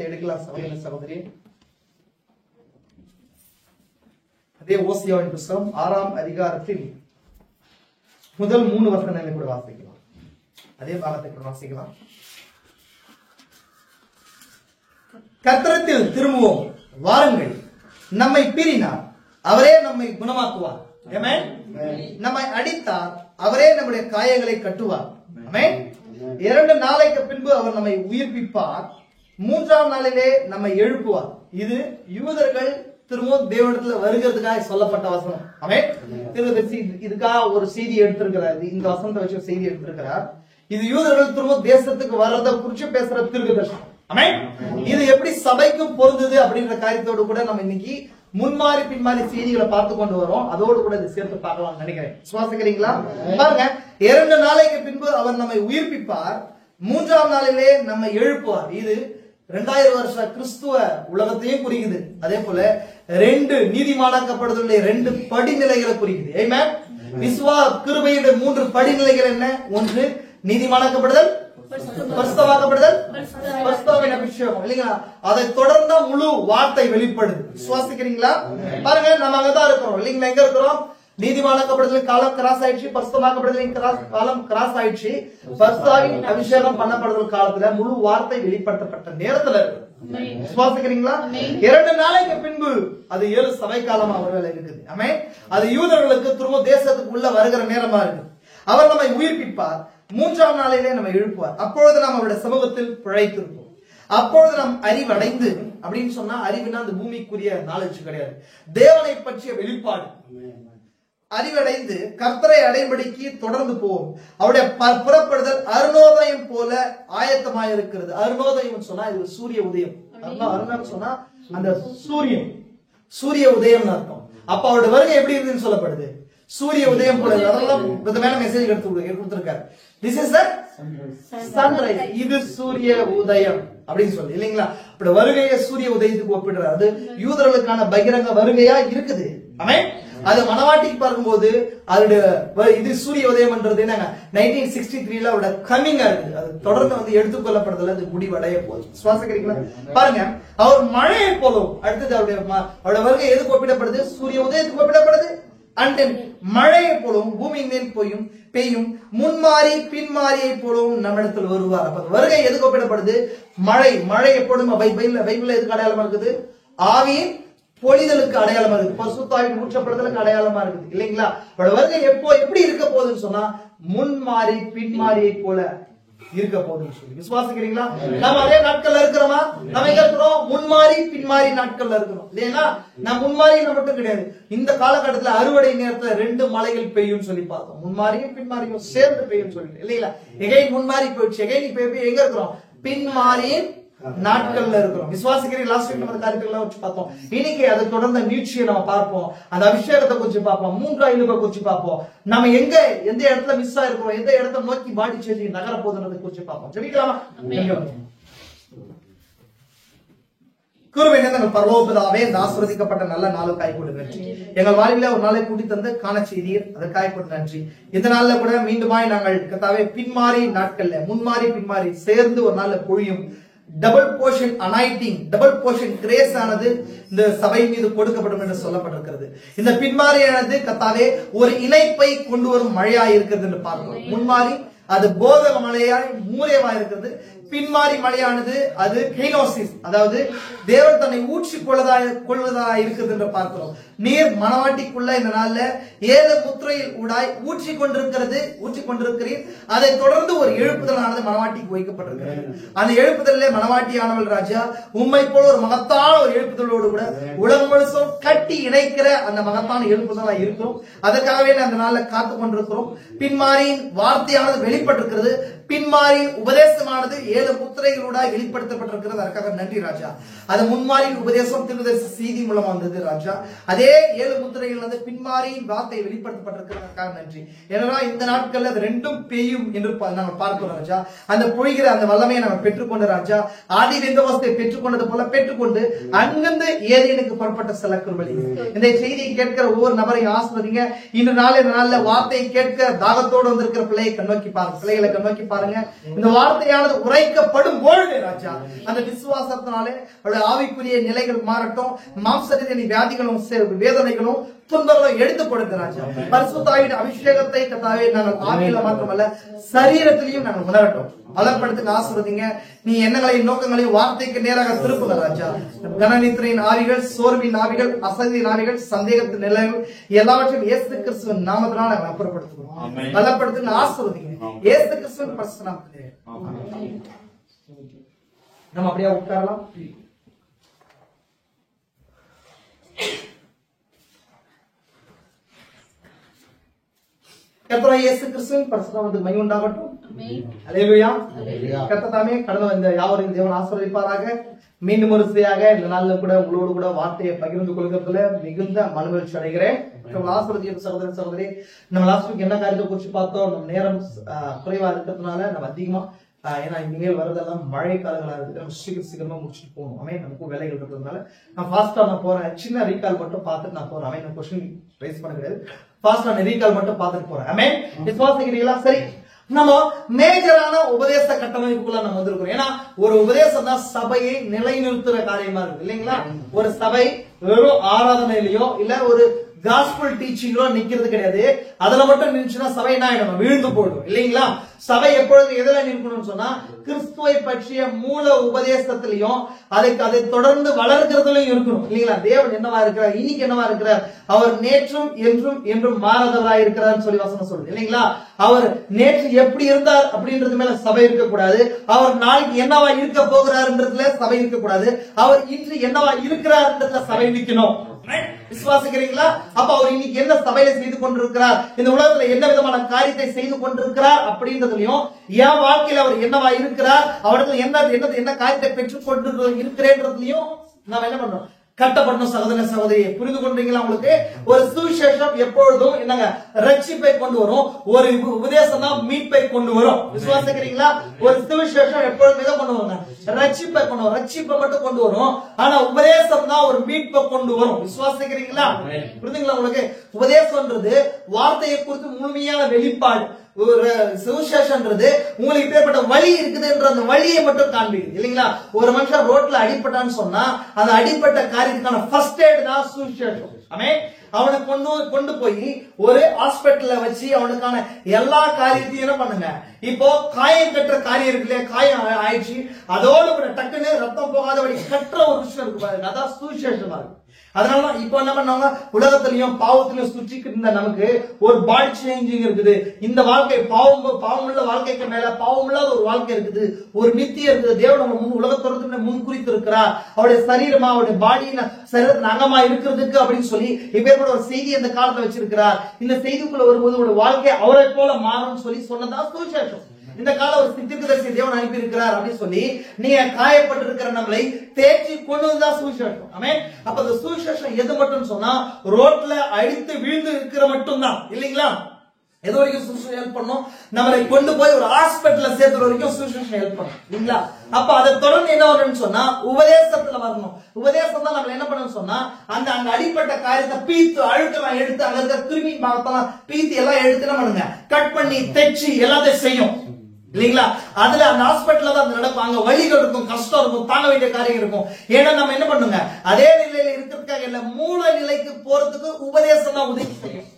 எடுக்கலாம் சகோதர சகோதரி. அதே ஓசியாவின் புத்தகம் 6ஆம் அதிகாரத்தில் முதல் 3 வசனங்களை கூட வாசிக்கலாம். அதே பாகத்தை கூட வாசிக்கலாம். கர்த்தரிடத்தில் திரும்புவோம், வாருங்கள், நம்மை பீறினார், அவரே நம்மை குணமாக்குவார். ஆமென். நம்மை அடித்தார், அவரே நம்முடைய காயங்களை கட்டுவார். ஆமென். 2 நாளைக்கு பின்பு அவர் நம்மை உயிர்ப்பிப்பார், 3ஆம் நாளிலே நம்மை எழுப்புவார். இது யூதர்கள் திரும்பவும் தேவனிடத்துல வருகிறதுக்காக சொல்லப்பட்ட வசனம். ஆமென். இதுக்காக ஒரு செய்தி எடுத்திருக்கிறார். இந்த வசனத்தை வச்சு செய்தி எடுத்திருக்கிறார். இது யூதர்கள் திரும்ப தேசத்துக்கு வர்றதை குறிச்சு பேசுற தீர்க்கதரிசனம். ஆமென். இது எப்படி சபைக்கும் பொருந்தது அப்படின்ற காரியத்தோடு கூட நம்ம இன்னைக்கு முன்மாறி பின்மாறி செய்திகளை பார்த்து கொண்டு வரோம். அதோடு கூட இதை சேர்த்து பார்க்கலாம் நினைக்கிறேன். சுவாசிக்கிறீங்களா? பாருங்க, 2 நாளைக்கு பின்பு அவர் நம்மை உயிர்ப்பிப்பார், 3ஆம் நாளிலே நம்மை எழுப்புவார். இது 2000 வருஷ கிறிஸ்துவ உலகத்தையும் குறிக்குது. அதே போல 2 நீதிமானாக்கப்படுதலுடைய 2 படிநிலைகளை குறிக்குது. ஆமென். விசுவா கிருபையுடைய 3 படிநிலைகள் என்ன? 1 நீதிமானாக்கப்படுதல், பரிசுத்தமாக்கப்படுதல், பரிசுத்தவின் அபிஷேகம் இல்லைங்களா? அதை தொடர்ந்து முழு வார்த்தை வெளிப்படுது. சுவாசிக்கிறீங்களா? பாருங்க, நம்ம அங்கதான் இருக்கிறோம் இல்லைங்களா? எங்க இருக்கிறோம்? நீதிமானாக்கப்படுதல் காலம் கிராஸ் ஆயிடுச்சு, பரிசுத்தமாக்கப்படுதல் காலம் கிராஸ் ஆயிடுச்சு. பரிசுத்தாவின் அபிஷேகம் பண்ணப்படுதல் காலத்துல முழு வார்த்தை வெளிப்படுத்தப்பட்ட நேரத்துல இருக்கு. சுவாசிக்கிறீங்களா? 2 நாளைக்கு பின்பு அது 7 சபை காலமா அவர்கள் இருக்குது. ஆமென். அது யூதர்களுக்கு திரும்ப தேசத்துக்கு உள்ள வருகிற நேரமா இருக்கு. அவர் நம்மை உயிர்ப்பிப்பார், 3ஆம் நாளிலே நம்ம எழுப்புவார். அப்பொழுது நாம் அவருடைய சமூகத்தில் பிழைத்திருப்போம். அப்பொழுது நாம் அறிவடைந்து, அப்படின்னு சொன்னா அறிவுனா அந்த பூமிக்குரிய நாலேஜ் கிடையாது, தேவனை பற்றிய வெளிப்பாடு. அறிவடைந்து கர்த்தரை அடைபடிக்கு தொடர்ந்து போவோம். அவருடைய புறப்படுதல் அருணோதயம் போல ஆயத்தமாயிருக்கிறது. அருணோதயம் சொன்னா இது சூரிய உதயம். அருணம் சொன்னா அந்த சூரிய உதயம் அர்த்தம். அப்ப அவருடைய வருகை எப்படி இருக்குன்னு சொல்லப்படுது? சூரிய உதயம் போல. அதெல்லாம் விதமான மெசேஜ் கொடுத்திருக்காரு. திஸ் இஸ் சன்ரைஸ், இது சூரிய உதயம் அப்படின்னு சொல்லி இல்லைங்களா? அப்படி வருகையை சூரிய உதயத்துக்கு ஒப்பிடுறாரு. அது யூதர்களுக்கான பகிரங்க வருகையா இருக்குது. ஆமென். அது மனவாட்டிக்கு பார்க்கும்போது அதோட இது சூரிய உதயம்ன்றது என்னங்க 1963ல அவரோட கம்மிங்கா இருக்குது. அது தொடர்ந்து எடுத்துக்கொள்ளப்படுறதுல அது முடிவடைய போகுது. சுவாசிக்கிறீங்களா? பாருங்க, அவர் மழையை போலும். அடுத்தது அவருடைய வருகை எதுக்கு ஒப்பிடப்படுது? சூரிய உதயத்துக்கு ஒப்பிடப்படுது. அண்ட் மழையை போலும் பூமியின் மேல் பெய்யும், முன்மாறி பின்மாரியை போலும் நம்மிடத்தில் வருவார். அப்ப வருகை எதுக்கு ஒப்பிடப்படுது? மழை எப்பொழுதும் பைபிள்ல எதுக்கு அடையாளமா இருக்குது? ஆவியின் பொழிதலுக்கு அடையாளமா இருக்கு, பரிசுத்தாவின் ஊற்றப்படுதலுக்கு அடையாளமா இருக்குது இல்லைங்களா? வருகை எப்படி இருக்க போகுதுன்னு சொன்னா முன்மாறி பின்மாரியை போல இருக்க போகுதுன்னு சொல்லி விசுவாசிக்கிறீங்களா? நம்ம அதே நாட்கள்ல இருக்கிறோமா? நம்ம எங்க இருக்கிறோம்? முன்மாறி பின்மாறி நாட்கள்ல இருக்கிறோம் இல்லையா? நான் முன்மாறியில மட்டும் கிடையாது, இந்த காலகட்டத்துல அறுவடை நேரத்துல 2 மழைகள் பெய்யும் சொல்லி பார்த்தோம். முன்மாரியும் பின்மாரியும் சேர்ந்து பெய்யும் சொல்லிட்டு இல்லைங்களா? எகைன் முன்மாறி போயிடுச்சு, எகைன் இப்ப எங்க இருக்கிறோம்? பின்மாரியின் நாட்கள்ல இருக்கிறோம். விசுவாசிக்கிறீங்க? லாஸ்ட் வீக் நம்ம காரியங்களை வச்சு பார்த்தோம். இன்னைக்கு அதை தொடர்ந்த நீட்சியை நம்ம பார்ப்போம். அந்த அபிஷேகத்தை குறிச்சு பார்ப்போம், 3 இழுப்பை குறிச்சு பார்ப்போம். நம்ம எந்த இடத்துல மிஸ் ஆயிருக்கிறோம், எந்த இடத்த நோக்கி பாடி சேஞ்ச் நகர போதுன்றதை குறிச்சு பார்ப்போம். ஜெபிக்கலாமா? கிருபையின் பரலோகபிதாவே, இந்த ஆசீர்வதிக்கப்பட்ட நல்ல நாளுக்காய் கூட நன்றி. எங்கள் வாழ்வில ஒரு நாளை கூட்டி தந்து காண செய்தீர், அதற்காக கூட நன்றி. இந்த நாள்ல கூட மீண்டுமாய் நாங்கள் கர்த்தாவே பின்மாறி நாட்கள்ல முன்மாறி பின்மாறி சேர்ந்து ஒரு நாள்ல பொழியும் double portion anointing, double portion grace ஆனது இந்த சபை மீது கொடுக்கப்படும் என்று சொல்லப்பட்டிருக்கிறது. இந்த பின்மாரியானது கர்த்தாவே ஒரு இணைப்பை கொண்டு வரும் மழையா இருக்கிறது என்று பார்க்கிறோம். முன்மாறி அது போதக மழையாய் மூரியவா இருக்கிறது. பின்மாறி மழையானது அது கெய்னோசிஸ், அதாவது தேவன் தன்னை ஊற்றி கொள்வதா இருக்குது என்று பார்க்கிறோம். நீர் மனவாட்டிக்குள்ள இந்த நாள்ல 7 முத்திரையில் ஊடாய் ஊற்றி கொண்டிருக்கிறீர். அதை தொடர்ந்து ஒரு எழுப்புதலானது மனவாட்டிக்கு வைக்கப்பட்டிருக்கிறது. அந்த எழுப்புதலே மனவாட்டியானவள் ராஜா உம்மை போல ஒரு மகத்தான ஒரு எழுப்புதலோடு கூட உலகம் முழுசும் கட்டி இணைக்கிற அந்த மகத்தான எழுப்புதலா இருக்கும். அதற்காகவே அந்த நாள்ல காத்து கொண்டிருக்கிறோம். பின்மாரியின் வார்த்தையானது வெளிப்பட்டிருக்கிறது. பின்மாரியின் உபதேசமானது 7 முத்திரைகளோடாய் வெளிப்படுத்தப்பட்டிருக்கிறது. அதற்காக நன்றி ராஜா. அது முன்மாரியின் உபதேசம் தீர்க்கதரிசி செய்தி மூலமா வந்தது ராஜா. அதே 7 முத்திரைகள் பின்மாரியின் வார்த்தை வெளிப்படுத்தப்பட்டிருக்கிறதுக்காக நன்றி. ஏன்னா இந்த நாட்கள்ல அது 2ம் பெய்யும் என்று நாங்கள் பார்க்கிறோம் ராஜா. அந்த பொழிகிற அந்த வல்லமையை நம்ம பெற்றுக்கொண்ட ராஜா, ஆதி வெந்தவஸ்தை பெற்றுக்கொண்டது போல பெற்றுக்கொண்டு அங்கிருந்து ஏதேனுக்கு புறப்பட்ட சில கிருபை. இந்த செய்தியை கேட்கிற ஒவ்வொரு நபரையும் ஆசீர்வதிங்க. இந்த நாள்ல வார்த்தையை கேட்க தாகத்தோடு வந்திருக்கிற பிள்ளைகளை கண்ணோக்கி பாருங்க. பாருங்க. இந்த வார்த்தையானது உரைக்கப்படும் பொழுது ராஜா அந்த விசுவாசத்தினாலே அவருடைய ஆவிக்குரிய நிலைகள் மாறட்டும். மாம்சரீதியான வியாதிகளும் வேதனைகளும் துன்பங்களும் எடுத்து கொடுங்க ராஜா. பரிசுத்த ஆவியின் அபிஷேகத்தை கர்த்தாவே நாங்கள் ஆவியில மாத்திரமல்ல சரீரத்திலையும் நாங்கள் உணரட்டும். பலப்படுத்துங்க, ஆசீர்வதிங்க. நீ எண்ணங்களையும் நோக்கங்களையும் வார்த்தைக்கு நேராக திருப்புங்க ராஜா. கனநித்திரையின் ஆவிகள், சோர்வின் ஆவிகள், அசதியின் ஆவிகள், சந்தேகத்தின் நிலைகள் எல்லாவற்றையும் இயேசு கிறிஸ்துவின் நாமத்தினால் நாங்கள் அப்புறப்படுத்துகிறோம். பலப்படுத்துங்க, ஆசீர்வதிங்க. இயேசு கிறிஸ்துவின் பரிசுத்த நாமத்திலே நம்ம அப்படியே உட்காரலாம். கர்த்தராகிய இயேசு கிறிஸ்துவின் பரிசுத்த நாமத்துக்கு மகிமை உண்டாகட்டும். அல்லேலூயா. கர்த்தர் தாமே கடந்து வந்த யாவரையும் தேவன் ஆசீர்வதிப்பாராக. மீண்டும் ஒரு செய்யாக இந்த நாள்ல கூட உங்களோடு கூட வார்த்தையை பகிர்ந்து கொள்கிறதுல மிகுந்த மனமகிழ்ச்சி அடைகிறேன். ஆசீர்வதியும் சகோதர சகோதரி, நம்ம லாஸ்ட் வீக் என்ன காரியத்தை குறிச்சு பார்த்தோம். நம்ம நேரம் குறைவா இருக்கிறதுனால நம்ம அதிகமா ஏன்னா இனிமேல் வரதெல்லாம் மழை காலங்களா இருக்கு. நம்ம சீக்கிரமா முடிச்சுட்டு போகணும். அமே நமக்கும் வேலைகள் இருக்கிறதுனால நான் ஃபாஸ்டா நான் போறேன். சின்ன ரீகால் மட்டும் பார்த்துட்டு நான் போறேன். நான் கொஸ்டின் ரைஸ் பண்ண கிடையாது. ஃபாஸ்டா ரீகால் மட்டும் பார்த்துட்டு போறேன். அமே விசுவாசிக்கிறீங்களா? சரி, நம்ம மேஜரான உபதேச கட்டமைப்புக்குள்ள நம்ம வந்திருக்கிறோம். ஏன்னா ஒரு உபதேசம் தான் சபையை நிலைநிறுத்துற காரியமா இருக்கு இல்லைங்களா? ஒரு சபை வெறும் ஆராதனையிலயோ இல்ல ஒரு காஸ்பல் டீச்சிங்களோ நிக்கிறது கிடையாது. அதுல மட்டும் நின்றுச்சுன்னா சபை என்ன ஆயிடும்? விழுந்து போடும் இல்லைங்களா? சபை எப்பொழுது எதுல நிற்கணும்னு சொன்னா கிறிஸ்துவை பற்றிய மூல உபதேசத்திலையும் அதை தொடர்ந்து வளர்க்கிறதுலயும் இருக்கணும் இல்லைங்களா? தேவன் என்னவா இருக்கிறார், இன்னைக்கு என்னவா இருக்கிறார், அவர் நேற்றும் என்றும் என்றும் மாறாதவராய் இருக்கிறார் சொல்லி வசனம் சொல்லுது இல்லைங்களா? அவர் நேற்று எப்படி இருந்தார் அப்படின்றது மேல சபை இருக்கக்கூடாது. அவர் நாளைக்கு என்னவா இருக்க போகிறார்ன்றதுல சபை இருக்கக்கூடாது. அவர் இன்று என்னவா இருக்கிறார்ன்றதுல சபை நிற்கணும். விசுவாசிக்கிறீங்களா? அப்ப அவர் இன்னைக்கு என்ன சபையில செய்து கொண்டிருக்கிறார், இந்த உலகத்துல என்ன விதமான காரியத்தை செய்து கொண்டிருக்கிறார் அப்படின்றதுலயும் என் வாழ்க்கையில அவர் என்னவா இருக்கிறார், அவர்கள் என்ன காரியத்தை பெற்றுக் கொண்டு இருக்கிறேன்றதுலயும் நாம என்ன பண்றோம்? கட்டப்படணும். சகோதர சகோதரியை புரிந்து கொண்டீங்களா? உங்களுக்கு ஒரு சுவிசேஷம் எப்பொழுதும் என்னங்க ரட்சிப்பை கொண்டு வரும். ஒரு உபதேசம் தான் மீட்பை கொண்டு வரும். விசுவாசிக்கிறீங்களா? ஒரு சுவிசேஷம் எப்பொழுதும் எதை கொண்டு வருங்க? ரட்சிப்பை கொண்டு வரும். ரட்சிப்பை மட்டும் கொண்டு வரும். ஆனா உபதேசம் தான் ஒரு மீட்பை கொண்டு வரும். விசுவாசிக்கிறீங்களா? புரியுதுங்களா உங்களுக்கு? உபதேசம்ன்றது வார்த்தையை குறித்து முழுமையான வெளிப்பாடு. ஒரு சுவிசேஷம்ன்றது உங்களுக்கு இப்பேற்பட்ட வழி இருக்குதுன்ற அந்த வழியை மட்டும் காண்பிக்குது இல்லைங்களா? ஒரு மனுஷன் ரோட்ல அடிபட்டான்னு சொன்னா அந்த அடிப்பட்ட காரியத்துக்கான ஃபர்ஸ்ட் எய்ட் தான் சுவிசேஷம். அவனை கொண்டு போய் ஒரு ஹாஸ்பிட்டல்ல வச்சு அவனுக்கான எல்லா காரியத்தையும் என்ன பண்ணுங்க. இப்போ காயம் கட்டுற காரியம் இருக்கு இல்லையா? காயம் ஆயிடுச்சு, அதோட கூட டக்குன்னு ரத்தம் போகாதபடி கட்டுற ஒரு விஷயம் இருக்கு பாருங்க, அதான் சுவிசேஷமா இருக்கு. அதனாலதான் இப்போ என்ன பண்ணாங்க, உலகத்திலையும் பாவத்திலையும் சுற்றிக்கிட்டு இருந்த நமக்கு ஒரு பாடி சேஞ்சிங் இருக்குது. இந்த வாழ்க்கை பாவம் உள்ள வாழ்க்கைக்கு மேல பாவம் இல்லாத ஒரு வாழ்க்கை இருக்குது, ஒரு நித்தியம் இருக்குது. தேவன் நம்ம உலகத்தோடு முன் குறித்து இருக்கிறார். அவருடைய சரீரமா அவருடைய பாடியின் சரீரத்தின் அங்கமா இருக்கிறதுக்கு அப்படின்னு சொல்லி இப்ப ஒரு செய்தி இந்த காலத்துல வச்சிருக்கிறார். இந்த செய்திக்குள்ள வரும்போது ஒரு வாழ்க்கை அவரை போல மாறும் சொல்லி சொன்னதான் சுவிசேஷம். இந்த கால ஒரு தீர்க்கதரிசி தேவன் அனுப்பி இருக்கிறார் அப்படின்னு சொல்லி நீங்க காயப்பட்டிருக்கிற நம்மளை தேற்றி கொண்டுதான் சுவிசேஷம். ஆமென். அப்ப அந்த சுவிசேஷம் எது மட்டும் சொன்னா ரோட்ல அடித்து வீழ்ந்து இருக்கிற மட்டும் தான் இல்லைங்களா? எது வரைக்கும் சுவிசேஷம் ஹெல்ப் பண்ணும்? நம்மளை கொண்டு போய் ஒரு ஹாஸ்பிட்டல்ல சேர்த்துற வரைக்கும் சுவிசேஷம் ஹெல்ப் பண்ணும் இல்லைங்களா? அப்ப அதை தொடர்ந்து என்ன வரணும்னு சொன்னா உபதேசத்துல வரணும். உபதேசம் தான் நம்ம என்ன பண்ணணும்னு சொன்னா அந்த அங்க அடிப்பட்ட காரியத்தை பீத்து அழுத்தெல்லாம் எடுத்து அங்க இருக்க கிருமி பாகத்தெல்லாம் பீத்து எல்லாம் எடுத்து என்ன பண்ணுங்க, கட் பண்ணி தைச்சு எல்லாத்தையும் செய்யும் இல்லீங்களா? அதுல அந்த ஹாஸ்பிட்டல்ல தான் நடக்கும். அங்க வலிகள் இருக்கும், கஷ்டம் இருக்கும், தாங்க வேண்டிய காரியம் இருக்கும். ஏன்னா நம்ம என்ன பண்ணுங்க, அதே நிலையில இருக்கிறதுக்காக இல்ல, மூல நிலைக்கு போறதுக்கு உபதேசம் தான் உதவி செய்யும்.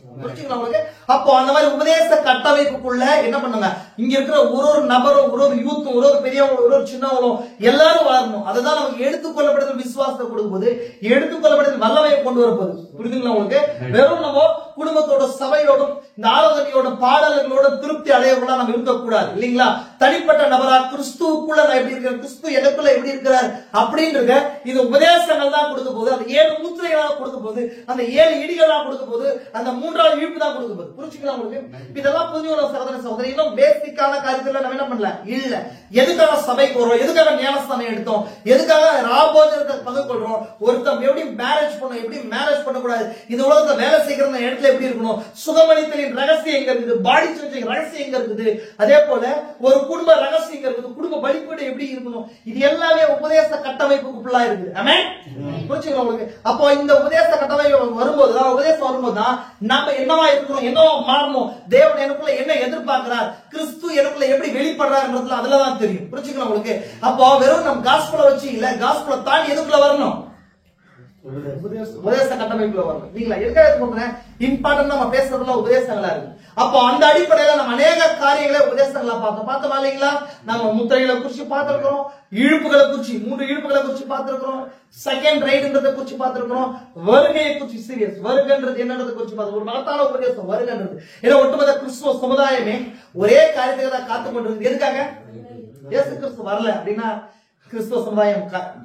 அப்போ அந்த மாதிரி உபதேச கட்டமைப்புக்குள்ள என்ன பண்ணுங்க, இங்க இருக்கிற ஒரு நபரும் ஒரு யூத்தும் ஒரு பெரியவங்களும் ஒரு சின்னவங்களும் எல்லாரும் வளரணும். அதுதான் நமக்கு எடுத்துக்கொள்ளப்படுதல் விசுவாசத்தை கொடுக்கும்போது எடுத்துக்கொள்ளப்படுதல் வல்லமையை கொண்டு வரப்போகுது. புரியுதுங்களா உங்களுக்கு? வெறும் நம்ம குடும்பத்தோட சபையோடும் இந்த ஆராதனையோட பாடல்களோட திருப்தி அடையவர்களா நம்ம இருக்கக்கூடாது இல்லைங்களா? தனிப்பட்ட நபரா கிறிஸ்துவுக்குள்ள நான் எப்படி இருக்கிறேன், கிறிஸ்து எனக்குள்ள எப்படி இருக்கிறார் அப்படின்றத இந்த உபதேசங்கள் தான் கொடுக்க போகுது. அந்த 7 முத்திரைகளா கொடுக்க போகுது, அந்த 7 இடிகளா கொடுக்க போகுது, அந்த 3ஆவது இழுப்பு தான் கொடுக்க போகுது. புரிச்சுக்கலாம் உங்களுக்கு? இதெல்லாம் புரிஞ்சுக்கணும் சகோதர சகோதரி. இன்னும் பேசிக்கான காரியத்துல நம்ம என்ன பண்ணல இல்ல. எதுக்காக சபைக்கு வரோம், எதுக்காக ஞானஸ்தானம் எடுத்தோம், எதுக்காக ராபோஜனத்தை பங்கு கொள்றோம், ஒருத்தம் எப்படி மேரேஜ் பண்ணணும், எப்படி மேரேஜ் பண்ணக்கூடாது, இந்த உலகத்துல வேலை செய்கிற இடத்துல சரீரத்துல எப்படி இருக்கணும், சுகமளித்தலின் ரகசியம் எங்க இருக்குது, பாடி சர்ஜரி ரகசியம் எங்க இருக்குது, அதே போல ஒரு குடும்ப ரகசியம் எங்க இருக்குது, குடும்ப பலிப்பீடு எப்படி இருக்கணும், இது எல்லாமே உபதேச கட்டமைப்புக்குள்ளா இருக்குது. ஆமென். புரிஞ்சுங்களா உங்களுக்கு? அப்போ இந்த உபதேச கட்டமைப்பு வரும்போதுதான், உபதேசம் வரும்போதுதான் நாம என்னவா இருக்கணும், என்னவா மாறணும், தேவன் எனக்குள்ள என்ன எதிர்பார்க்கிறார், கிறிஸ்து எனக்குள்ள எப்படி வெளிப்படுறாருன்றதுல அதுலதான் தெரியும். புரிஞ்சுக்கலாம் உங்களுக்கு? அப்போ வெறும் நம்ம காஸ்பலை வச்சு இல்ல, காஸ்பலை தாண்டி எதுக்குள்ள வரணும், உபதேச கட்டமைப்புல வரணும். நீங்களா எதுக்காக இம்பார்ட்டன் நம்ம பேசுறதுல உபதேசங்களா இருக்கு. அப்போ அந்த அடிப்படையில நம்ம அநேக காரியங்களை உபதேசங்களா பார்த்தோமா இல்லைங்களா? நம்ம முத்திரைகளை குறிச்சு பார்த்திருக்கிறோம், இழுப்புகளை குறிச்சு 3 இழுப்புகளை குறிச்சு பார்த்திருக்கிறோம், செகண்ட் ரைடுன்றதை குறிச்சு பார்த்திருக்கிறோம், வருகையை குறிச்சு சீரியஸ் வருகன்றது என்னன்றதை குறிச்சு பார்த்து ஒரு மகத்தான உபதேசம் வருகன்றது. ஏன்னா ஒட்டுமொத்த கிறிஸ்துவ சமுதாயமே ஒரே காரியத்துக்கு தான் காத்து கொண்டிருக்கு. எதுக்காக? இயேசு கிறிஸ்து வரல அப்படின்னா கிறிஸ்துவ சமுதாயம்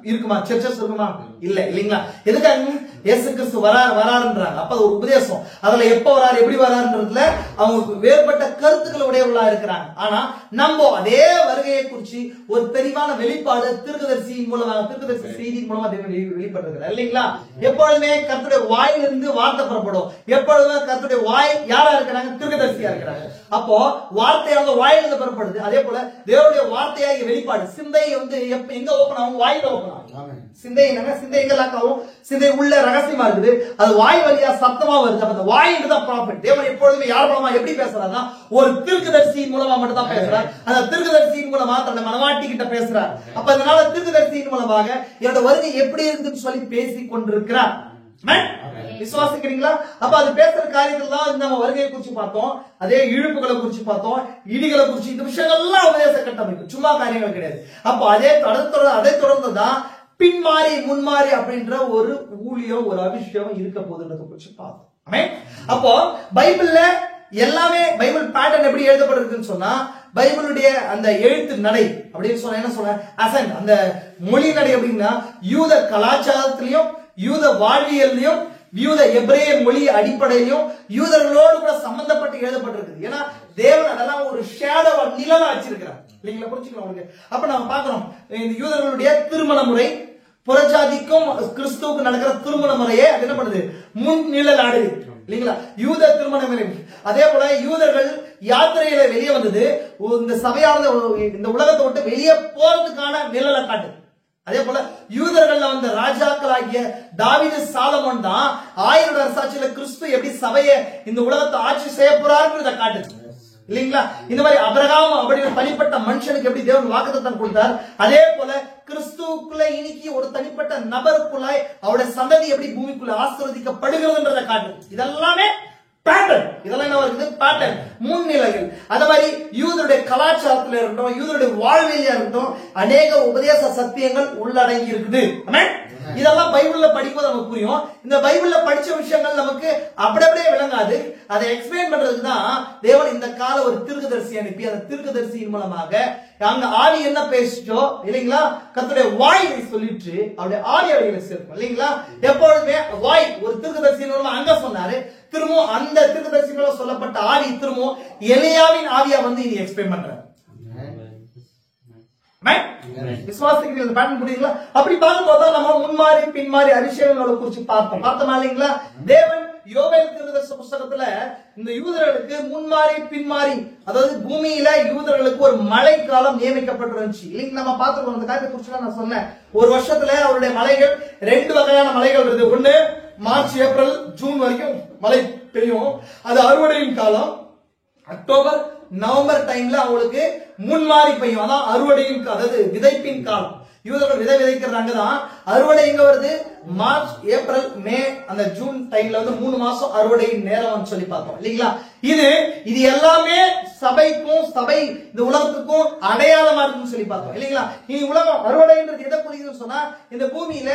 இருக்குமா, சர்ச்சஸ் இருக்குமா? இல்ல இல்லீங்களா? எதுக்காக? இயேசு கிறிஸ்து வராருன்றாங்க. அப்ப அது ஒரு உபதேசம். அதுல எப்ப வராரு, எப்படி வராருன்றதுல அவங்க வேறுபட்ட கருத்துக்கள் உடையவர்களா இருக்கிறாங்க. ஆனா நம்ம அதே வருகையை குறிச்சு ஒரு தெளிவான வெளிப்பாடு தீர்க்கதரிசி மூலமாக, தீர்க்கதரிசி செய்தி மூலமா வெளிப்படுத்துகிறார் இல்லீங்களா? எப்பொழுதுமே கர்த்தருடைய வாயிலிருந்து வார்த்தை புறப்படும். எப்பொழுதுமே கர்த்தருடைய வாய் யாரா இருக்கிறாங்க? தீர்க்கதரிசியா இருக்கிறாங்க. அப்போ வார்த்தையாக வாயிலிருந்து புறப்படுது. அதே போல தேவனுடைய வார்த்தையாக வெளிப்பாடு சிந்தை வந்து எங்க ஓபன் ஆகும்? வாயில ஓபன் ஆகும். சிந்தை என்னங்க? சிந்தை எங்க லாக் ஆகும்? சிந்தை உள்ள ரகசியமா இருக்குது, அது வாய் வழியா சத்தமா வருது. அப்ப அந்த வாயின்றது ப்ராஃபிட். தேவன் எப்பொழுதுமே யார் மூலமா எப்படி பேசுறாருன்னா ஒரு தீர்க்கதரிசியின் மூலமா மட்டும் தான் பேசுறார். அந்த தீர்க்கதரிசியின் மூலமா தன்னுடைய மனவாட்டி கிட்ட பேசுறார். அப்ப அதனால தீர்க்கதரிசியின் மூலமாக என்னோட வருகை எப்படி இருக்குன்னு சொல்லி பேசிக் கொண்டிருக்கிறார். விசுவாசிக்கிறீங்களா? அப்ப அது பேசுற காரியத்துல தான் நம்ம வருகையை குறிச்சு பார்த்தோம், அதே இழுப்புகளை குறிச்சு பார்த்தோம், இடிகளை குறிச்சு, இந்த விஷயங்கள் எல்லாம் உபதேச கட்டமைப்பு, சும்மா காரியங்கள் கிடையாது. அப்போ அதை தொடர்ந்துதான் பின்மாறி முன்மாறி அப்படின்ற ஒரு ஊழியம், ஒரு அபிஷேகம் இருக்க போகுதுன்றதை குறிச்சு பார்த்தோம். அப்போ பைபிள்ல எல்லாமே பைபிள் பேட்டர்ன் எப்படி எழுதப்பட்டிருக்குன்னு சொன்னா, பைபிளுடைய அந்த எழுத்து நடை அப்படின்னு சொன்னா என்ன சொல்ற அசன் அந்த மொழி நடை அப்படின்னா யூத கலாச்சாரத்திலையும் யூத வாழ்வியல்லையும் யூத எபிரேய மொழி அடிப்படையிலும் யூதர்களோடு கூட சம்பந்தப்பட்டு எழுதப்பட்டிருக்கு. ஏன்னா தேவன் அதெல்லாம் ஒரு ஷேடோவா நிழலா வச்சிருக்கிறார் இல்லைங்களா? புரிஞ்சுக்கலாம் உங்களுக்கு? அப்ப நம்ம பாக்குறோம் இந்த யூதர்களுடைய திருமண முறை புறஜாதிக்கும் கிறிஸ்துவுக்கு நடக்கிற திருமண முறையே அது என்ன பண்ணுது? முன் நிழல் ஆடுது இல்லைங்களா? யூத திருமண முறை. அதே போல யூதர்கள் யாத்திரையில வெளியே வந்தது இந்த சபையானது இந்த உலகத்தை விட்டு வெளியே போறதுக்கான நிழலை காட்டுது. அதே போல யூதர்கள் வந்த ராஜாக்களாகிய தாவீது சாலமோன் தான் 1000 வருஷாட்சியில கிறிஸ்து எப்படி சபையை இந்த உலகத்தை ஆட்சி செய்ய போறாருன்னு காட்டுது இல்லீங்களா? இந்த மாதிரி அபிரகாம் அப்படின்னு தனிப்பட்ட மனுஷனுக்கு எப்படி தேவன் வாக்குத்தத்தம் கொடுத்தார், அதே போல கிறிஸ்துக்குள்ள இன்னைக்கு ஒரு தனிப்பட்ட நபருக்குள்ளாய் அவருடைய சந்ததி எப்படி பூமிக்குள்ள ஆசீர்வதிக்கப்படுகிறதுன்றதை காட்டுது. இதெல்லாமே பேட்டர்ன். இதெல்லாம் என்ன இருக்குது? பேட்டர்ன், முன்னிலைகள். அதே மாதிரி யூதருடைய கலாச்சாரத்துல இருக்கட்டும், யூதருடைய வாழ்வியலியா இருக்கட்டும், அநேக உபதேச சத்தியங்கள் உள்ளடங்கி இருக்குது. இதெல்லாம் பைபிள்ல படிக்கும்போது நமக்கு புரியும். இந்த பைபிள்ல படிச்ச விஷயங்கள் நமக்கு அப்படியே விளங்காது. அதை எக்ஸ்பிளைன் பண்றதுக்கு தான் தேவன் இந்த கால ஒரு தீர்க்கதரிசி அனுப்பி அந்த தீர்க்கதரிசியின் மூலமாக அங்க ஆவி என்ன பேசிச்சோ இல்லைங்களா, கர்த்தருடைய வாயை சொல்லிட்டு அவருடைய ஆவி வழியில சேர்க்கும் இல்லைங்களா? எப்பொழுதுமே வாய் ஒரு தீர்க்கதரிசியின் மூலமா அங்க சொன்னாரு, திரும்பவும் அந்த தீர்க்கதரிசி மூலம் சொல்லப்பட்ட ஆவி திரும்பவும் எலியாவின் ஆவியா வந்து இனி எக்ஸ்பிளைன் பண்றாரு. விசுவாசிக்கிறீங்க? பேட்டர்ன் புரியுங்களா? அப்படி பார்க்கும்போது நம்ம முன்மாறி பின்மாறி அபிஷேகங்களை குறிச்சு பார்த்தோமா இல்லைங்களா? தேவன் யோவேல் தீர்க்கதரிசி புத்தகத்துல இந்த யூதர்களுக்கு முன்மாறி பின்மாறி, அதாவது பூமியில யூதர்களுக்கு ஒரு மழை காலம் நியமிக்கப்பட்டிருந்துச்சு இல்லைங்க? நம்ம பார்த்துருக்கோம். அந்த காரியத்தை குறிச்சு நான் சொன்னேன். ஒரு வருஷத்துல அவருடைய மலைகள் 2 வகையான மலைகள் இருக்கு. ஒண்ணு மார்ச் ஏப்ரல் ஜூன் வரைக்கும் மழை பெய்யும், அது அறுவடையின் காலம். அக்டோபர் நவம்பர் டைம்ல அவங்களுக்கு முன்மாறி பெய்யும், அதான் அறுவடையின், அதாவது விதைப்பின் காலம். யூதர்கள் விதை விதைக்கிறாங்க தான். அறுவடை எங்க வருது? மார்ச் ஏப்ரல் மே அந்த ஜூன் டைம்ல வந்து 3 மாசம் அறுவடையின் நேரம் சொல்லி பார்த்தோம் இல்லைங்களா? இது எல்லாமே சபைக்கும் சபை இந்த உலகத்துக்கும் அடையாளமா இருக்குன்னு சொல்லி பார்த்தோம் இல்லைங்களா? இனி உலகம் அறுவடைன்றது எதை புரியுதுன்னு சொன்னா, இந்த பூமியில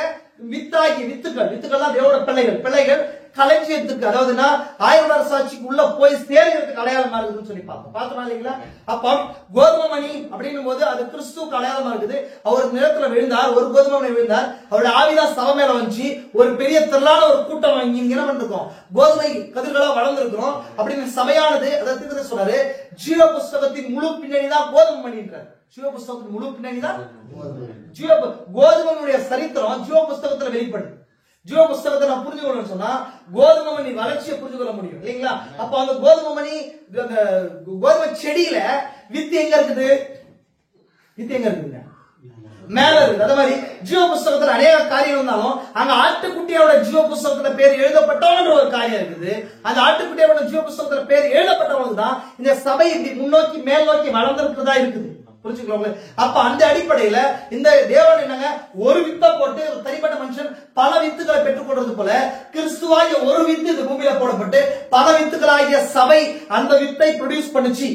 வித்தாகி வித்துக்கள் தான் தேவனோட பிள்ளைகள் களஞ்சியத்துக்கு, அதாவதுன்னா 1000 வருஷாட்சிக்கு உள்ள போய் சேர்கிறதுக்கு அடையாளமா இருக்குதுன்னு சொல்லி பார்த்தோம் இல்லைங்களா? அப்ப கோதுமை மணி அப்படின்னும் போது அது கிறிஸ்துவுக்கு அடையாளமா இருக்குது. அவர் நிலத்துல விழுந்தார், ஒரு கோதுமை மணி விழுந்தார், அவருடைய ஆவிதான் சபை மேல வந்துச்சு, ஒரு பெரிய திரளான ஒரு கூட்டம் வாங்கி என்ன பண்ணிருக்கோம்? கோதுமை கதிர்களா வளர்ந்துருக்கிறோம் அப்படின்னு சபையானது அதை சொல்றாரு. ஜீவ புஸ்தகத்தின் முழு பின்னணி தான் கோதுமை மணின்றார். ஜீவ புஸ்தகத்தின் முழு பின்னணி தான் கோதுமையுடைய சரித்திரம் ஜீவ புஸ்தகத்துல வெளிப்படுது. ஜீவ புஸ்தகத்தை நான் புரிஞ்சு கொள்ளணும்னு சொன்னா கோதுமை மணி வளர்ச்சியை புரிஞ்சு கொள்ள முடியும் இல்லைங்களா? அப்ப அந்த கோதுமை மணி அந்த கோதுமை செடியில வித்து எங்க இருக்குது? வித்து எங்க இருக்குங்க? மேல இருக்கு. அதே மாதிரி ஜீவ புஸ்தகத்துல அநேக காரியம் இருந்தாலும் அங்க ஆட்டுக்குட்டியோட ஜீவ புஸ்தகத்துல பேர் எழுதப்பட்டவன்ற ஒரு காரியம் இருக்குது. அந்த ஆட்டுக்குட்டியோட ஜீவ புஸ்தகத்துல பேர் எழுதப்பட்டவங்க தான் இந்த சபை இப்படி முன்னோக்கி மேல் நோக்கி வளர்ந்திருக்கிறதா இருக்குது. புரிஞ்சுக்கலாங்களே? அப்ப அந்த அடிப்படையில இந்த தேவன் என்னங்க, ஒரு வித்தை போட்டு ஒரு தனிப்பட்ட மனுஷன் பல வித்துக்களை பெற்றுக் கொள்றது போல கிறிஸ்துவாகிய ஒரு வித்து இந்த பூமியில போடப்பட்டு பல வித்துக்களாகிய சபை அந்த வித்தை ப்ரொடியூஸ் பண்ணுச்சு.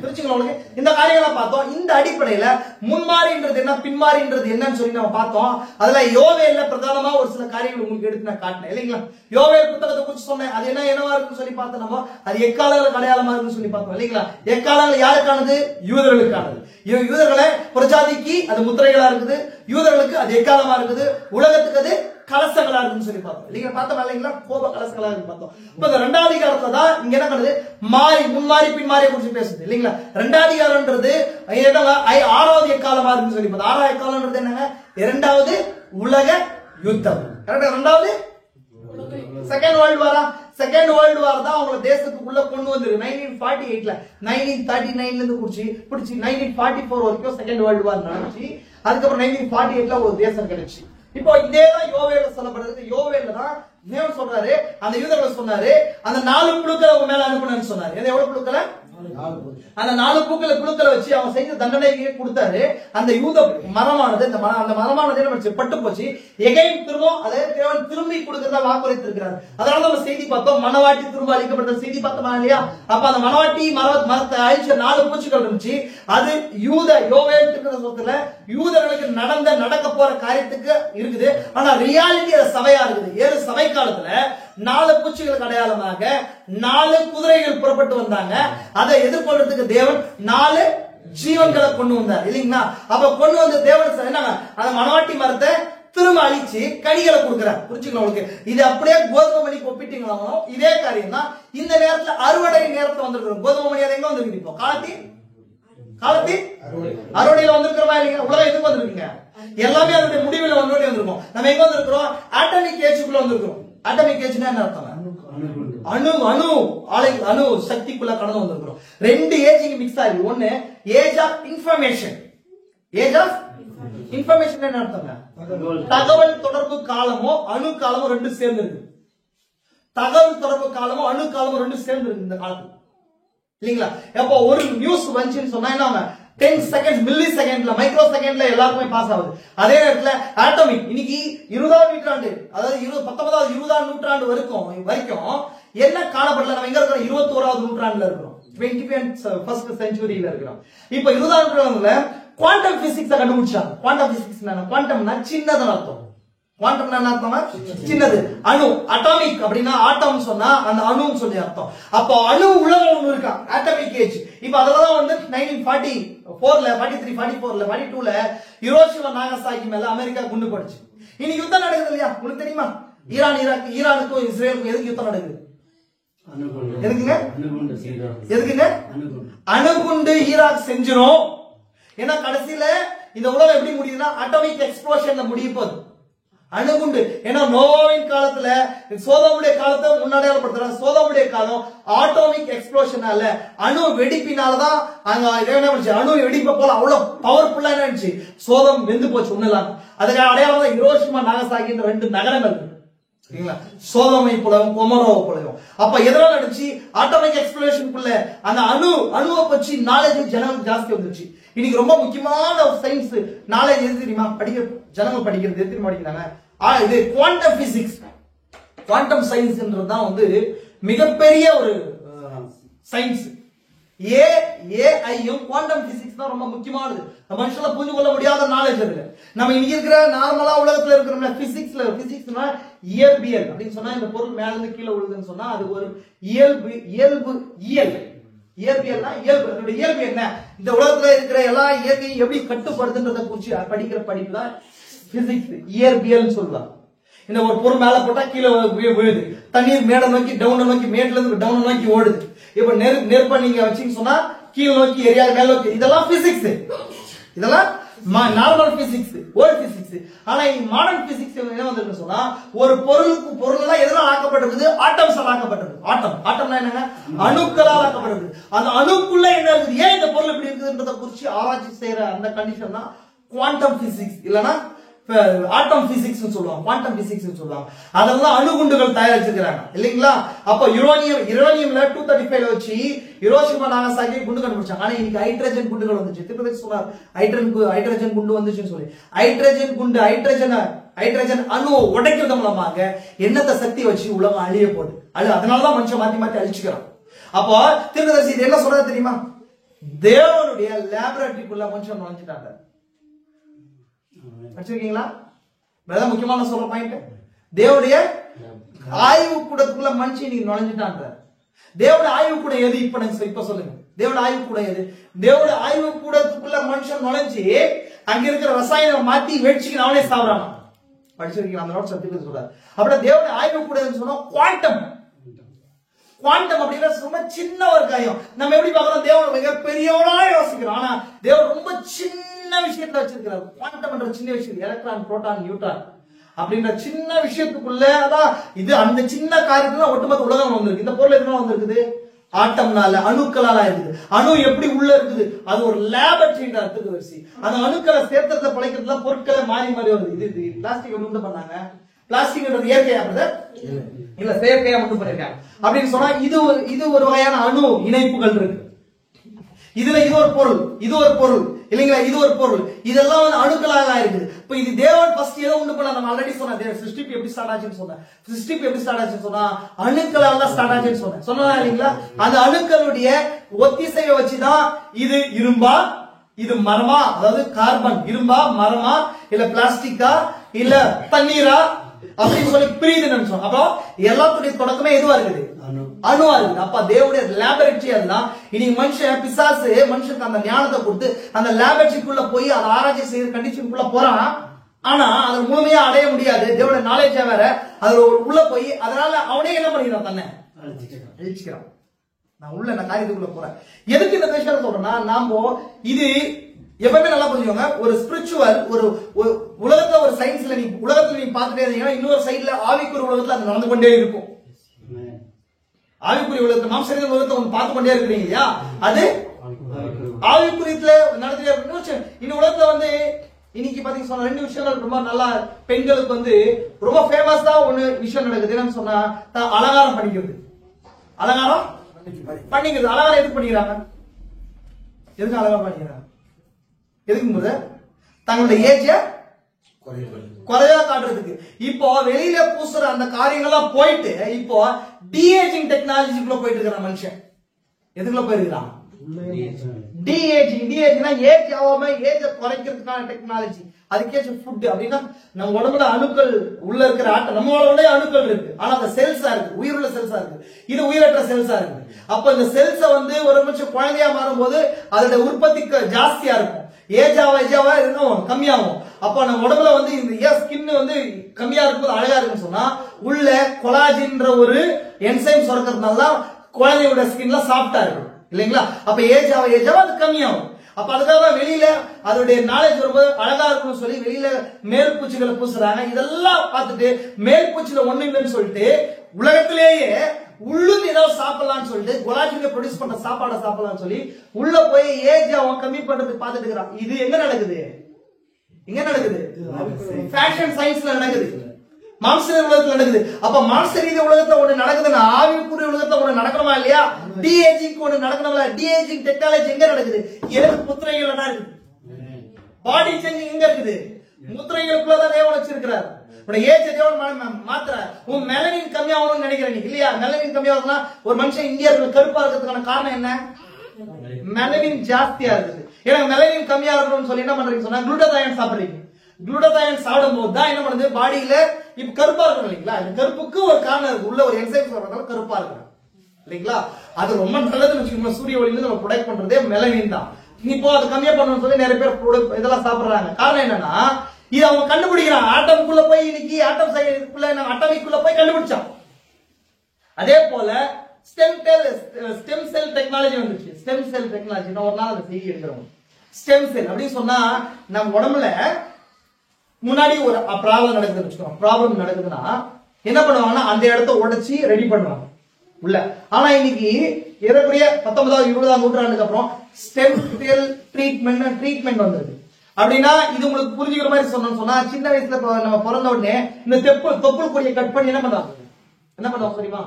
புரிஞ்சுக்கலாங்களே? இந்த காரியங்களை பார்த்தோம். இந்த அடிப்படையில முன்மாறின்றது என்ன, பின்மாறின்றது என்னன்னு சொல்லி நம்ம பார்த்தோம். அதுல யோவேல்ல பிரதானமா ஒரு சில காரியங்கள் உங்களுக்கு எடுத்து நான் காட்டினேன் இல்லைங்களா? யோவேல் புத்தகத்தை குறித்து சொன்னேன். அது என்னவா இருக்குன்னு சொல்லி பார்த்தோம். நம்ம அது எக்காலங்களுக்கு அடையாளமா இருக்குன்னு சொல்லி பார்த்தோம் இல்லைங்களா? எக்காலங்கள் யாருக்கானது? யூதர்களுக்கானது. யூதர்களை புறஜாதிக்கு அது முத்திரைகளா இருக்குது, யூதர்களுக்கு அது எக்காலமா இருக்குது, உலகத்துக்கு அது கலசங்களா இருக்குன்னு சொல்லி பார்த்தோம் இல்லைங்களா? பார்த்தோம் இல்லைங்களா? கோப கலசங்களா இருக்கு பார்த்தோம். இப்ப இந்த ரெண்டாவது அதிகாரத்துல தான் இங்க என்ன பண்ணுது, மாறி முன்மாறி பின்மாறியை குறிச்சு பேசுது இல்லைங்களா? ரெண்டாவது அதிகாரம்ன்றது ஆறாவது எக்காலமா இருக்குன்னு சொல்லி பார்த்தோம். ஆறாவது எக்காலம்ன்றது என்னங்க? இரண்டாவது உலக யுத்தம். ரெண்டாவது செகண்ட் வேர்ல்டு வாரா? செகண்ட் வேர்ல்டு வார் தான் அவங்க தேசத்துக்குள்ள கொண்டு வந்திருக்கு. 1948ல 1939ல இருந்து பிடிச்சி 1944 வரைக்கும் செகண்ட் வேர்ல்டு வார் நடந்துச்சு. அதுக்கப்புறம் 1948ல ஒரு தேசம் கிடைச்சு. இப்போ இதேதான் யோவேல சொல்லப்படுறது. யோவேல தான் தேவன் சொல்றாரு, அந்த யூதர்களை சொன்னாரு, அந்த 4 குழுக்களை உங்க மேல அனுப்புனேன்னு சொன்னாரு. எவ்வளவு குழுக்களை? அந்த 4 குழுக்களை வச்சு அவன் செய்த தண்டனையை கொடுத்தாரு. அந்த யூத மரமானது அந்த மரமானது பட்டு போச்சு. எகைன் திரும்பவும் அதை தேவன் திரும்பி கொடுக்கிறதா வாக்குறுதி இருக்கிறார். அதனால நம்ம செய்தி பார்த்தோம், மனவாட்டி திரும்ப அழிக்கப்பட்ட செய்தி பார்த்தோமா இல்லையா? அப்ப அந்த மனவாட்டி மரத்தை அழிச்ச 4 பூச்சிகள் இருந்துச்சு. அது யோவேல் சொத்துல யூதர்களுக்கு நடக்க போற காரியத்துக்கு இருக்குது. ஆனா ரியாலிட்டி அது சபையா இருக்குது. 7 சபை காலத்துல 4 பூச்சிகளுக்கு அடையாளமாக 4 குதிரைகள் புறப்பட்டு வந்தாங்க. அதை எதிர்கொள்றதுக்கு தேவன் 4 ஜீவன்களை கொண்டு வந்தார் இல்லைங்களா? அப்ப கொண்டு வந்த தேவன் என்ன, அந்த மனவாட்டி மரத்தை திரும்ப அழிச்சு கனிகளை கொடுக்கிறார். புரிஞ்சுக்கலாம் உங்களுக்கு? இது அப்படியே கோதுமை மணிக்கு ஒப்பிட்டீங்களா? இதே காரியம் தான் இந்த நேரத்துல அறுவடை நேரத்துல வந்திருக்கிறோம். கோதுமை மணி எங்க வந்திருக்கு? இப்போ காலத்தி அறுவடையில வந்திருக்கிறோமா இல்லைங்க? உலகம் எதுக்கு வந்திருக்குங்க? எல்லாமே அதனுடைய முடிவில் வந்திருக்கோம். நம்ம எங்க வந்திருக்கிறோம்? ஆட்டமிக் ஏஜுக்குள்ள வந்திருக்கிறோம். ஆட்டமிக் ஏஜ்னா என்ன அர்த்தம்? அணு சக்திக்குள்ள கடந்து வந்திருக்கிறோம். 2 ஏஜ் இங்க மிக்ஸ் ஆயிருக்கு. ஒன்னு age of information. Age of information என்ன அர்த்தம்? தகவல் தொடர்பு காலமும் அணு காலமும் 2 சேர்ந்து இருக்கு. தகவல் தொடர்பு காலமும் அணு காலமும் 2 சேர்ந்து இருக்கு இந்த காலத்துல இல்லீங்களா? அப்போ ஒரு நியூஸ் வந்துச்சுன்னு சொன்னா என்ன, 10 செகண்ட்ஸ் மில்லி செகண்ட்ல மைக்ரோ செகண்ட்ல எல்லாருக்குமே பாஸ் ஆகுது. அதே நேரத்துல ஆட்டமிக் இன்னைக்கு 20ஆம் நூற்றாண்டு, அதாவது 19வது 20ஆம் நூற்றாண்டு வரைக்கும் என்ன காணப்படல. நம்ம எங்க இருக்கிறோம்? 21வது நூற்றாண்டுல இருக்கிறோம். 21st செஞ்சுரியில இருக்கிறோம். இப்ப 20ஆம் நூற்றாண்டுல குவாண்டம் பிசிக்ஸ் கண்டுபிடிச்சாங்க. குவாண்டம் பிசிக்ஸ் என்ன? குவாண்டம்னா சின்னதுன்னு அர்த்தம். குவாண்டம் என்ன அர்த்தமா? சின்னது. அணு அட்டாமிக் அப்படின்னா ஆட்டம் சொன்னா அந்த அணுன்னு சொல்லி அர்த்தம். அப்போ அணு உலகம் ஒண்ணு இருக்கா, ஆட்டமிக் ஏஜ். இப்ப அதெல்லாம் 1944ல 43 44ல 42ல ஹிரோஷிமா நாகசாகி மேல அமெரிக்கா குண்டு போடுச்சு. இன்னைக்கு யுத்தம் நடக்குது இல்லையா? உங்களுக்கு தெரியுமா? ஈரானுக்கும் இஸ்ரேலுக்கும் எதுக்கு யுத்தம் நடக்குது? எதுக்குங்க? அணுகுண்டு ஈராக் செஞ்சிரும். ஏன்னா கடைசியில இந்த உலகம் எப்படி முடியுதுன்னா அட்டாமிக் எக்ஸ்ப்ளோஷன்ல முடிய போகுது. அணுகுண்டு. ஏன்னா நோவாவின் காலத்துல சோதோமுடைய காலத்தை முன்னாடியாளப்படுத்துறாங்க. சோதோமுடைய காலம் ஆட்டோமிக் எக்ஸ்ப்ளோஷனால அணு வெடிப்பினாலதான் அங்க அணு வெடிப்பை போல அவ்வளவு பவர்ஃபுல்லா இருந்துச்சு. சோதம் வெந்து போச்சு ஒண்ணுலாம். அதுக்கு அடையாளம் தான் ஹிரோஷிமா நாகசாகின்ற 2 நகரங்கள். சோதமை போலவும் கொமரோவை போலவும். அப்ப எதனால நடந்துச்சு? ஆட்டோமிக் எக்ஸ்ப்ளோஷனுக்குள்ள அந்த அணுவை பற்றி நாலேஜ் ஜனங்களுக்கு ஜாஸ்தி வந்துருச்சு. இன்னைக்கு ரொம்ப முக்கியமான ஒரு சயின்ஸ் நாலேஜ் எது தெரியுமா? ஜனங்கள் படிக்கிறது எது தெரியுமா படிக்கிறாங்க? இது குவாண்டம் பிசிக்ஸ். குவாண்டம் சயின்ஸ்ன்றதுதான் மிகப்பெரிய ஒரு சயின்ஸ். ஏஐயும் குவாண்டம் பிசிக்ஸ் தான் ரொம்ப முக்கியமானது. மனுஷனால புரிஞ்சு கொள்ள முடியாத நாலேஜ் அதுல. நம்ம இன்னைக்கு இருக்கிற நார்மலா உலகத்துல இருக்கிற பிசிக்ஸ்னா இயற்பியல் அப்படின்னு சொன்னா இந்த பொருள் மேல இருந்து கீழே விழுதுன்னு சொன்னா அது ஒரு இயற்பியல்னா இயல்பு. அதோட இயல்பு என்ன? இந்த உலகத்துல இருக்கிற எல்லா இயற்கையும் எப்படி கட்டுப்படுதுன்றத குறிச்சு படிக்கிற படிப்பு தான் பிசிக்ஸ், இயற்பியல் சொல்லுவாங்க. இந்த ஒரு பொருள் மேல போட்டா கீழே விழுது, தண்ணீர் மேட நோக்கி டவுன் நோக்கி மேட்ல இருந்து டவுன் நோக்கி ஓடுது. இப்ப நெருப்ப நீங்க வச்சீங்கன்னு சொன்னா கீழே நோக்கி எரியாது மேல நோக்கி. இதெல்லாம் பிசிக்ஸ். இதெல்லாம் நார்மல் பிசிக்ஸ், ஓல்ட் பிசிக்ஸ். ஆனா மாடர்ன் பிசிக்ஸ் என்ன வந்திருக்கு சொன்னா, ஒரு பொருள் எல்லாம் எதெல்லாம் ஆக்கப்பட்டிருக்குது? ஆட்டம்ஸால் ஆக்கப்பட்டிருக்கு. ஆட்டம்னா என்னங்க? அணுக்களால் ஆக்கப்பட்டிருக்கு. அந்த அணுக்குள்ள என்ன இருக்குது, ஏன் இந்த பொருள் இப்படி இருக்குதுன்றத குறிச்சு ஆராய்ச்சி செய்யற அந்த கண்டிஷன் தான் குவாண்டம் பிசிக்ஸ், இல்லனா ஆட்டம் பிசிக்ஸ் சொல்லுவாங்க, குவாண்டம் பிசிக்ஸ் சொல்லுவாங்க. அதெல்லாம் அணுகுண்டுகள் தயாரிச்சிருக்காங்க இல்லீங்களா? அப்ப யுரேனியம்ல 235 வச்சு ஹிரோஷிமா நாகசாகி குண்டு கண்டுபிடிச்சாங்க. ஆனா இன்னைக்கு ஹைட்ரஜன் குண்டுகள் வந்துச்சு. திருப்பதி சொன்னார் ஹைட்ரஜன் குண்டு வந்துச்சுன்னு சொல்லி. ஹைட்ரஜன் அணு உடைக்கிறது மூலமாக என்னத்த சக்தி வச்சு உலகம் அழிய போகுது. அதனாலதான் மனுஷன் மாத்தி மாத்தி அழிச்சுக்கிறான். அப்போ திருப்பதி இது என்ன சொல்றது தெரியுமா? தேவனுடைய லேபரேட்டரிக்குள்ள மனுஷன் நுழைஞ்சிட்டாங்க. வச்சிருக்கீங்களா? வேற முக்கியமான சொல்ற பாயிண்ட், தேவனுடைய ஆய்வு கூடத்துக்குள்ள மனுஷன் நீங்க நுழைஞ்சிட்டான்ற. தேவனுடைய ஆய்வு கூட எது? இப்ப சொல்லுங்க, தேவனுடைய ஆய்வு கூட எது? தேவனுடைய ஆய்வு கூடத்துக்குள்ள மனுஷன் நுழைஞ்சு அங்க இருக்கிற ரசாயனம் மாத்தி வெடிச்சுக்கு அவனே சாப்பிடறான். படிச்சிருக்கீங்க அந்த நோட் சத்தியத்தை சொல்றாரு. அப்படியே தேவனுடைய ஆய்வு கூடன்னு சொன்னா குவாண்டம் அப்படின்னா ரொம்ப சின்ன ஒரு காரியம். நம்ம எப்படி பார்க்கிறோம்? தேவன் மிக பெரியவனா யோசிக்கிறோம். ஆனா தேவன் ரொம்ப சின்ன விஷயத்துல வச்சிருக்கிறார். குவாண்டம் என்ற சின்ன விஷயம், எலக்ட்ரான், புரோட்டான், நியூட்ரான் அப்படின்ற சின்ன விஷயத்துக்குள்ள அதான் இது. அந்த சின்ன காரியத்துல ஒட்டுமொத்த உலகம் வந்திருக்கு. இந்த பொருள் எதுனா வந்திருக்குது? ஆட்டம்னால, அணுக்களால இருக்குது. அணு எப்படி உள்ள இருக்குது? அது ஒரு லேபரேட்டரின்ற அர்த்தத்துக்கு வச்சு அந்த அணுக்களை சேர்த்தத்தை பழைக்கிறதுல பொருட்களை மாறி மாறி வருது. இது பிளாஸ்டிக் ஒன்று பண்ணாங்க. பிளாஸ்டிக் இயற்கையா இல்ல செயற்கையா மட்டும் பண்ணிருக்காங்க அப்படின்னு சொன்னா இது ஒரு வகையான அணு இணைப்புகள் இருக்கு. இதுல இது ஒரு பொருள் இல்லைங்களா? இது ஒரு பொருள். இதெல்லாம் வந்து அணுக்களாக இருக்குது. இப்ப இது தேவன் ஃபர்ஸ்ட் ஏதோ ஒண்ணு பண்ண, நம்ம ஆல்ரெடி சொன்ன சிருஷ்டிப்பு எப்படி ஸ்டார்ட் ஆச்சுன்னு சொன்னா அணுக்களால தான் ஸ்டார்ட் ஆச்சுன்னு சொன்னா இல்லைங்களா? அந்த அணுக்களுடைய ஒத்திசைவை வச்சுதான் இது இரும்பா, இது மரமா, அதாவது கார்பன் இரும்பா, மரமா, இல்ல பிளாஸ்டிக்கா, இல்ல தண்ணீரா அப்படின்னு சொல்லி பிரியுது நினைச்சோம். அப்போ எல்லாத்துடைய தொடக்கமே எதுவா இருக்குது? அணுவா இருக்குது. அப்ப தேவனுடைய லேபரேட்டரி அதுதான். இன்னைக்கு பிசாசு மனுஷனுக்கு அந்த ஞானத்தை கொடுத்து அந்த லேபரேட்டரிக்குள்ள போய் அதை ஆராய்ச்சி செய்யற கண்டிஷனுக்குள்ள போறான். ஆனா அதை முழுமையா அடைய முடியாது. தேவனுடைய நாலேஜா வேற அதுல உள்ள போய் அதனால அவனே என்ன பண்ணிக்கிறான்? தன்னை அழிச்சுக்கிறான். நான் காரியத்துக்குள்ள போறேன். எதுக்கு இந்த விஷயம் சொல்றேன்னா, நாம இது எப்பவுமே நல்லா புரிஞ்சுக்கோங்க. ஒரு ஸ்பிரிச்சுவல் ஒரு உலகத்துல ஒரு சயின்ஸ்ல உலகத்துல நீங்க பாத்துட்டே இருந்தீங்கன்னா இன்னொரு சைட்ல ஆவிக்குரிய உலகத்துல அது நடந்து கொண்டே இருக்கும். ஆவிக்குரிய உலகத்தை மாம்சரீக உலகத்தை ஒன்று பார்த்து கொண்டே இருக்கிறீங்க இல்லையா? அது ஆவிக்குரியத்துல நடத்தி. இந்த உலகத்துல வந்து இன்னைக்கு பாத்தீங்கன்னா சொன்ன ரெண்டு விஷயங்கள் ரொம்ப நல்லா பெண்களுக்கு வந்து ரொம்ப ஃபேமஸா ஒண்ணு விஷயம் நடக்குது. என்னன்னு சொன்னா அலங்காரம் பண்ணிக்கிறது. அலங்காரம் எதுக்கு பண்ணிக்கிறாங்க? எதுக்கு அலங்காரம் பண்ணிக்கிறாங்க? எதுக்கு? தங்களுடைய ஏஜ குறையா காட்டுறதுக்கு. இப்போ வெளியில பூசுற அந்த காரியங்கள்லாம் போயிட்டு இப்போ டிஏஜிங் டெக்னாலஜிக்குள்ள போயிட்டு இருக்கிற மனுஷன் எதுக்குள்ள போயிருக்கிறான்? டிஏஜிங் ஏஜ் ஆகாம ஏஜ குறைக்கிறதுக்கான டெக்னாலஜி. அதுக்கேற்ற ஃபுட் அப்படின்னா நம்ம உடம்புல அணுக்கள் உள்ள இருக்கிற நம்ம உடம்புல அணுக்கள் இருக்கு. ஆனா அந்த செல்ஸா இருக்கு, உயிருள்ள செல்ஸா இருக்கு. இது உயிரற்ற செல்ஸா இருக்கு. அப்ப இந்த செல்ஸ வந்து ஒரு நிமிஷம் குழந்தையா மாறும்போது அதோட உற்பத்தி ஜாஸ்தியா இருக்கும். ஏஜாவா இருக்கும், கம்மியாகும். அப்ப நம்ம உடம்புல வந்து இந்த ஸ்கின் வந்து கம்மியா இருக்கும்போது அழகா இருக்குன்னு சொன்னா உள்ள கொலாஜின்ற ஒரு என்சைம் சுரக்கிறதுனால குழந்தையோட ஸ்கின்ல சாஃப்டா இருக்கும் இல்லைங்களா? அப்ப ஏஜாவா அது கம்மியாகும். அப்ப அதுக்காக வெளியில அதோடைய நாலேஜ் வரும்போது அழகா இருக்கும்னு சொல்லி வெளியில மேற்பூச்சிகளை பூசுறாங்க. இதெல்லாம் பார்த்துட்டு மேற்பூச்சில ஒண்ணு இல்லைன்னு சொல்லிட்டு உலகத்திலேயே உள்ளுந்து ஏதாவது சாப்பிடலாம்னு சொல்லிட்டு கொலாஜினை ப்ரொடியூஸ் பண்ற சாப்பாடை சாப்பிடலாம்னு சொல்லி உள்ள போய் ஏஜ் அவன் கம்மி பண்றதுக்கு பார்த்துட்டு இருக்கிறான். இது எங்க நடக்குது? ஃபேஷன் சயின்ஸ்ல நடக்குது, மாம்சரீக உலகத்துல நடக்குது. அப்ப மாம்சரீக உலகத்துல ஒண்ணு நடக்குதுன்னா ஆவிக்குரிய உலகத்துல ஒண்ணு நடக்கணுமா இல்லையா? டிஏஜிங் ஒண்ணு நடக்கணும்ல? டிஏஜிங் டெக்னாலஜி எங்க நடக்குது? 7 முத்திரைகள் தான் இருக்குது. பாடி சேஞ்சிங் எங்க இருக்குது? முத்திரைகளுக்குள்ளதான் தேவன் வச்சிருக்கிறார். ஏஜ் தேவன் மாத்திர உன் மெலனின் கம்மியாகணும்னு நினைக்கிறேன் இல்லையா? மெலனின் கம்மியாகுதுன்னா ஒரு மனுஷன் இந்தியாவுக்கு கருப்பா இருக்கிறதுக்கான காரணம் என்ன? மெலனின் ஜாஸ்தியா இருக்குது. ஏன்னா மெலனின் கம்மியா இருக்கணும்னு சொல்லி என்ன பண்றீங்க சொன்னா குளுட்டதாயன் சாப்பிடுறீங்க. குளுட்டதாயன் சாப்பிடும் போது தான் என்ன பண்ணுது? பாடியில இப்ப கருப்பா இருக்கும் இல்லைங்களா? இந்த கருப்புக்கு ஒரு காரணம் இருக்கு. உள்ள ஒரு என்சைம் சொல்றதால கருப்பா இருக்கு இல்லைங்களா? அது ரொம்ப நல்லதுன்னு வச்சுக்கோங்க. சூரிய ஒளியில நம்ம ப்ரொடக்ட் பண்றதே மெலனின் தான். இப்போ அது கம்மியா பண்ணணும்னு சொல்லி நிறைய பேர் இதெல்லாம் சாப்பிடுறாங்க. காரணம் என்னன்னா இது அவங்க கண்டுபிடிக்கிறான். ஆட்டம்குள்ள போய் இன்னைக்கு ஆட்டம் சயின்ஸ்க்குள்ள அட்டாமிக்குள்ள போய் கண்டுபிடிச்சான். அதே போல ஸ்டெம் செல் டெக்னாலஜி வந்துச்சு. ஸ்டெம் செல் டெக்னாலஜி ஒரு நாள் அதை செய்ய எடுக்கிறோம். ஸ்டெம் செல் அப்படின்னு சொன்னா நம்ம உடம்புல முன்னாடி ஒரு ப்ராப்ளம் நடக்குதுன்னு வச்சுக்கோங்க. ப்ராப்ளம் நடக்குதுன்னா என்ன பண்ணுவாங்கன்னா அந்த இடத்த உடைச்சி ரெடி பண்ணுவாங்க உள்ள. ஆனா இன்னைக்கு ஏறக்குறைய 19வது 20ஆம் நூற்றாண்டுக்கு அப்புறம் ஸ்டெம் செல் ட்ரீட்மெண்ட் வந்தது. அப்படின்னா இது உங்களுக்கு புரிஞ்சுக்கிற மாதிரி சொன்னா சின்ன வயசுல நம்ம பிறந்த உடனே இந்த தொப்புள் கொடியை கட் பண்ணி என்ன பண்ணுவாங்க தெரியுமா?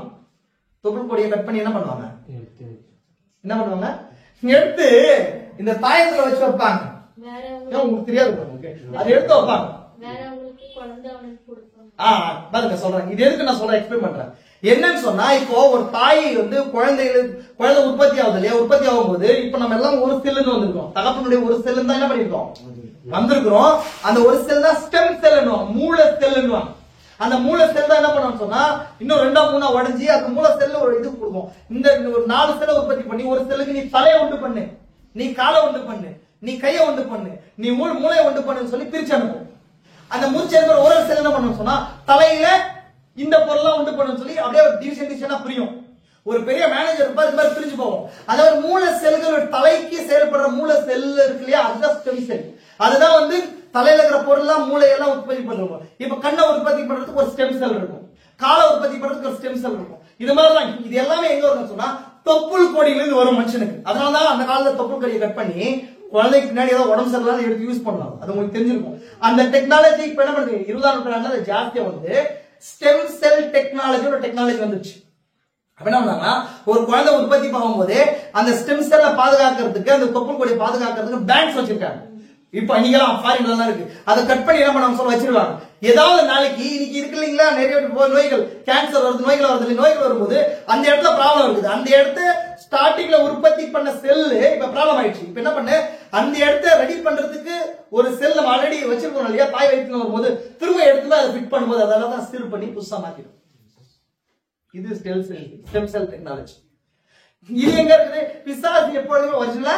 தொப்புள் கொடியை கட் பண்ணி என்ன பண்ணுவாங்க எடுத்து இந்த தாயத்துல வச்சு வைப்பாங்க. உங்களுக்கு தெரியாது, அது எடுத்து வைப்பாங்க. பாருங்க சொல்றேன், இது எதுக்கு நான் சொல்றேன் எக்ஸ்பிளைன் பண்றேன். என்னன்னு சொன்னா இப்போ ஒரு தாய் வந்து குழந்தை உற்பத்தி ஆகுது இல்லையா? உற்பத்தி ஆகும் போது இப்ப நம்ம எல்லாம் ஒரு செல்லுன்னு வந்திருக்கோம். தகப்பனுடைய ஒரு செல்லு தான் என்ன பண்ணிருக்கோம் வந்திருக்கிறோம். அந்த ஒரு செல் தான் ஸ்டெம் செல், மூளை செல். அந்த மூளை செல் தான் என்ன பண்ணணும் சொன்னா இன்னும் 2-3 உடைஞ்சி அந்த மூளை செல்ல ஒரு இது கொடுக்கும். இந்த ஒரு 4 செல்லை உற்பத்தி பண்ணி ஒரு செல்லுக்கு நீ தலையை உண்டு பண்ணு, நீ காலை உண்டு பண்ணு, நீ கையை உண்டு பண்ணு, நீ மூளையை உண்டு பண்ணுன்னு சொல்லி பிரிச்சு அனுப்பும். அந்த மூச்சு ஒரு செல் என்ன பண்ணணும் சொன்னா தலையில இந்த பொருள்லாம் உண்டு பண்ணு சொல்லி அப்படியே டிவிஷனா புரியும். ஒரு பெரிய மேனேஜர் இருப்பா, இது மாதிரி பிரிஞ்சு போவோம். அதாவது மூளை செல்கள் தலைக்கு செயல்படுற மூளை செல் இருக்கு இல்லையா, அதுதான் ஸ்டெம் செல். அதுதான் வந்து தலையில இருக்கிற பொருள்லாம் மூளையெல்லாம் உற்பத்தி பண்ணுவோம். இப்ப கண்ணை உற்பத்தி பண்றதுக்கு ஒரு ஸ்டெம் செல் இருக்கும், காலை உற்பத்தி பண்றதுக்கு ஒரு ஸ்டெம் செல் இருக்கும். இது மாதிரிதான் இது எல்லாமே எங்க வரும்னு சொன்னா தொப்புள் கொடியில இருந்து வரும் மனுஷனுக்கு. அதனாலதான் அந்த காலத்துல தொப்புள் கொடியை கட் பண்ணி குழந்தைக்கு பின்னாடி ஏதாவது உடம்பு சரியில்லாத எடுத்து யூஸ் பண்ணலாம். அது உங்களுக்கு தெரிஞ்சிருக்கும். அந்த டெக்னாலஜி இப்ப என்ன பண்ணுது 20ஆம் நூற்றாண்டுல ஜாஸ்தியா வந்து ஸ்டெம் செல் டெக்னாலஜி வந்துச்சு. என்ன பண்ணாங்கன்னா ஒரு குழந்தை உற்பத்தி பண்ணும்போது அந்த ஸ்டெம் செல்லை பாதுகாக்கிறதுக்கு அந்த தொப்புள் கொடியை பாதுகாக்கிறதுக்கு பேங்க்ஸ் வச்சிருக்காங்க. இப்ப இன்னைக்கெல்லாம் ஃபாரின்ல தான் இருக்கு. அதை கட் பண்ணி என்ன பண்ண சொல்ல வச்சிருவாங்க. ஏதாவது நாளைக்கு இன்னைக்கு இருக்கு இல்லைங்களா நிறைய நோய்கள், கேன்சர் வருது, நோய்கள் வரும்போது அந்த இடத்துல ப்ராப்ளம் இருக்குது. அந்த இடத்த ஸ்டார்டிங்ல உற்பத்தி பண்ண செல்லு இப்ப ப்ராப்ளம் ஆயிடுச்சு. இப்ப என்ன பண்ணு அந்த இடத்த ரெடி பண்றதுக்கு ஒரு செல் நம்ம ஆல்ரெடி வச்சிருக்கோம் இல்லையா, தாய் வயிற்றுல வரும்போது திரும்ப எடுத்து அதை ஃபிட் பண்ணும்போது அதெல்லாம் தான் ஸ்டில் பண்ணி புதுசா மாத்திடும். இது ஸ்டெம் செல் டெக்னாலஜி. இது எங்க இருக்குது? பிசாசு எப்பொழுதுமே ஒரிஜினலா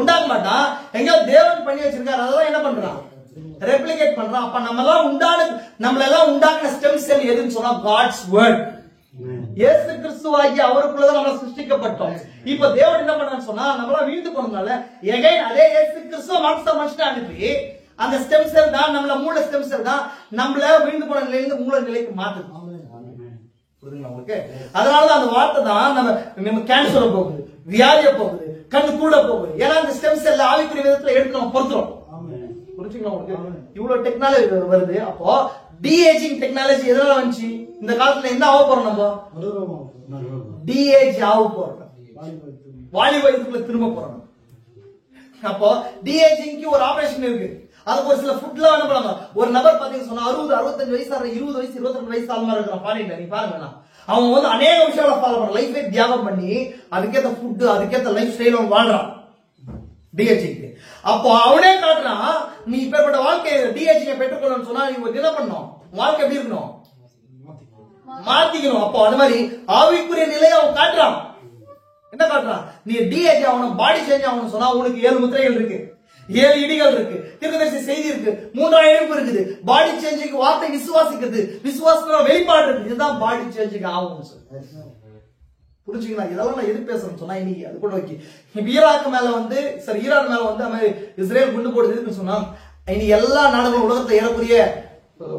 உண்டாக்க மாட்டான். எங்க தேவன் பண்ணி வச்சிருக்காரு, அதெல்லாம் என்ன பண்றான் ரெப்ளிகேட் பண்றான். அப்ப நம்மளெல்லாம் உண்டாக்குன ஸ்டெம் செல் எதுன்னு சொன்னா காட்ஸ் வேர்ட். இயேசு கிறிஸ்துவாகி அவருக்குள்ளதான் நம்ம சிருஷ்டிக்கப்பட்டோம். இப்ப தேவன் என்ன பண்றான்னு சொன்னா நம்மளா வீழ்ந்து போனதுனால எகைன் அதே இயேசு கிறிஸ்துவ மனுஷன் அனுப்பி அந்த ஸ்டெம் செல் தான் நம்மள மூளை ஸ்டெம் செல் தான் நம்மள வீழ்ந்து போன நிலையிலிருந்து மூளை நிலைக்கு மாத்துது. உங்களுக்கு அதனாலதான் அந்த வார்த்தை தான் நம்ம கேன்சர் போகுது, வியாதிய போகுது, கண்ணு கூட போகுது. ஏன்னா இந்த ஸ்டெம் செல் ஆவிக்குரிய விதத்துல எடுத்து நம்ம பொறுத்துறோம். புரிஞ்சுங்களா உங்களுக்கு? இவ்வளவு டெக்னாலஜி வருது. அப்போ டிஏஜிங் டெக்னாலஜி எதனால வந்துச்சு? இந்த காலத்துல என்ன ஆக போறோம்? நம்ம டிஏஜ் ஆக போறோம், வாலிப வயதுக்குள்ள திரும்ப போறோம். அப்போ டிஏஜிங்க்கு ஒரு ஆபரேஷன் இருக்கு. அதுக்கு ஒரு சில ஃபுட்லாம் என்ன பண்ணுவாங்க. ஒரு நபர் பாத்தீங்கன்னா சொன்னா 60, 65 வயசு, 20 வயசு, 22 வயசு ஆள் மாதிரி இருக்கிறான் ஃபாரின்ல. நீ பாருங்க, அவங்க வந்து அநேக விஷயங்களை ஃபாலோ பண்ற, லைஃபே தியாகம் பண்ணி அதுக்கேற்ற ஃபுட் அதுக்கேற்ற லைஃப் ஸ்டைல் அவன் வாழ்றான் டிஹெச்க்கு. அப்போ அவனே காட்டுறான் நீ இப்பேற்பட்ட வாழ்க்கை டிஹெச்கை பெற்றுக்கொள்ளணும்னு சொன்னா நீ என்ன பண்ணணும், வாழ்க்கை எப்படி இருக்கணும், மாத்திக்கணும். அப்போ அது மாதிரி ஆவிக்குரிய நிலையை அவன் காட்டுறான். என்ன காட்டுறான்? நீ டிஹெச் ஆகணும், பாடி சேஞ்ச் ஆகணும்னு சொன்னா உனக்கு 7 முத்திரைகள் இருக்கு, 7 இடிகள் இருக்கு, தீர்க்கதரிசி செய்தி இருக்கு, 3ஆம் எழுப்பு இருக்குது. பாடி சேஞ்சுக்கு வார்த்தை விசுவாசிக்கிறது, விசுவாசத்துல வெளிப்பாடு இருக்கு. இதுதான் பாடி சேஞ்சுக்கு ஆகும். புரிஞ்சுங்களா? இதெல்லாம் நான் எது பேசுறேன்னு சொன்னா இன்னைக்கு அது கூட வைக்கி ஈராக்கு மேல வந்து ஈரான் மேல வந்து இஸ்ரேல் குண்டு போடுதுன்னு சொன்னா இன்னைக்கு எல்லா நாடுகளும் உலகத்தை ஏறக்குரிய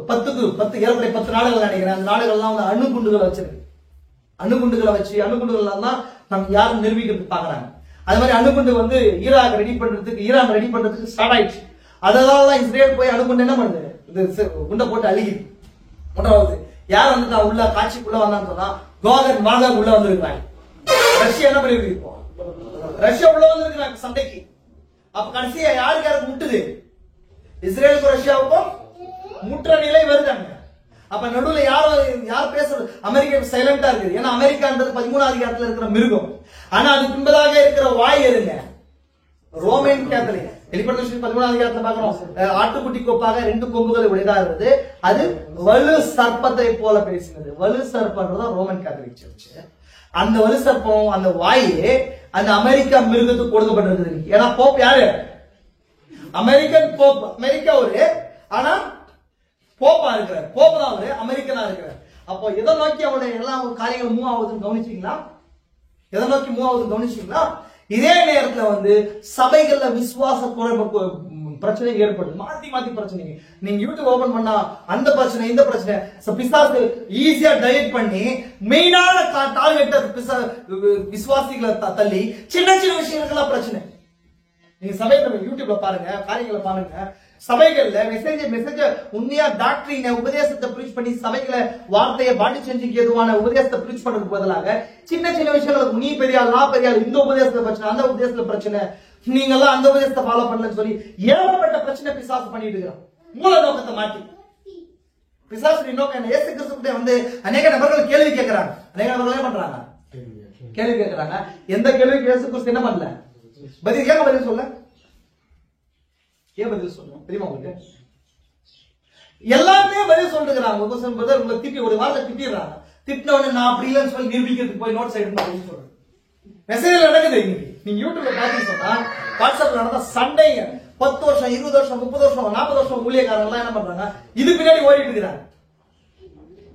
10 நாடுகள் நினைக்கிறேன். அந்த நாடுகள்லாம் வந்து அணுகுண்டுகளை வச்சிருக்கு. அணுகுண்டுகளை தான் நம்ம யாரும் நிரூபிக்கிறதுக்கு பாக்குறாங்க. அது மாதிரி அணுகுண்டு வந்து ஈரான் ரெடி பண்றதுக்கு ஸ்டார்ட் ஆயிடுச்சு. அதனாலதான் இஸ்ரேல் போய் அணுகுண்டு என்ன பண்ணுது, இது குண்டை போட்டு அழுகிது. மூன்றாவது யார் வந்து நான் உள்ள காட்சிக்குள்ள வந்தான்னு சொன்னா கோகன் வாகன் உள்ள வந்திருக்காங்க. ரஷ்யா என்ன பண்ணிருக்கு, ரஷ்யா உள்ள வந்திருக்கிறாங்க சண்டைக்கு. அப்ப கடைசியா யாருக்கு முட்டுது, இஸ்ரேலுக்கும் ரஷ்யாவுக்கும் முற்ற நிலை வருதாங்க. அப்ப நடுவுல யார் பேசுறது, அமெரிக்கா சைலண்டா இருக்குது. ஏன்னா அமெரிக்கான்றது 13ஆம் அதிகாரத்துல இருக்கிற மிருகம். ஆனா அது பின்பதாக இருக்கிற வாய் எதுங்க, ரோமன் கேத்தலிக். வெளிப்படுத்தல் 13ஆம் அதிகாரத்துல பாக்குறோம், ஆட்டுக்குட்டி கொப்பாக 2 கொம்புகளை உடையதா இருந்தது, அது வலு சர்ப்பத்தை போல பேசினது. வலு சர்ப்பம் ரோமன் கேத்தலிக் சர்ச். அந்த வலு சர்ப்பம் அந்த வாயே அந்த அமெரிக்கா மிருகத்துக்கு கொடுக்கப்பட்டிருக்குது. ஏன்னா போப் யாரு, அமெரிக்கன் போப். அமெரிக்கா ஒரு ஆனா போப்பா இருக்கிறார், போப் தான் அவரு, அமெரிக்கனா இருக்கிறார். அப்போ எதை நோக்கி அவருடைய எல்லா காரியங்களும் மூவ் ஆகுதுன்னு கவனிச்சீங்களா? எதை நோக்கி மூவ் ஆகுதுன்னு கவனிச்சீங்களா? இதே நேரத்துல வந்து சபைகள்ல விசுவாச குறைவு பிரச்சனை ஏற்படுது. மாத்தி மாத்தி பிரச்சனைங்க. நீங்க யூடியூப் ஓபன் பண்ணா அந்த பிரச்சனை இந்த பிரச்சனை. பிசாசு ஈஸியா டைவர்ட் பண்ணி மெயினான டார்கெட் விசுவாசிகளை தள்ளி சின்ன சின்ன விஷயங்களுக்கெல்லாம் பிரச்சனை. நீங்க சபைகளை யூடியூப்ல பாருங்க, காரியங்களை பாருங்க. சபைகள்ல மெசேஜ் உண்மையா டாக்டரின உபதேசத்தை பிரீச் பண்ணி சபைகளை வார்த்தையை பாடி செஞ்சுக்கு எதுவான உபதேசத்தை பிரீச் பண்றதுக்கு பதிலாக சின்ன சின்ன விஷயங்களுக்கு நீ பெரிய ஆள் நான் பெரிய ஆள், இந்த உபதேசத்துல பிரச்சனை அந்த உபதேசத்துல பிரச்சனை, நீங்க எல்லாம் அந்த உபதேசத்தை ஃபாலோ பண்ணலன்னு சொல்லி ஏகப்பட்ட பிரச்சனை பிசாசு பண்ணிட்டு இருக்கிறோம். மூல நோக்கத்தை மாட்டி பிசாசு நோக்கம் என்ன? இயேசு கிறிஸ்துவிட்ட வந்து அநேக நபர்கள் கேள்வி கேட்கிறாங்க. அநேக நபர்கள் என்ன பண்றாங்க? கேள்வி கேட்கிறாங்க. எந்த கேள்விக்கு இயேசு கிறிஸ்து என்ன பண்ணல? பதில் கேட்க பதில் சொல்ல ஏன் பதில் சொல்லணும் தெரியுமா உங்களுக்கு? எல்லாத்தையும் பதில் சொல்லிருக்கிறாங்க. உங்களை திட்டி ஒரு வார்த்தை திட்டிடுறாங்க. திட்டினவனே நான் அப்படி இல்லைன்னு சொல்லி நிரூபிக்கிறதுக்கு போய் நோட்ஸ் எடுத்து சொல்றேன். மெசேஜ் நடக்குது. நீங்க யூடியூப்ல பாத்தீங்கன்னு சொன்னா வாட்ஸ்அப்ல நடந்த சண்டைங்க 10 வருஷம் 20 வருஷம் 30 வருஷம் 40 வருஷம் ஊழியக்காரங்க எல்லாம் என்ன பண்றாங்க? இது பின்னாடி ஓடிட்டு இருக்கிறாங்க.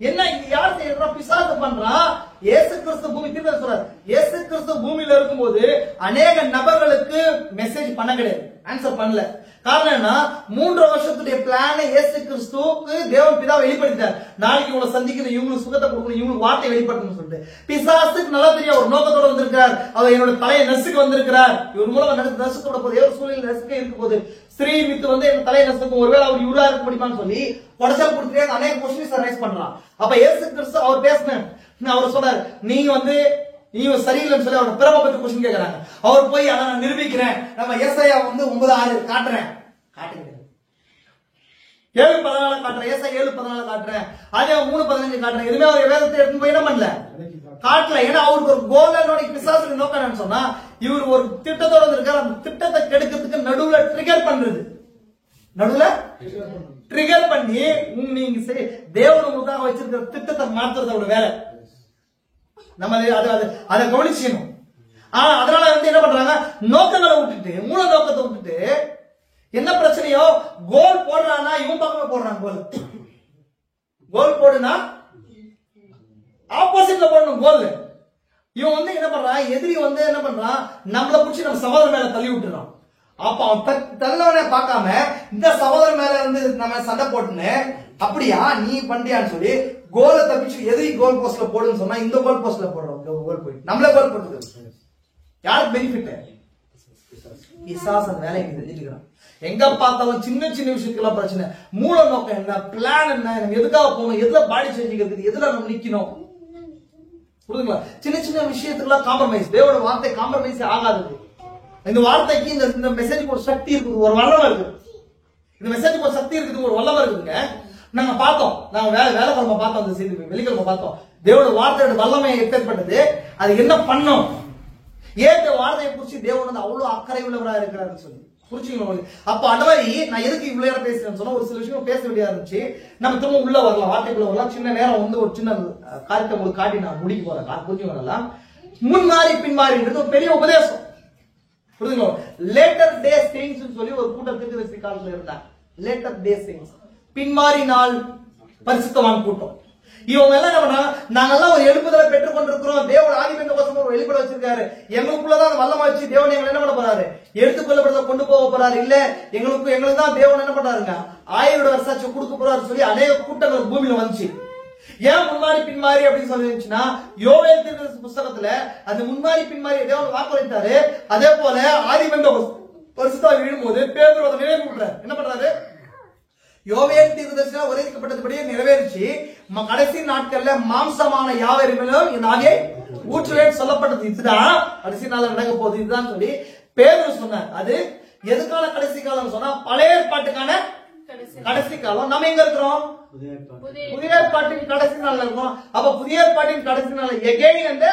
என்ன இது யார் செய்யறா? பிசாசு பண்றான். இயேசு கிறிஸ்து பூமி திரும்ப சொல்றாரு. இயேசு கிறிஸ்து பூமியில இருக்கும்போது அநேக நபர்களுக்கு மெசேஜ் பண்ண கிடையாது, ஆன்சர் பண்ணல. காரணம் என்ன? 3 வருஷத்துடைய பிளான இயேசு கிறிஸ்துவுக்கு தேவன் பிதா வெளிப்படுத்திட்டார். நாளைக்கு இவங்களை சந்திக்கணும், இவங்களுக்கு சுகத்தை கொடுக்கணும், இவங்களுக்கு வார்த்தை வெளிப்படுத்தணும் சொல்லிட்டு. பிசாசுக்கு நல்லா தெரியும் ஒரு நோக்கத்தோட வந்திருக்கிறார். அவர் என்னோட தலையை நசுக்கு வந்திருக்கிறார். இவர் மூலமா நசுக்கப்பட போது ஏதோ சூழ்நிலை நசுக்க இருக்க போது ஸ்ரீ வித்து வந்து என் தலையை நசுக்கும், ஒருவேளை அவர் இவரா இருக்க முடியுமான்னு சொல்லி உடச்சல் கொடுத்துட்டே அநேக கொஸ்டின்ஸ் ரைஸ் பண்றான். அப்ப இயேசு கிறிஸ்து அவர் பேசினேன் அவர் சொல்றாரு, நீங்க வந்து நீ சரியில்லைன்னு சொல்லி அவரோட பிறவை பத்தி கொஸ்டின் கேட்கறாங்க. அவர் போய் அதை நான் நிரூபிக்கிறேன். நம்ம ஏசாயா வந்து 9:6 காட்டுறேன். 7:14 காட்டுறேன். ஏசாயா 7:14 காட்டுறேன். அதே 3:15 காட்டுறேன். எதுவுமே அவர் வேதத்தை எடுத்து போய் என்ன பண்ணல, காட்டல. ஏன்னா அவருக்கு ஒரு கோலனோட பிசாசுக்கு நோக்கம் என்னன்னு சொன்னா இவர் ஒரு திட்டத்தோட இருக்காரு. அந்த திட்டத்தை கெடுக்கிறதுக்கு நடுவுல ட்ரிகர் பண்றது. நடுவுல ட்ரிகர் பண்ணி நீங்க தேவன் உங்களுக்காக வச்சிருக்கிற திட்டத்தை மாத்துறதோட வேலை. நம்ம அதை கவனிச்சுக்கணும். அதனால வந்து என்ன பண்றாங்க? நோக்கங்களை விட்டுட்டு மூல நோக்கத்தை விட்டுட்டு என்ன பிரச்சனையோ கோல் போடுறானா இவன் பக்கமே போடுறான். கோல் போடுனா ஆப்போசிட்ல போடணும் கோல். இவன் வந்து என்ன பண்றான்? எதிரி வந்து என்ன பண்றான்? நம்மளை பிடிச்சி நம்ம சகோதரன் மேல தள்ளி விட்டுறான். அப்ப அவன் தள்ளவனே பார்க்காம இந்த சகோதரன் மேல வந்து நம்ம சண்டை போட்டுன்னு அப்படியா நீ பண்றியான்னு சொல்லி கோலை தப்பிச்சு எதிரி கோல் போஸ்ட்ல போடுன்னு சொன்னா இந்த கோல் போஸ்ட்ல போடுறோம். கோல் போய் நம்மளே கோல் போட்டுது. யாருக்கு பெனிஃபிட்? பிசாசன் வேலையை செஞ்சுக்கிறான். எங்க பார்த்தாலும் சின்ன சின்ன விஷயத்துக்கெல்லாம் பிரச்சனை. மூல நோக்கம் என்ன, பிளான் என்ன, நம்ம எதுக்காக போகணும், எதுல பாடி செஞ்சுக்கிறதுக்கு, எதுல நம்ம நிக்கணும், புரியுதுங்களா? சின்ன சின்ன விஷயத்துக்கெல்லாம் காம்ப்ரமைஸ். தேவோட வார்த்தை காம்ப்ரமைஸ் ஆகாது. இந்த வார்த்தைக்கு இந்த மெசேஜுக்கு ஒரு சக்தி இருக்குது, ஒரு வல்லமை இருக்குது. இந்த மெசேஜுக்கு ஒரு சக்தி இருக்குது, ஒரு வல்லமை இருக்குதுங்க. நாங்க பார்த்தோம், நாங்க வேலைக்கிழமை பார்த்தோம், அந்த செய்தி வெள்ளிக்கிழமை பார்த்தோம். தேவோட வார்த்தையோட வல்லமை எப்பேற்பட்டது, அது என்ன பண்ணும், ஏற்ற வார்த்தையை குறிச்சு தேவன் வந்து அவ்வளவு அக்கறை உள்ளவராக இருக்கிறாருன்னு சொல்லி புரிச்சுக்கணும். அப்ப அந்த மாதிரி நான் எதுக்கு இவ்வளவு நேரம் பேசுறேன்னு சொன்னா ஒரு சில விஷயம் பேச வேண்டியதா இருந்துச்சு. நம்ம திரும்ப உள்ள வரலாம், வார்த்தைக்குள்ள வரலாம். சின்ன நேரம் வந்து ஒரு சின்ன காரியத்தை உங்களுக்கு காட்டி நான் முடிக்க போறேன். புரிஞ்சு வரலாம். முன்மாறி பின்மாறின்றது ஒரு பெரிய உபதேசம், புரியுதுங்களா? லேட்டர் டே சேயிங்ஸ் சொல்லி ஒரு கூட்டத்துக்கு வெற்றி காலத்துல இருந்தாங்க. லேட்டர் டே சேயிங்ஸ், பின்மாறி நாள் பரிசுத்தவான் கூட்டம். இவங்க எல்லாம் என்ன பண்ணா, நாங்கெல்லாம் ஒரு எழுப்புதலை பெற்றுக் கொண்டிருக்கிறோம், தேவன் ஆதிபந்த கோசம் ஒரு வெளிப்பட வச்சிருக்காரு, எங்களுக்குள்ளதான் வல்லமா வச்சு தேவன் எங்களை என்ன பண்ண போறாரு, எடுத்துக்கொள்ளப்படுறத கொண்டு போக போறாரு. இல்ல எங்களுக்கு தான் தேவன் என்ன பண்றாருங்க, 1000 வருஷம் கொடுக்க போறாரு சொல்லி அநேக கூட்டங்கள் பூமியில வந்துச்சு. ஏன் முன்மாறி பின்மாறி அப்படின்னு சொல்லிச்சுன்னா, யோவேல் தீர்க்கதரிசி புஸ்தகத்துல அந்த முன்மாறி பின்மாறி தேவன் வாக்களித்தாரு. அதே போல ஆதிபந்த பரிசுத்தாவி விழும்போது பேதுரு அதை நினைவு கூட்டுறாரு. என்ன பண்றாரு? யோவேல் தீர்க்கதரிசியால் உரைக்கப்பட்டபடியே நிறைவேறிச்சு. கடைசி நாட்கள்ல மாம்சமான யாவரிலும் என் ஆவியை ஊற்றுவேன் சொல்லப்பட்டது. இதுதான் கடைசி நாள் நடக்க போகுது, இதுதான் சொல்லி பேதுரு சொன்னார். அது எதுக்கான கடைசி காலம் சொன்னா, பழைய ஏற்பாட்டுக்கான கடைசி காலம். நம்ம எங்க இருக்கிறோம்? புதிய ஏற்பாட்டின் கடைசி நாள் இருக்கும். அப்ப புதிய ஏற்பாட்டின் கடைசி நாள் எகைன் என்று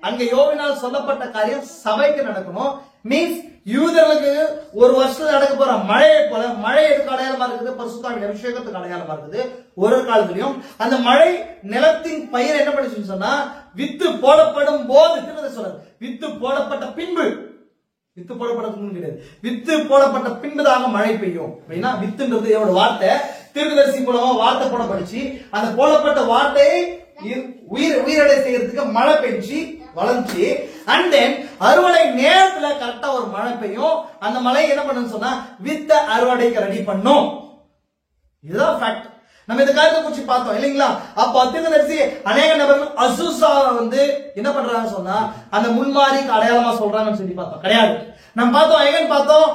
அங்க யோவினால் சொல்லப்பட்ட காரியம் சபைக்கு நடக்கணும். மீன்ஸ் யூதர்களுக்கு ஒரு வருஷத்துல நடக்க போற மழையை போல, மழை எதுக்கு அடையாளமா இருக்குது? பரிசுத்தாவின் அபிஷேகத்துக்கு அடையாளமா இருக்குது. ஒரு காலத்திலையும் அந்த மழை நிலத்தின் பயிர் என்ன பண்ணுச்சுன்னு சொன்னா, வித்து போடப்படும் போது சொல்றது, வித்து போடப்பட்ட பின்பு, வித்து போடப்பட்டதுக்கு முன் கிடையாது, வித்து போடப்பட்ட பின்புதாக மழை பெய்யும். அப்படின்னா வித்துன்றது எவ்வளவு வார்த்தை தீர்க்கதரிசி மூலமா வார்த்தை போடப்படுச்சு. அந்த போடப்பட்ட வார்த்தையை உயிரடை செய்யறதுக்கு மழை பெஞ்சு வளர்ச்சி. அண்ட் தென் அறுவடை நேரத்துல கரெக்டா ஒரு மழை பெய்யும். அந்த மழை என்ன பண்ணுன்னு சொன்னா வித்த அறுவடைக்கு ரெடி பண்ணும். இதுதான் ஃபேக்ட். நம்ம இந்த காரியத்தை குறிச்சு பார்த்தோம் இல்லைங்களா? அப்ப தீர்க்கதரிசி அநேக நபர்கள் அசூசா என்ன பண்றாங்கன்னு சொன்னா அந்த முன்மாரிக்கு அடையாளமா சொல்றாங்கன்னு சொல்லி பார்த்தோம். கிடையாது. நம்ம பார்த்தோம் எங்கன்னு பார்த்தோம்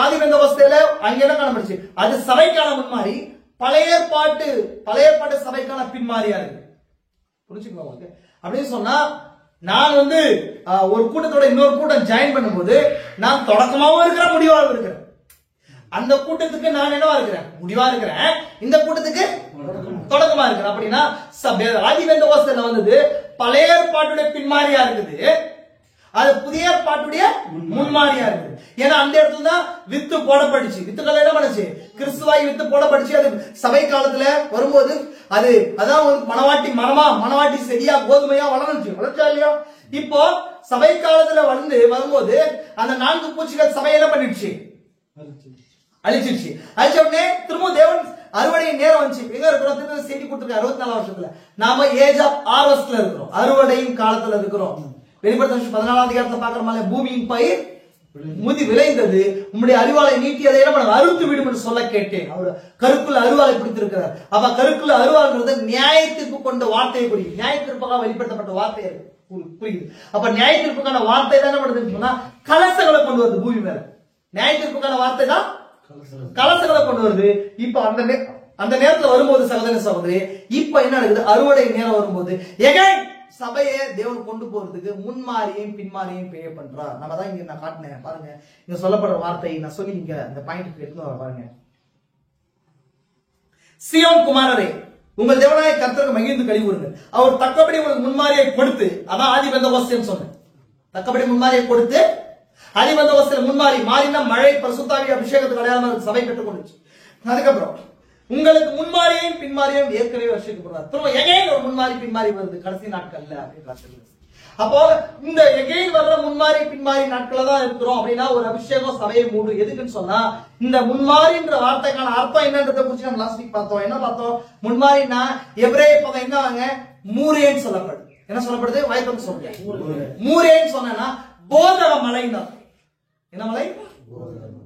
ஆதி பெந்தகோஸ்தேல அங்க என்ன காணப்படுச்சு? அது சபைக்கான முன்மாரி, பழைய ஏற்பாட்டு சபைக்கான பின்மாரியா இருக்கு. புரிஞ்சுக்கோங்க உங்களுக்கு. அப்படின்னு சொன்னா நான் ஒரு கூட்டத்தோட இன்னொரு கூட்டம் ஜாயின் பண்ணும்போது நான் தொடக்கமாவும் இருக்கிறேன், முடிவாகவும் இருக்கிறேன். அந்த கூட்டத்துக்கு நான் என்னவா இருக்கிறேன்? முடிவா இருக்கிறேன். இந்த கூட்டத்துக்கு தொடக்கமா இருக்கிறேன். அப்படின்னா ஆதி பெந்தகோஸ்தேல வந்தது பழைய ஏற்பாட்டுடைய பின்மாரியா இருக்குது, அது புதிய ஏற்பாட்டுடைய முன்மாரியா இருக்குது. ஏன்னா அந்த இடத்துல தான் வித்து போடப்பட்டுச்சு. வித்துக்கள் என்ன பண்ணுச்சு? கிறிஸ்துவாய் வித்து போடப்பட்டுச்சு. அது சபை காலத்துல வரும்போது அது அதான் ஒரு மணவாட்டி செடியா கோதுமையா வளர்ச்சா இல்லையா? இப்போ சபை காலத்துல வரும்போது அந்த 4 பூச்சிகள் சபை என்ன பண்ணிடுச்சு? அழிச்சிருச்சு. அழிச்ச உடனே திரும்ப தேவன் அறுவடை நேரம் வந்துச்சு. எங்க இருக்கிறோம்? செய்தி கொடுத்துருக்க 64 வருஷத்துல நாம ஏஜ் ஆஃப் ஹார்வெஸ்ட்ல இருக்கிறோம், அறுவடையின் காலத்துல இருக்கிறோம். வெளிப்படுத்தல் 14ஆம் அதிகாரத்துல பாக்குற மாதிரி பூமியின் பயிர் முதி விளைந்தது, உம்முடைய அருவாளை நீட்டி அதை என்ன அறுத்து விடும் என்று சொல்ல கேட்டேன். அவர் கருக்குள்ள அருவாளை பிடித்திருக்கிறார். அப்ப கருக்குள்ள அருவாள்ன்றது நியாயத்திற்கு கொண்ட வார்த்தையை குறிக்கும். நியாயத்திற்காக வெளிப்படுத்தப்பட்ட வார்த்தை புரியுது. அப்ப நியாயத்திற்கான வார்த்தை தான் என்ன பண்ணுதுன்னு சொன்னா கலசங்களை கொண்டு வருது பூமி மேல. நியாயத்திற்கான வார்த்தை தான் கலசங்களை கொண்டு வருது. இப்ப அந்த நேரத்துல வரும்போது சகோதரி இப்ப என்ன நடக்குது? அறுவடை நேரம் வரும்போது எகைன் சபையை தேவன் கொண்டு போறதுக்கு முன்மாரியும் பின்மாரியும் பே பண்றார். நம்ம தான் இங்க நான் காட்டினேன் பாருங்க. இங்க சொல்லப்படுற வார்த்தை நான் சொல்லி இங்க அந்த பாயிண்ட் எடுத்து வர பாருங்க. சியோன் குமாரரே, உங்கள் தேவனாய கர்த்தருக்கு மகிழ்ந்து கழிவுறுங்கள். அவர் தக்கபடி உங்களுக்கு முன்மாரியை கொடுத்து, அதான் ஆதி பெந்தகோஸ்தேன்னு சொன்னேன். தக்கபடி முன்மாரியை கொடுத்து, ஆதி பெந்தகோஸ்தேல முன்மாரி மாறினா மழை பரிசுத்தாவி அபிஷேகத்துக்கு அடையாளமா சபை பெற்றுக்கொண்டுச்சு. அதுக்கப்புறம் உங்களுக்கு முன்மாரியும் பின்மாரியும் ஏற்கனவே வர்ஷிக்கப்படுறார். திரும்ப எகைன் ஒரு முன்மாரி பின்மாரி வருது கடைசி நாட்கள்ல அப்படின்னு. அப்போ இந்த எகைன் வர்ற முன்மாரி பின்மாரி நாட்கள தான் இருக்கிறோம். அப்படின்னா ஒரு அபிஷேகம் சபையை மூடு. எதுக்குன்னு சொன்னா இந்த முன்மாரின்ற வார்த்தைக்கான அர்த்தம் என்னன்றதை குறிச்சு நம்ம லாஸ்ட் வீக் பார்த்தோம். என்ன பார்த்தோம்? முன்மாரினா எபிரேய பதம் என்னவாங்க? மூரேன்னு சொல்லப்படுது. என்ன சொல்லப்படுது? வாய்ப்பு சொல்றேன். மூரேன்னு சொன்னா போதக மலை தான். என்ன மலை?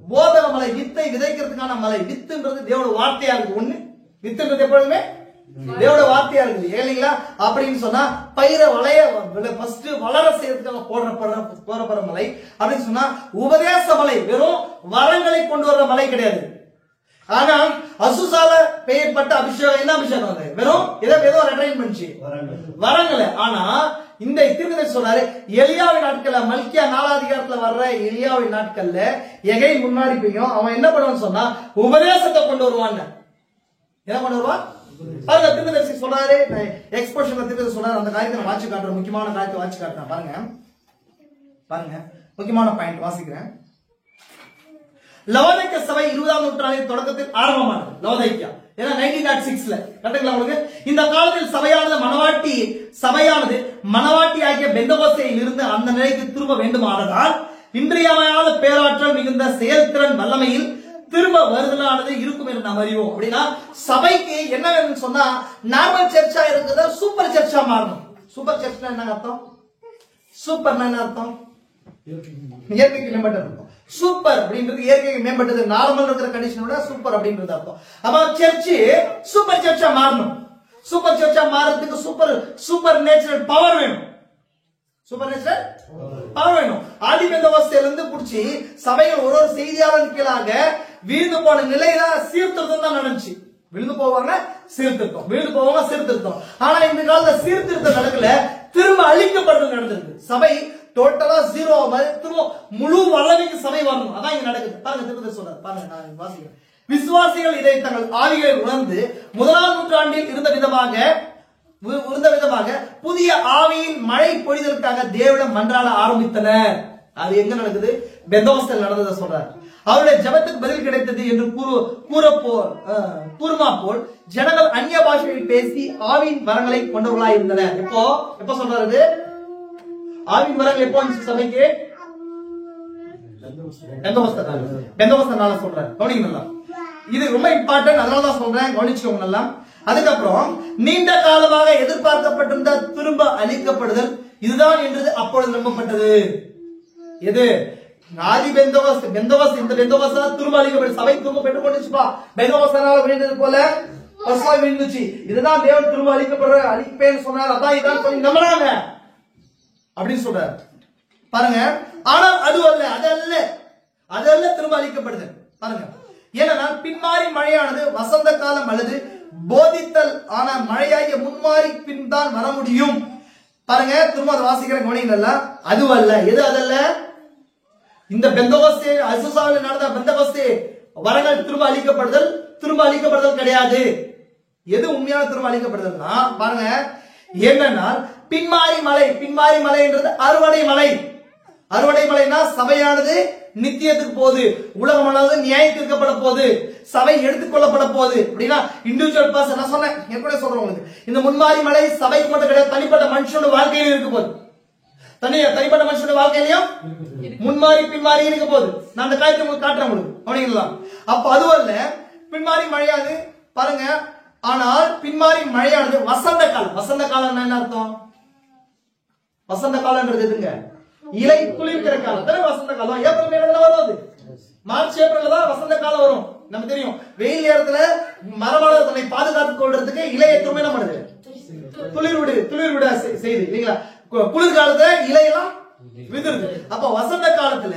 போதக மலை. வித்தை விதைக்கிறதுக்கான மலை. வித்துன்றது தேவோட வார்த்தையா இருக்கு. ஒண்ணு வித்துன்றது எப்பொழுதுமே தேவோட வார்த்தையா இருக்குது இல்லைங்களா? அப்படின்னு சொன்னா பயிரை ஃபர்ஸ்ட் வளர செய்யறதுக்காக போடப்படுற மலை. அப்படின்னு சொன்னா உபதேச மலை வெறும் வரங்களை கொண்டு வர்ற மலை கிடையாது. ஆனால் அசுசால பெயர்பட்ட அபிஷேகம் என்ன அபிஷேகம்? வெறும் ஏதோ ரெட்ரைன் பண்ணிச்சு வரங்களை. ஆனா இந்த தீர்க்கதரிசி சொல்றாரு எலியாவின் நாட்கள்ல மல்கியா 4ஆம் அதிகாரத்துல வர்ற எலியாவின் நாட்கள்ல எகை முன்னாடி பெய்யும். அவன் என்ன பண்ணுவான்னு சொன்னா உபதேசத்தை கொண்டு வருவான். என்ன கொண்டு வருவான் பாருங்க. தீர்க்கதரிசி சொல்றாரு, எக்ஸ்போஷன் தீர்க்கதரிசி சொல்றாரு. அந்த காரியத்தை நான் வாட்சி காட்டுறேன். முக்கியமான காரியத்தை வாட்சி காட்டுறேன். பாருங்க முக்கியமான பாயிண்ட் வாசிக்கிறேன். லவோதிக்கா சபை 20ஆம் நூற்றாண்டின் தொடக்கத்தில் ஆரம்பமானது. லவோதிக்கா ஏன்னா 1906ல கரெக்ட்டுங்களா உங்களுக்கு? இந்த காலத்தில் சபையானது மனவாட்டி ஆகிய பெந்தகோஸ்தேயில் இருந்து அந்த நிலைக்கு திரும்ப வேண்டுமானதால் இன்றியமையாத பேராற்றல் மிகுந்த செயல்திறன் வல்லமையில் திரும்ப வருதலானது இருக்கும் என்று நாம் அறிவோம். அப்படின்னா சபைக்கு என்ன வேணும்னு சொன்னா நார்மல் சர்ச்சா இருக்கிறத சூப்பர் சர்ச்சா மாறணும். சூப்பர் சர்ச்னா என்ன அர்த்தம்? சூப்பர்னா என்ன அர்த்தம்? இயற்கைக்கு மேம்பட்டது அர்த்தம். சூப்பர் அப்படின்றது இயற்கைக்கு மேம்பட்டது. நார்மல் இருக்கிற கண்டிஷனோட சூப்பர் அப்படின்றது அர்த்தம். அப்ப சர்ச்சு சூப்பர் சர்ச்சா மாறணும். சூப்பர் சர்ச்சா மாறதுக்கு சூப்பர் நேச்சுரல் பவர் வேணும். சூப்பர் நேச்சுரல் பவர் வேணும். ஆதி பெந்தகோஸ்தேல இருந்து புடிச்சு சபைகள் ஒரு செய்தியாளர் கீழாக வீழ்ந்து போன நிலையில சீர்திருத்தம் தான் நடந்துச்சு. விழுந்து போவாங்க சீர்திருத்தம். ஆனா இந்த காலத்துல சீர்திருத்தம் நடக்கல, திரும்ப அழிக்கப்படுறது நடந்திருக்கு. சபை டோட்டலா ஜீரோ திரும்ப முழு வல்லமைக்கு சபை வரணும். அதான் இங்க நடக்குது. பாருங்க திருப்பதி சொல்றாரு. பாருங்க நான் வாசிக்கிறேன். விசுவாசிகள் இதை தங்கள் ஆவிகளை உணர்ந்து 1ஆம் நூற்றாண்டில் இருந்த விதமாக புதிய ஆவியின் மழை பொழிதலுக்காக தேவனிடம் மன்றாட ஆரம்பித்தனர். அது எங்க நடக்குது? பெந்தகோஸ்தேல நடந்ததை சொல்றாரு. அவருடைய ஜெபத்துக்கு பதில் கிடைத்தது என்று கூறுமா போல் ஜனங்கள் அந்நிய பாஷையில் பேசி ஆவியின் வரங்களை கொண்டவர்களாய் இருந்தனர். எப்போ சொல்றாரு? ஆவியின் வரங்கள் எப்போ வந்துச்சு சபைக்கு? பெந்தகோஸ்தே நாள சொல்றாரு. கவனிங்க நல்லா, இது ரொம்ப இம்பார்ட்டன்ட். அதனாலதான் சொல்றேன், கவனிச்சுக்கோங்க நல்லா. அதுக்கப்புறம் நீண்ட காலமாக எதிர்பார்க்கப்பட்டிருந்த திரும்ப அளிக்கப்படுதல் இதுதான் என்று அப்பொழுது நம்பப்பட்டது. எது? ஆதி பெந்தகோஸ்து. பெந்தகோஸ்து, இந்த பெந்தகோஸ்து தான் திரும்ப அழிக்கப்பட்டு சபை திரும்ப பெற்றுக் கொண்டுச்சுப்பா. பெந்தகோஸ்தனால விழுந்தது போல பசுவாய் விழுந்துச்சு. இதுதான் தேவன் திரும்ப அழிப்பேன்னு சொன்னார். அதான் இதான் சொல்லி நம்பினாங்க அப்படின்னு சொல்றாரு பாருங்க. ஆனால் அது அல்ல திரும்ப அழிக்கப்படுது பாருங்க. ஏன்னா பின்மாறி மழையானது வசந்த காலம் அல்லது போதித்தல் ஆன மழையாகிய முன்மாறி பின் தான் வர முடியும். பாருங்க, திரும்ப அதை வாசிக்கிற கவனிங்களா. அதுவல்ல. எது அதல்ல? இந்த பெந்தகோஸ்தே அசுசாவில் நடந்த பெந்தகோஸ்தே வரங்கள் திரும்ப அழிக்கப்படுதல் கிடையாது. எது உண்மையான திரும்ப அழிக்கப்படுதல்னா பாருங்க, என்னன்னா பின்மாறி மலைன்றது அறுவடை மலைனா சபையானது நித்தியத்துக்கு போகுது, உலகமானது நியாயம் தீர்க்கப்பட போகுது, சபை எடுத்துக்கொள்ளப்பட போகுது. அப்படின்னா இண்டிவிஜுவல் பர்சன் நான் சொன்னேன், ஏற்கனவே சொல்றேன் உங்களுக்கு. இந்த முன்மாறி மலை சபைக்கு மட்டும் கிடையாது, தனிப்பட்ட மனுஷனோட வாழ்க்கையிலும் இருக்க போகுது. தனிப்பட்ட மனுஷனோட வாழ்க்கையிலையும் முன்மாறி பின்மாறி இருக்க போகுது. நான் அந்த காரியத்தை உங்களுக்கு காட்டுறேன் உங்களுக்கு கவனிக்கலாம். அப்ப அதுவல்ல பின்மாறி மழையாது பாருங்க. ஆனால் பின்மாறி மழையானது வசந்த காலம் என்ன அர்த்தம்? வசந்த காலம்ன்றது எதுங்க? இலை குளிர்கிற காலம் தானே வசந்த காலம். ஏப்ரல் மேல வரும், மார்ச் ஏப்ரல் தான் வசந்த காலம் வரும். நமக்கு தெரியும், வெயில் நேரத்துல மரமானது தன்னை பாதுகாத்துக் கொள்றதுக்கு இலையை திரும்ப என்ன பண்ணுது? துளிர் விட செய்து இல்லைங்களா? குளிர்காலத்துல இலையெல்லாம் விதிருது. அப்ப வசந்த காலத்துல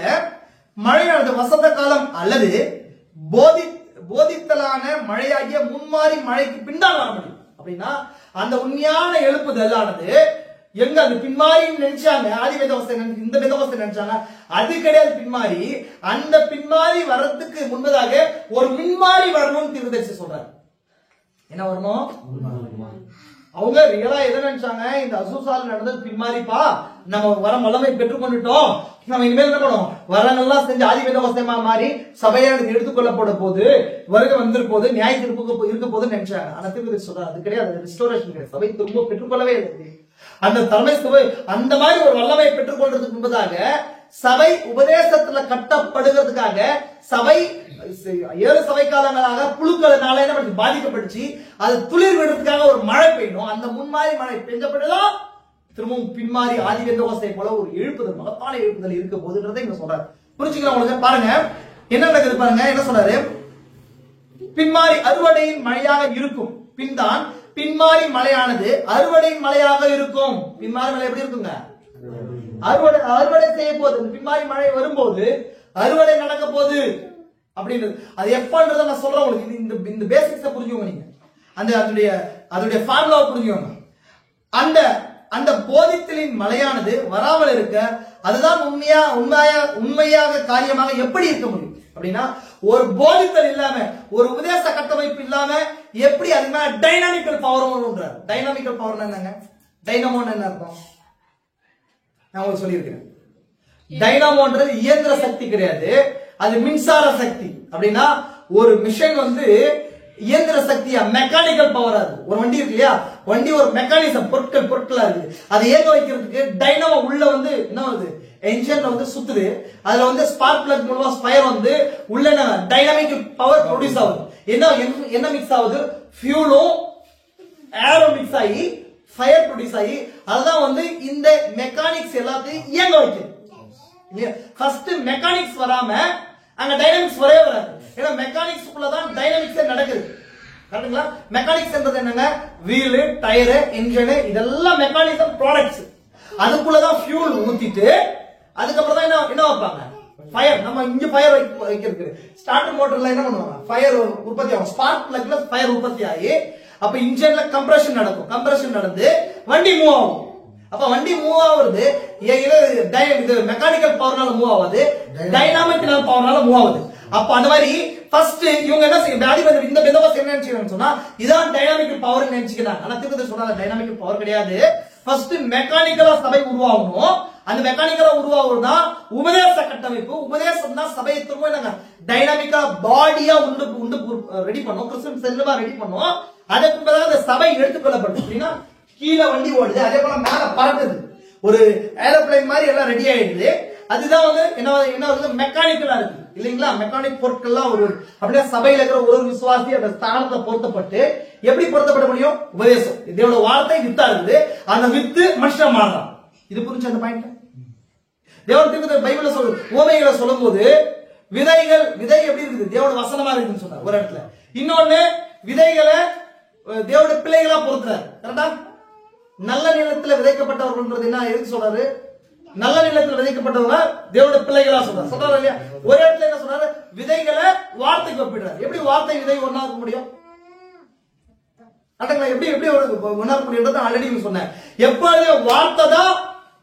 மழையானது வசந்த காலம் அல்லது போதித்தலான மழையாகிய முன்மாறி மழைக்கு பின்னால் வர முடியும். அப்படின்னா அந்த உண்மையான எழுப்புதல் ஆனது எங்க? அது பின்மாறி நினைச்சாங்க, ஆதி பெந்தகோஸ்தே இந்த பெந்தகோஸ்தே நினைச்சாங்க. அது கிடையாது பின்மாறி. அந்த பின்மாறி வர்றதுக்கு முன்பதாக ஒரு மின்மாறி வரணும்னு தீர்க்கதரிசி சொல்றாரு. என்ன வரணும்? அவங்க ரியலா எதை நினைச்சாங்க? இந்த அசூசால் நடந்தது பின்மாறிப்பா, நம்ம வர வல்லமை பெற்றுக் கொண்டுட்டோம், நம்ம இனிமேல் என்ன பண்ணுவோம், வரங்கள்லாம் செஞ்சு ஆதி பெந்தகோஸ்தேமா மாறி சபையானது எடுத்துக்கொள்ளப்பட போது, வருகை வந்துரு போது, நியாய தீர்ப்புக்கு இருக்க போதுன்னு நினைச்சாங்க. ஆனா தீர்க்கதரிசி சொல்றாரு அது கிடையாது, ரெஸ்டோரேஷன் கிடையாது. சபை திரும்ப பெற்றுக்கொள்ளவே இல்லை. அந்த தலைமை சபை அந்த மாதிரி ஒரு வல்லமையை பெற்றுக் கொள்றதுக்கு முன்பதாக சபை உபதேசத்துல கட்டப்படுகிறதுக்காக சபை 7 சபை காலங்களாக புழுக்களினால என்ன பாதிக்கப்பட்டுச்சு. அது துளிர் விடுறதுக்காக ஒரு மழை பெய்யணும். அந்த முன்மாறி மழை பெஞ்சப்பட்டுதான் திரும்பவும் பின்மாறி ஆதி பெந்தகோஸ்தே போல ஒரு எழுப்புதல், மகத்தான எழுப்புதல் இருக்க போதுன்றதை இங்க சொல்றாரு. புரிஞ்சுக்கிறோம் உங்களுக்கு? பாருங்க என்ன நடக்குது பாருங்க. என்ன சொல்றாரு? பின்மாறி அறுவடையின் மழையாக இருக்கும். பின்தான் பின்மாறி மழையானது அறுவடையின் மழையாக இருக்கும். பின்மாறி மழை எப்படி இருக்குங்க? அறுவடை செய்ய போகுது. பின்மாறி மழை வரும்போது அறுவடை நடக்க போகுது அப்படின்றது. அது எப்பன்றத நான் சொல்றேன் உங்களுக்கு. இந்த பேசிக்ஸை புரிஞ்சுக்கோங்க நீங்க. அதோடைய ஃபார்முலாவை புரிஞ்சுக்கோங்க. அந்த போதித்தலின் மழையானது வராமல் இருக்க அதுதான் உண்மையாக காரியமாக எப்படி இருக்க முடியும் அப்படின்னா, ஒரு போதித்தல் இல்லாம, ஒரு உபதேச கட்டமைப்பு இல்லாம எப்படி அது மேல டைனாமிக்கல் பவர். டைனாமிக்கல் பவர் என்னங்க? டைனமோன்னு என்ன அர்த்தம்? நான் உங்களுக்கு சொல்லியிருக்கிறேன். டைனாமோன்றது இயந்திர சக்தி கிடையாது, அது மின்சார சக்தி. அப்படின்னா ஒரு மிஷின் இயந்திர சக்தியா மெக்கானிக்கல் பவரா இருக்கு. ஒரு வண்டி இருக்கு இல்லையா, வண்டி ஒரு மெக்கானிசம், பொருட்களா இருக்கு. அதை இயங்க வைக்கிறதுக்கு டைனமோ உள்ள என்ன வருது, என்ஜின்ல சுத்துது. அதுல ஸ்பார்க் பிளக் மூலமா ஃபயர் உள்ள டைனாமிக் பவர் ப்ரொடியூஸ் ஆகுது. என்ன மிக்ஸ் ஆகுது? ஃபியூலும் ஏரும் மிக்ஸ் ஆகி ஃபயர் ப்ரொடியூஸ் ஆகி அதுதான் இந்த மெக்கானிக்ஸ் எல்லாத்தையும் இயங்க வைக்குது. ஃபர்ஸ்ட் மெக்கானிக்ஸ் வராம அங்க டைனாமிக்ஸ் வரவே வராது. ஏன்னா மெக்கானிக்ஸ்க்குள்ளதான் டைனாமிக்ஸ் நடக்குது. கரெக்ட்டுங்களா? மெக்கானிக்ஸ் என்றது என்னங்க? வீல், டயர், இன்ஜின், இதெல்லாம் மெக்கானிசம் ப்ராடக்ட்ஸ். அதுக்குள்ளதான் ஃபியூல் ஊத்திட்டு அதுக்கப்புறம் தான் என்ன வைப்பாங்க? ஃபயர். நம்ம இங்க ஃபயர் வைக்கிறது ஸ்டார்டர் மோட்டர்ல என்ன பண்ணுவாங்க? ஃபயர் உற்பத்தி ஆகும். ஸ்பார்க் பிளக்ல ஃபயர் உற்பத்தி ஆகி அப்ப இன்ஜின்ல கம்ப்ரஷன் நடக்கும். கம்ப்ரஷன் நடந்து வண்டி மூவ் ஆகும். அப்ப வண்டி மூவ் ஆகுறது மெக்கானிக்கல் பவர்னால மூவ் ஆகுது, டைனாமிக் பவர்னால மூவ் ஆகுது. அப்ப அந்த மாதிரி ஃபர்ஸ்ட் இவங்க என்ன செய்ய இந்த பெந்தகோஸ்தே என்ன நினைச்சுக்கிறாங்க சொன்னா இதான் டைனாமிக் பவர் நினைச்சுக்கிறாங்க. ஆனா திருப்பதி சொன்னா டைனாமிக் பவர் கிடையாது. ஃபர்ஸ்ட் மெக்கானிக்கலா சபை உருவாகணும். அந்த மெக்கானிக்கலா உருவாகுறதுதான் உபதேச கட்டமைப்பு. உபதேசம் தான் சபையை திரும்ப என்னங்க டைனாமிக்கா பாடியா உண்டு ரெடி பண்ணும், கிறிஸ்டியன் செல்வா ரெடி பண்ணும். அதுக்கு பிறகு அந்த சபை எடுத்துக்கொள்ளப்படும். அப்படின்னா கீழே வண்டி ஓடுது, அதே போல மேல பறக்குது, ஒரு ஏரோப்ளைன் மாதிரி எல்லாம் ரெடி ஆயிடுது. அதுதான் என்ன மெக்கானிக்கலா இருக்கு இல்லைங்களா? மெக்கானிக் பொருட்கள்லாம் அப்படியே சபையில இருக்கிற ஒரு விசுவாசி அந்த ஸ்தானத்தை பொருத்தப்பட்டு எப்படி பொருத்தப்பட முடியும்? உபதேசம். இதோட வார்த்தை வித்தா இருக்குது. அந்த வித்து மனுஷன் மாறுறான். இது புரிஞ்சு அந்த பாயிண்ட் தேவன் திரும்ப பைபிள்ல உவமைகளை சொல்லும் போது விதை எப்படி இருக்குது தேவோட வசனமா இருக்குன்னு சொன்னார் ஒரு இடத்துல. இன்னொன்னு விதைகளை தேவோட பிள்ளைகளா பொறுத்துறாரு. கரெக்டா? நல்ல நிலத்துல விதைக்கப்பட்டவர்கள் என்ன எதுக்கு சொல்றாரு? நல்ல நிலத்தில் விதைக்கப்பட்டவங்க தேவோட பிள்ளைகளா சொல்றாரு இல்லையா? ஒரு இடத்துல என்ன சொல்றாரு? விதைகளை வார்த்தைக்கு ஒப்பிடுறாரு. எப்படி வார்த்தை விதை ஒன்னா இருக்க முடியும்? எப்படி ஒன்னா இருக்க முடியும்? ஆல்ரெடி சொன்னேன். எப்பொழுது வார்த்தை தான்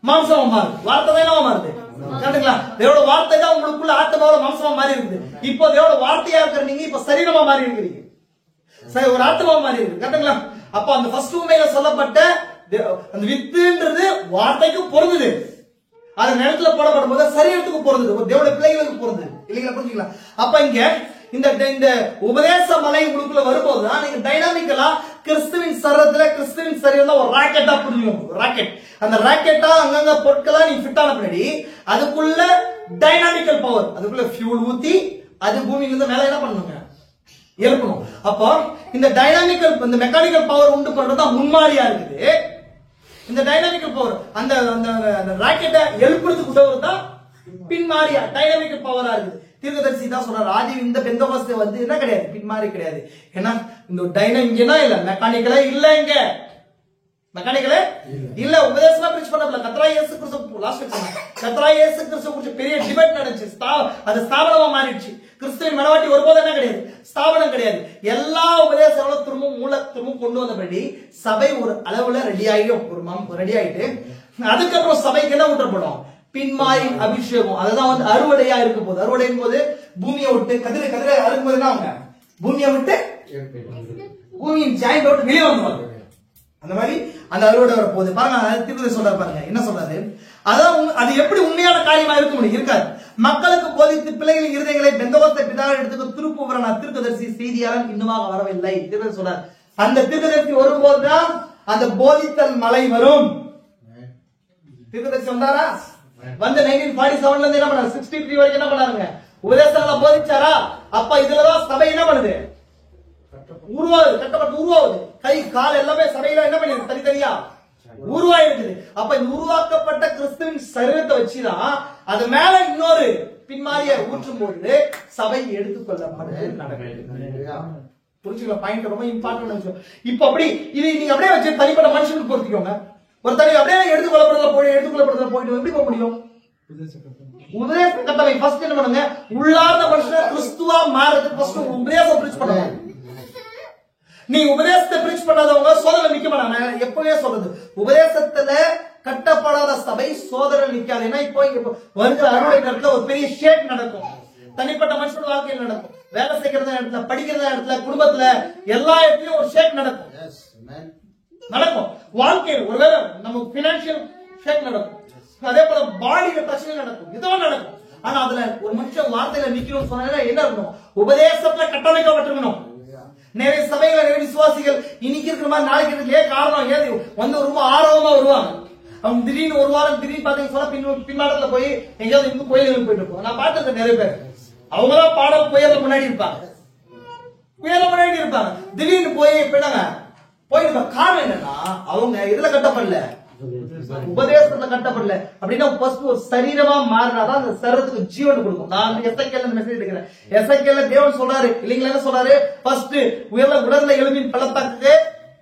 மாம்சமா மாறுது, வார்த்தை தான் என்னவா மாறுது? கரெக்டுங்களா? தேவோட வார்த்தை தான் உங்களுக்குள்ள ஆத்மாவோட மாம்சமா மாறி இருக்குது. இப்போ தேவோட வார்த்தையா இருக்கிற நீங்க இப்ப சரீரமா மாறி இருக்கிறீங்க, ஒரு ஆத்மா மாறி இருக்கு. கரெக்டுங்களா? அப்ப அந்த ஃபர்ஸ்ட் உண்மையில சொல்லப்பட்ட அந்த வித்துன்றது வார்த்தைக்கு பொருந்தது, அது நிலத்துல போடப்படும் போது சரீரத்துக்கு பொருந்தது, தேவோட பிள்ளைகளுக்கு பொருந்தது இல்லைங்களா? புரிஞ்சுங்களா? அப்ப இங்க இந்த உபதேச மலை உங்களுக்குள்ள வரும்போதுதான் நீங்க டைனாமிக்கலா கிறிஸ்துவின் சரீரத்துல கிறிஸ்துவின் சரீரம் ஒரு ராக்கெட்டா புரிஞ்சுக்கணும். ராக்கெட், அந்த ராக்கெட்டா அங்கங்க பொருட்களா நீங்க ஃபிட் ஆன பின்னாடி அதுக்குள்ள டைனாமிக்கல் பவர், அதுக்குள்ள ஃபியூல் ஊத்தி அது பூமியில இருந்து மேல என்ன பண்ணுங்க? எழுப்பணும். அப்போ இந்த டைனாமிக்கல் இந்த மெக்கானிக்கல் பவர் உண்டு பண்றது முன்மாதிரியா இருக்குது. இந்த டைனாமிக்கல் பவர் அந்த ராக்கெட்டை எழுப்புறதுக்கு உதவுறது தான் பின்மாரியா டைனாமிக்கல் பவரா இருக்குது. தீர்க்கதரிசி தான் சொல்றாரு, ஆதி இந்த பெந்தகோஸ்தே வந்து என்ன கிடையாது, பின்மாரி கிடையாது. ஏன்னா இந்த டைனாமிக்கலா இல்ல, மெக்கானிக்கலா இல்ல, இங்க மெக்கானிக்கலே இல்ல. உபதேசமா பிரீச் பண்ணல. கர்த்தராகிய இயேசு கிறிஸ்து லாஸ்ட் வீக் சொன்னாங்க, கர்த்தராகிய இயேசு கிறிஸ்து குறித்து பெரிய டிபேட் நடந்துச்சு. அது ஸ்தாபனமா மாறிடுச்சு. கிறிஸ்துவின் மனவாட்டி ஒருபோதும் என்ன கிடையாது, ஸ்தாபனம் கிடையாது. எல்லா உபதேசங்களும் திரும்பவும் கொண்டு வந்தபடி சபை ஒரு அளவுல ரெடி ஆயிட்டு அதுக்கப்புறம் சபைக்கு என்ன ஊற்றப்படும்? பின்மாரி அபிஷேகம். அதுதான் வந்து அறுவடையா இருக்க போது. அறுவடையும் போது பூமியை விட்டு கதிரை அறுக்கும் போது என்ன அவங்க பூமியை விட்டு பூமியின் ஜாயிண்ட் விட்டு வெளியே வந்துருவாங்க. அந்த மாதிரி அந்த அறுவடை வர போகுது பாருங்க. திருப்பதி சொல்றாரு பாருங்க, என்ன சொல்றாரு? அதான் அது எப்படி உண்மையான காரியமா இருக்க முடியும்? இருக்காது. மக்களுக்கு போதித்து பிள்ளைகளின் இருதயங்களை பெந்தகோஸ்தே பிதாவின் இடத்துக்கு திருப்புகிற தீர்க்கதரிசி செய்தியாளர் இன்னுமாக வரவில்லை. திருப்பதி சொல்றாரு, அந்த தீர்க்கதரிசி வரும்போதுதான் அந்த போதித்தல் மலை வரும். தீர்க்கதரிசி வந்தாரா? வந்து 1947 இருந்து என்ன பண்ணாரு, 63 வரைக்கும் என்ன பண்ணாருங்க, உபதேசங்களை போதிச்சாரா? அப்ப இதுலதான் சபை என்ன பண்ணுது, உருவாகுது, கட்டப்பட்டு உருவாகுது. கை கால் எல்லாமே சபையில என்ன பண்ணிருக்கு, தனித்தனியா உருவாயிருக்குது. அப்ப இந்த உருவாக்கப்பட்ட கிறிஸ்துவின் சரீரத்தை வச்சுதான் அது மேல இன்னொரு பின்மாரிய ஊற்றும் போது சபை எடுத்துக்கொள்ளப்படுது நடக்குது. புரிஞ்சுக்கலாம்? பாயிண்ட் ரொம்ப இம்பார்ட்டன்ட் விஷயம். இப்ப அப்படி இது நீங்க அப்படியே வச்சு தனிப்பட்ட மனுஷனுக்கு பொறுத்திக்கோங்க. ஒரு தனி அப்படியே எடுத்துக்கொள்ளப்படுறதுல போயிட்டு எப்படி போக முடியும்? உபதேச கட்டளை ஃபர்ஸ்ட் என்ன பண்ணுங்க, உள்ளார்ந்த மனுஷனை கிறிஸ்துவா மாறதுக்கு ஃபர்ஸ்ட் உபதேசம் பிரீச் பண்ணுங்க. நீ உபதேசத்தை பிரீச் பண்ணாதவங்க சோதனை நிக்க மாட்டாங்க. எப்பவே சொல்றது, உபதேசத்துல கட்டப்படாத சபை சோதனை நிக்காது. ஏன்னா இப்போ வருகிற அறுவடை நேரத்துல ஒரு பெரிய ஷேக் நடக்கும். தனிப்பட்ட மனுஷனோட வாழ்க்கையில் நடக்கும், வேலை செய்யறத இடத்துல, படிக்கிறத இடத்துல, குடும்பத்துல, எல்லா இடத்துலயும் ஒரு ஷேக் நடக்கும். வாழ்க்கையில் ஒருவேளை நமக்கு பினான்சியல் ஷேக் நடக்கும், அதே போல பாடியில பிரச்சனை நடக்கும், இதெல்லாம் நடக்கும். ஆனா அதுல ஒரு மனுஷன் வார்த்தையில நிக்கணும்னு சொன்னா என்ன இருக்கணும், உபதேசத்துல கட்டமைக்கப்பட்டிருக்கணும். நிறைய சபைகள், நிறைய விசுவாசிகள் இன்னைக்கு இருக்கிற மாதிரி நாளைக்கு இருக்கிறதுலே காரணம் ஏது வந்து ரொம்ப ஆர்வமா வருவாங்க. அவங்க திடீர்னு ஒரு வாரம் திடீர்னு பாத்தீங்கன்னா பின்னாடத்துல போய் எங்கேயாவது இருந்து கோயிலுக்கு போயிட்டு இருப்போம். நான் பார்த்திருக்கேன் நிறைய பேர், அவங்கதான் பாடல் புயல முன்னாடி இருப்பாங்க, திடீர்னு போய் போயிட்டாங்க. காரணம் என்னன்னா அவங்க இதுல கட்டப்படல, உபதேசத்துல கட்டப்படல. அப்படின்னா ஒரு சரீரமா மாறினாதான் அந்த சரீரத்துக்கு ஜீவன் கொடுக்கும். நான் எசேக்கியேல் இந்த மெசேஜ் எடுக்கிறேன். எசேக்கியேல் தேவன் சொல்றாரு இல்லீங்களா, என்ன சொல்றாரு, ஃபர்ஸ்ட் உடல்ல எலும்பின் பள்ளத்தாக்கு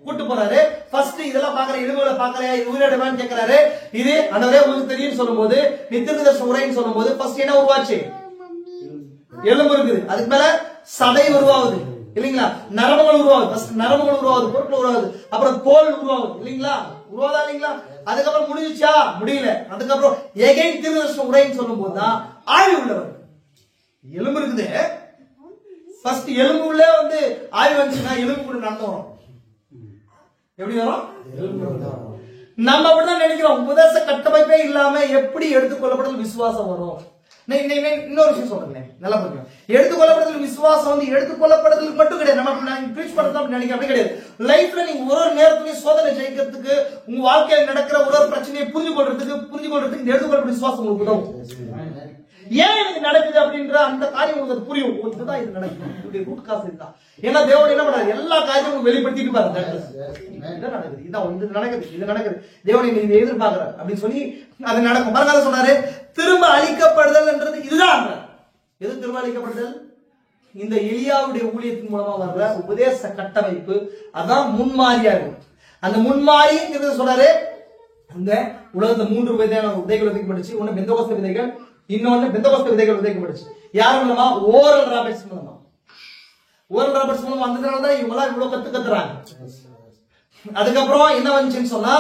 கூட்டு போறாரு. ஃபர்ஸ்ட் இதெல்லாம் பாக்குற, எலும்புகளை பாக்குறியா, இது உயிரிடமான்னு கேட்கிறாரு. இது அந்தவரே உங்களுக்கு தெரியும் சொல்லும் போது, நித்தியதர்சன உரைன்னு சொல்லும் போது ஃபர்ஸ்ட் என்ன உருவாச்சு, எலும்பு இருக்குது. அதுக்கு மேல சதை உருவாகுது இல்லீங்களா, நரம்புகள் உருவாகுது, நரம்புகள் உருவாகுது, பொருட்கள் உருவாகுது, அப்புறம் தோல் உருவாகுது இல்லீங்களா, உருவாதா இல்லீங்களா. அதுக்கப்புறம் முடிஞ்சிச்சா, முடியல. அதுக்கப்புறம் எகைன் தீர்க்கதரிசன உரைன்னு சொல்லும் போதுதான் ஆய்வு உள்ளவர். எலும்பு இருக்குது, ஃபர்ஸ்ட் எலும்பு உள்ளே வந்து ஆய்வு வந்துச்சுன்னா எலும்பு கூட நடந்து வரும். எப்படி வரும்? நம்ம அப்படிதான் நினைக்கிறோம். உபதேச கட்டமைப்பே இல்லாம எப்படி எடுத்துக்கொள்ளப்பட்டது விசுவாசம் வரும்? இன்னொரு விஷயம் சொல்றேன், நல்லா புரியும். எடுத்துக்கொள்ளப்படுதல் விசுவாசம் வந்து எடுத்துக்கொள்ளப்படுதல் மட்டும் கிடையாது. நம்ம பிரீச் பண்றது நினைக்க அப்படி கிடையாது. லைஃப்ல நீங்க ஒரு நேரத்துலயும் சோதனை ஜெயிக்கிறதுக்கு, உங்க வாழ்க்கையில் நடக்கிற ஒரு பிரச்சனையை புரிஞ்சு கொள்றதுக்கு இந்த எடுத்துக்கொள்ளப்பட்ட விசுவாசம் உங்களுக்கு உதவும். ஏன் எனக்கு நடக்குது அப்படின்ற அந்த காரியம் உங்களுக்கு புரியும். இதுதான் இது நடக்குது, இதோட ரூட் காஸ் இதுதான். ஏன்னா தேவன் என்ன பண்றாரு, எல்லா காரியமும் வெளிப்படுத்திட்டு பாருங்க. இதான் நடக்குது, இதான் இது நடக்குது, இது நடக்குது, தேவனை நீங்க எதிர்பார்க்கிறார் அப்படின்னு சொல்லி அது நடக்கும். பாருங்க சொன்னாரு, திரும்ப அழிக்கப்படுதல் என்றது இதுதான். எது திரும்ப அழிக்கப்படுதல்? இந்த எலியாவுடைய ஊழியத்தின் மூலமா வர்ற உபதேச கட்டமைப்பு அதான் முன்மாறியா இருக்கும். அந்த முன்மாறி சொல்றாரு, அந்த உலகத்துல 3 விதைகள் விதைக்கப்பட்டுச்சு. ஒண்ணு பெந்தகோஸ்தே விதைகள், இன்னொன்னு பெந்தகோஸ்தே விதைகள் விதைக்கப்பட்டுச்சு. யார் மூலமா? ஓரல் ராபர்ட்ஸ் மூலமா. ஓரல் ராபர்ட்ஸ் மூலமா வந்ததுனாலதான் இவங்க எல்லாம் இவ்வளவு கத்துறாங்க. அதுக்கப்புறம் என்ன வந்துச்சுன்னு சொன்னா,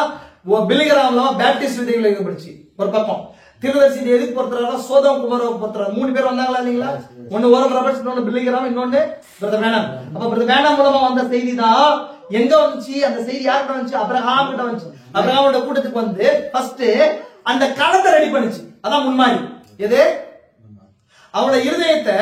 பிலிகிராம் மூலமா பேப்டிஸ்ட் விதைகள் விதைக்கப்பட்டுச்சு. ஒரு பக்கம் தீர்க்கதரிசி எதுக்கு பொறுத்தவரை சோதம் குமார பொறுத்தவரை 3 பேர் வந்தாங்களா இல்லீங்களா? ஒன்னு ஓரல் ராபர்ட்ஸ், இன்னொன்னு பிலிகிராம், இன்னொன்னு பிரதர் வேணாம். அப்ப பிரதர் வேணாம் மூலமா வந்த செய்தி தான் எங்க வந்துச்சு? அந்த செய்தி யார்கிட்ட வந்துச்சு? அபிரகாம் கிட்ட வந்துச்சு. அபிரகாமோட கூட்டத்துக்கு வந்து ஃபர்ஸ்ட் அந்த களத்தை ரெடி பண்ணுச்சு. அதான் முன்மாறி. எது? அவளோட இருதயத்தை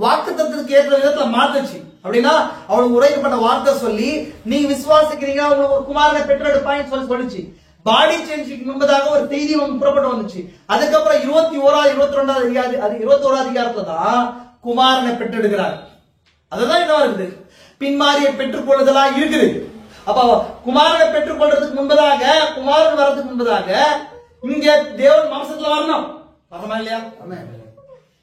வாக்குத்தத்தத்துக்கு ஏற்ற விதத்துல மாத்துச்சு. அப்படின்னா அவளுக்கு உரைக்கப்பட்ட வார்த்தை சொல்லி, நீங்க விசுவாசிக்கிறீங்க உங்களுக்கு ஒரு குமாரனை பெற்றெடுப்பான்னு சொல்லி சொல்லிச்சு. பாடி சேஞ்சுக்கு முன்பதாக ஒரு செய்தி புறப்பட்டு வந்துச்சு. அதுக்கப்புறம் 21வது அதிகாரத்துல தான் குமாரனை பெற்றெடுக்கிறார். அதுதான் என்ன வருது, பின்மாரியை பெற்றுக் கொள்ளுதலா இருக்குது. அப்ப குமாரனை பெற்றுக் கொள்றதுக்கு முன்பதாக, குமாரன் வர்றதுக்கு முன்பதாக இங்க தேவன் மாம்சத்துல வரணும். வரணுமா இல்லையா?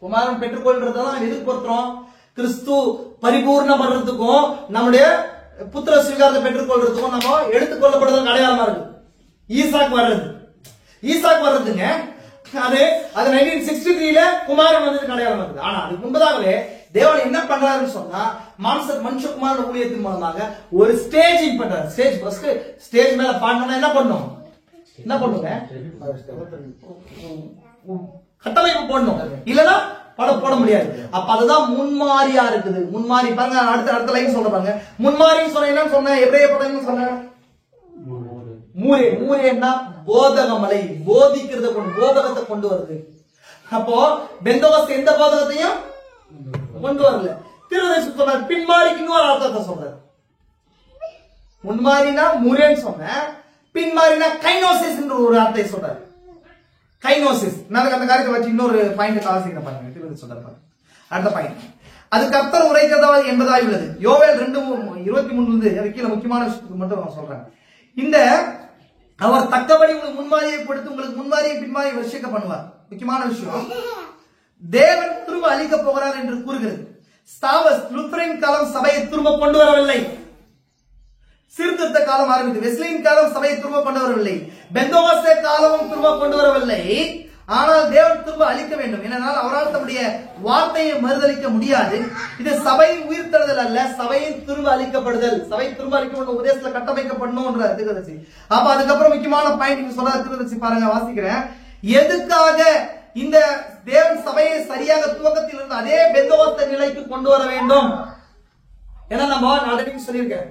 குமாரன் பெற்றுக் கொள்றதுதான் எதுக்கு பொறுத்தோம்? கிறிஸ்து பரிபூர்ணம் பண்றதுக்கும் நம்முடைய புத்திர சுவீகாரத்தை பெற்றுக் கொள்றதுக்கும் நம்ம எடுத்துக்கொள்ளப்படுறதுக்கு அடையாளமா இருக்கு. ஈசாக் வர்றதுங்க அது 1963ல குமாரன் வந்ததுக்கு அடையாளமா இருக்குது. ஆனா அதுக்கு முன்பதாகவே தேவன் என்ன பண்றாருன்னு சொன்னா, மனுஷகுமாரன் ஊழியத்தின் மூலமாக ஒரு ஸ்டேஜிங் பண்றாரு. ஸ்டேஜ் மேல பாடணும்னா என்ன பண்ணுங்க? கட்டமைப்பு போடணும், இல்லன்னா படம் போட முடியாது. அப்ப அதுதான் முன்மாறியா இருக்குது. முன்மாறி பாருங்க, அடுத்த லைன் சொல்ற பாருங்க. முன்மாறின்னு சொன்ன என்னன்னு சொன்ன, எபிரேய படம் சொன்ன மூரேன்னா போதகமலை, போதகத்தை கொண்டு வருது. அப்போ பெந்தகோஸ்தே எந்த போதகத்தையும் கொண்டு வரல. தீர்க்கதரிசி சொல்றாரு, பின்மாரிக்கு இன்னொரு அர்த்தத்தை சொல்றாரு. முன்மாரினா மூரேன்னு சொன்ன, பின்மாரினா கைனோசிஸ் என்ற ஒரு அர்த்தத்தை சொல்றாரு. கைனோசிஸ் நான் அந்த காரியத்தை வச்சு இன்னொரு பாயிண்ட் வாசிக்கிறேன் பாருங்க. தீர்க்கதரிசி சொல்றாரு பாருங்க. அடுத்த பாயிண்ட், அது கர்த்தர் உரைக்கிறதா என்பதாய் உள்ளது. யோவேல் 2:23 கீழே முக்கியமான விஷயத்துக்கு மட்டும் நான் சொல்றேன். இந்த அவர் தக்கபடி உங்களுக்கு முன்மாரியை கொடுத்து உங்களுக்கு முன்மாரியை பின்மாரியை வர்ஷிக்க பண்ணுவார். முக்கியமான விஷயம், தேவன் திரும்ப அழிக்க போகிறார் என்று கூறுகிறது. ஸ்தாவஸ் லுத்தரின் காலம் சபையை திரும்ப கொண்டு வரவில்லை. சீர்திருத்த காலம் ஆரம்பித்து வெஸ்லியின் காலம் சபையை திரும்ப கொண்டு வரவில்லை. பெந்தகோஸ்தே காலமும் திரும்ப கொண்டு வரவில்லை. ஆனால் தேவன் திரும்ப அழிக்க வேண்டும். ஏனென்றால் அவரால் தம்முடைய வார்த்தையை மறுதளிக்க முடியாது. இது சபையின் உயிர்த்தெழுதல் அல்ல, சபையின் திரும்ப அழிக்கப்படுதல். சபை திரும்ப அழிக்கப்படும் உபதேசத்துல கட்டமைக்கப்படணும் தீர்க்கதரிசி. அப்ப அதுக்கப்புறம் முக்கியமான பாயிண்ட் சொல்ற தீர்க்கதரிசி பாருங்க, வாசிக்கிறேன். எதுக்காக இந்த தேவன் சபையை சரியாக துவக்கத்தில் இருந்து அதே பெந்தகோஸ்தே நிலைக்கு கொண்டு வர வேண்டும்? ஏன்னா நம்ம ஆல்ரெடி சொல்லியிருக்கேன்,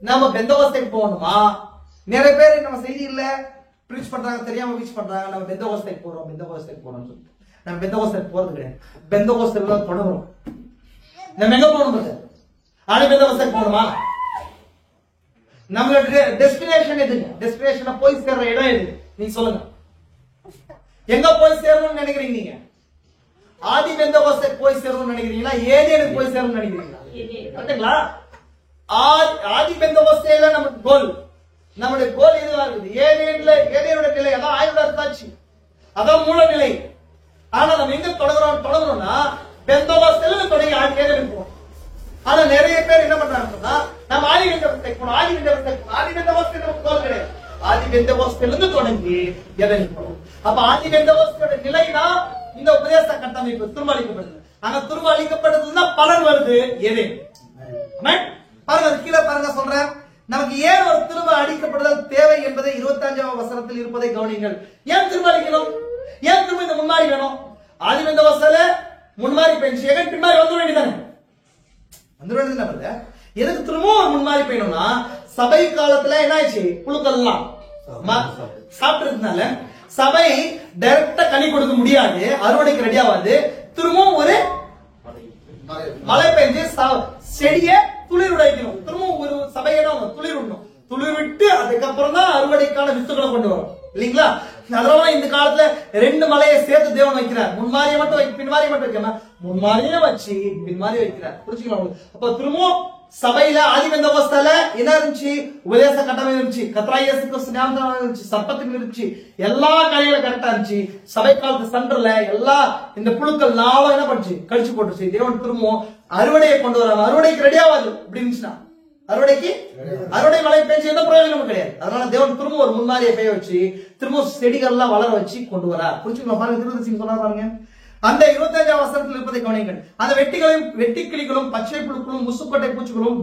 நம்ம பெந்தகோஸ்தேக்கு போகணுமா? நிறைய பேர் நம்ம செய்தி இல்ல பிரீச் பண்றாங்க, தெரியாம பிரீச் பண்றாங்க. நம்ம பெந்தகோஸ்தேக்கு போறோம் சொல்லிட்டு நம்ம பெந்தகோஸ்தேக்கு போறது கிடையாது. பெந்தகோஸ்தேல தொடரும். நம்ம எங்க போகணும்? ஆனா பெந்தகோஸ்தேக்கு போகணுமா? நம்மளோட டெஸ்டினேஷன் எது? டெஸ்டினேஷனை போய் சேர்ற இடம் எது? நீங்க சொல்லுங்க. எங்க போய் சேரணும்னு நினைக்கிறீங்க? நீங்க ஆதி பெந்தகோஸ்தேக்கு போய் சேரணும்னு நினைக்கிறீங்களா? ஏதேனுக்கு போய் சேரணும்னு நினைக்கிறீங்களா? கரெக்ட்டுங்களா? ஆதி பெந்தகோஸ்தேல நமக்கு கோல், நம்முடைய கோல் எதுவா இருக்குது? ஏதேனுடைய நிலை, அதான் ஆயுத அர்த்தாட்சி, அதான் மூல நிலை. ஆனா நம்ம எங்க தொடங்குறோம்னா பெந்தகோஸ்தேல தொடங்கி ஏதேனுக்கு போறோம். ஆனா நிறைய பேர் என்ன பண்றாங்கன்னா, நம்ம ஆதி பெந்தகோஸ்தேக்கு போறோம், ஆதி பெந்தகோஸ்தே நமக்கு கோல் கிடையாது. ஆதி பெந்தகோஸ்தேல இருந்து தொடங்கி ஏதேனுக்கு போறோம். அப்ப ஆதி பெந்தகோஸ்தேயோட நிலைனா இந்த உபதேச கட்டமைப்பு திரும்ப அளிக்கப்படுது. ஆனா திரும்ப அளிக்கப்படுதுன்னா பலன் வருது ஏதேன். பாருங்க, கீழே பாருங்க சொல்றேன். நமக்கு ஏன் ஒரு திரும்ப அடிக்கப்படுதல் தேவை என்பதை 25ஆம் வசனத்தில் இருப்பதை கவனிங்கள். ஏன் திரும்ப அடிக்கணும்? ஏன் திரும்ப இந்த முன்மாறி வேணும்? ஆதி பெந்தகோஸ்தேல முன்மாறி பெஞ்சு எங்க பின்மாறி வந்துட வேண்டியதானே? எதுக்கு திரும்ப ஒரு முன்மாறி பெய்யணும்னா, சபை காலத்துல என்ன ஆயிடுச்சு? புழுக்கெல்லாம் சாப்பிட்டதுனால சபை டைரக்டா கனி கொடுக்க முடியாது, அறுவடைக்கு ரெடி ஆகாது. திரும்பவும் ஒரு மழை பெஞ்சு செடிய துளிர் உடைக்கணும். திரும்பவும் ஒரு சபையை துளிர் விடணும். துளிர் விட்டு அதுக்கப்புறம் தான் அறுவடைக்கான வித்துக்களை கொண்டு வரும் இல்லீங்களா? அதனால இந்த காலத்துல ரெண்டு மலையை சேர்த்து தேவன் வைக்கிறார். முன்மாரியை மட்டும் பின்மாரியை மட்டும் வைக்காம முன்மாரியே வச்சு பின்மாரி வைக்கிறார். புரிச்சுக்கலாம். அப்ப திரும்பவும் சபையில ஆதிபந்தோபஸ்தால என்ன இருந்துச்சு? உபதேச கட்டமை இருந்துச்சு, கர்த்தராகிய இயேசு கிறிஸ்து ஞாபகம் இருந்துச்சு, சப்பத்துக்கு இருந்துச்சு, எல்லா காரியங்களும் கரெக்டா இருந்துச்சு. சபை காலத்து சென்டர்ல எல்லா இந்த புழுக்கள் நாளும் என்ன பண்ணுச்சு? கழிச்சு போட்டுச்சு. தேவன் திரும்பவும் அறுவடையை கொண்டு வராங்க. அறுவடைக்கு ரெடி ஆகாது அப்படி இருந்துச்சுன்னா அறுவடை மழை பெஞ்சு எந்த பிரயோஜனமும் கிடையாது. அதனால தேவன் திரும்ப ஒரு முன்மாரியை பெய்ய வச்சு திரும்ப செடிகள் எல்லாம் வளர வச்சு கொண்டு வர. புரிச்சுக்கலாம். பாருங்க, திருவள்ளுவர் சொன்னா பாருங்க, அந்த 25ஆம் வசனத்தில் இருப்பதை கவனிங்கள். அந்த வெட்டிக்கிளிகளும் பச்சை புழுக்களும் முசுக்கொட்டை பூச்சிகளும்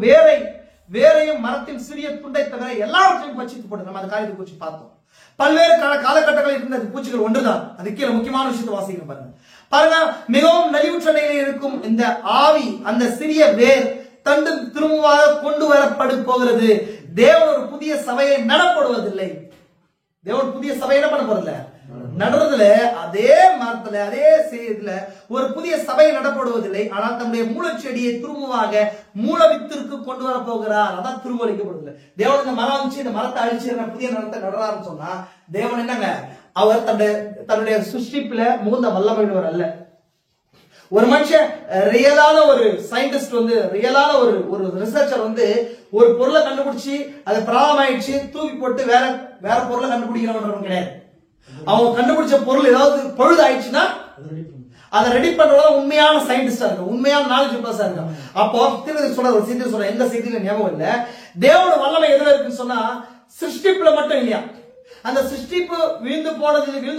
வேரையும் மரத்தின் சிறிய துண்டை தவிர எல்லாவற்றையும் பச்சித்து போட்டு நம்ம அந்த காரியத்தை குறிச்சு பார்த்தோம். பல்வேறு காலகட்டங்களில் இருந்த பூச்சிகள் ஒன்றுதான். அது கீழே முக்கியமான விஷயத்தை வாசிக்க பாருங்க. மிகவும் நலிவுற்ற நிலையில் இருக்கும் இந்த ஆவி அந்த சிறிய வேர் தண்டு திரும்பமாக கொண்டு வரப்படு போகிறது. தேவன் ஒரு புதிய சபையை நடப்படுவதில்லை. தேவன் புதிய சபையை என்ன பண்ண போறதில்ல, நடுறதுல அதே மரத்துல அதே செய்தியில ஒரு புதிய சபை நடப்படுவதில்லை. ஆனால் தம்முடைய மூலச்செடியை திரும்பமாக மூலவித்திற்கு கொண்டு வர போகிறார். அதான் திரும்பளிக்கப்படுதில்லை. தேவன் இந்த மரம் வந்துச்சு, இந்த மரத்தை அழிச்சு புதிய மரத்தை நடுறாருன்னு சொன்னா தேவன் என்னங்க, அவர் தன்னுடைய சிருஷ்டிப்புல முகுந்த வல்லமையுள்ளவர் அல்ல. ஒரு மனுஷன் ரியலான ஒரு சயின்டிஸ்ட் ரியலான ஒரு ரிசர்ச்சர் ஒரு பொருளை கண்டுபிடிச்சு அது ப்ராப்ளம் ஆயிடுச்சு தூக்கி போட்டு வேற பொருளை கண்டுபிடிக்கிறவன் கிடையாது. அவங்க கண்டுபிடிச்ச பொருள் ஏதாவது பழுது ஆயிடுச்சுன்னா அதை ரெடி பண்றதா உண்மையான சயின்டிஸ்டா இருக்கும், உண்மையான நாலேஜ் பர்சனா இருக்கும். அப்போ சொல்ற ஒரு செய்தி சொல்ற, எந்த செய்தியில ஞாபகம் இல்ல, தேவனோட வல்லமை எதுல இருக்குன்னு சொன்னா சிருஷ்டிப்புல மட்டும் இல்லையா. அந்த சிருஷ்டிப்பு விழுந்து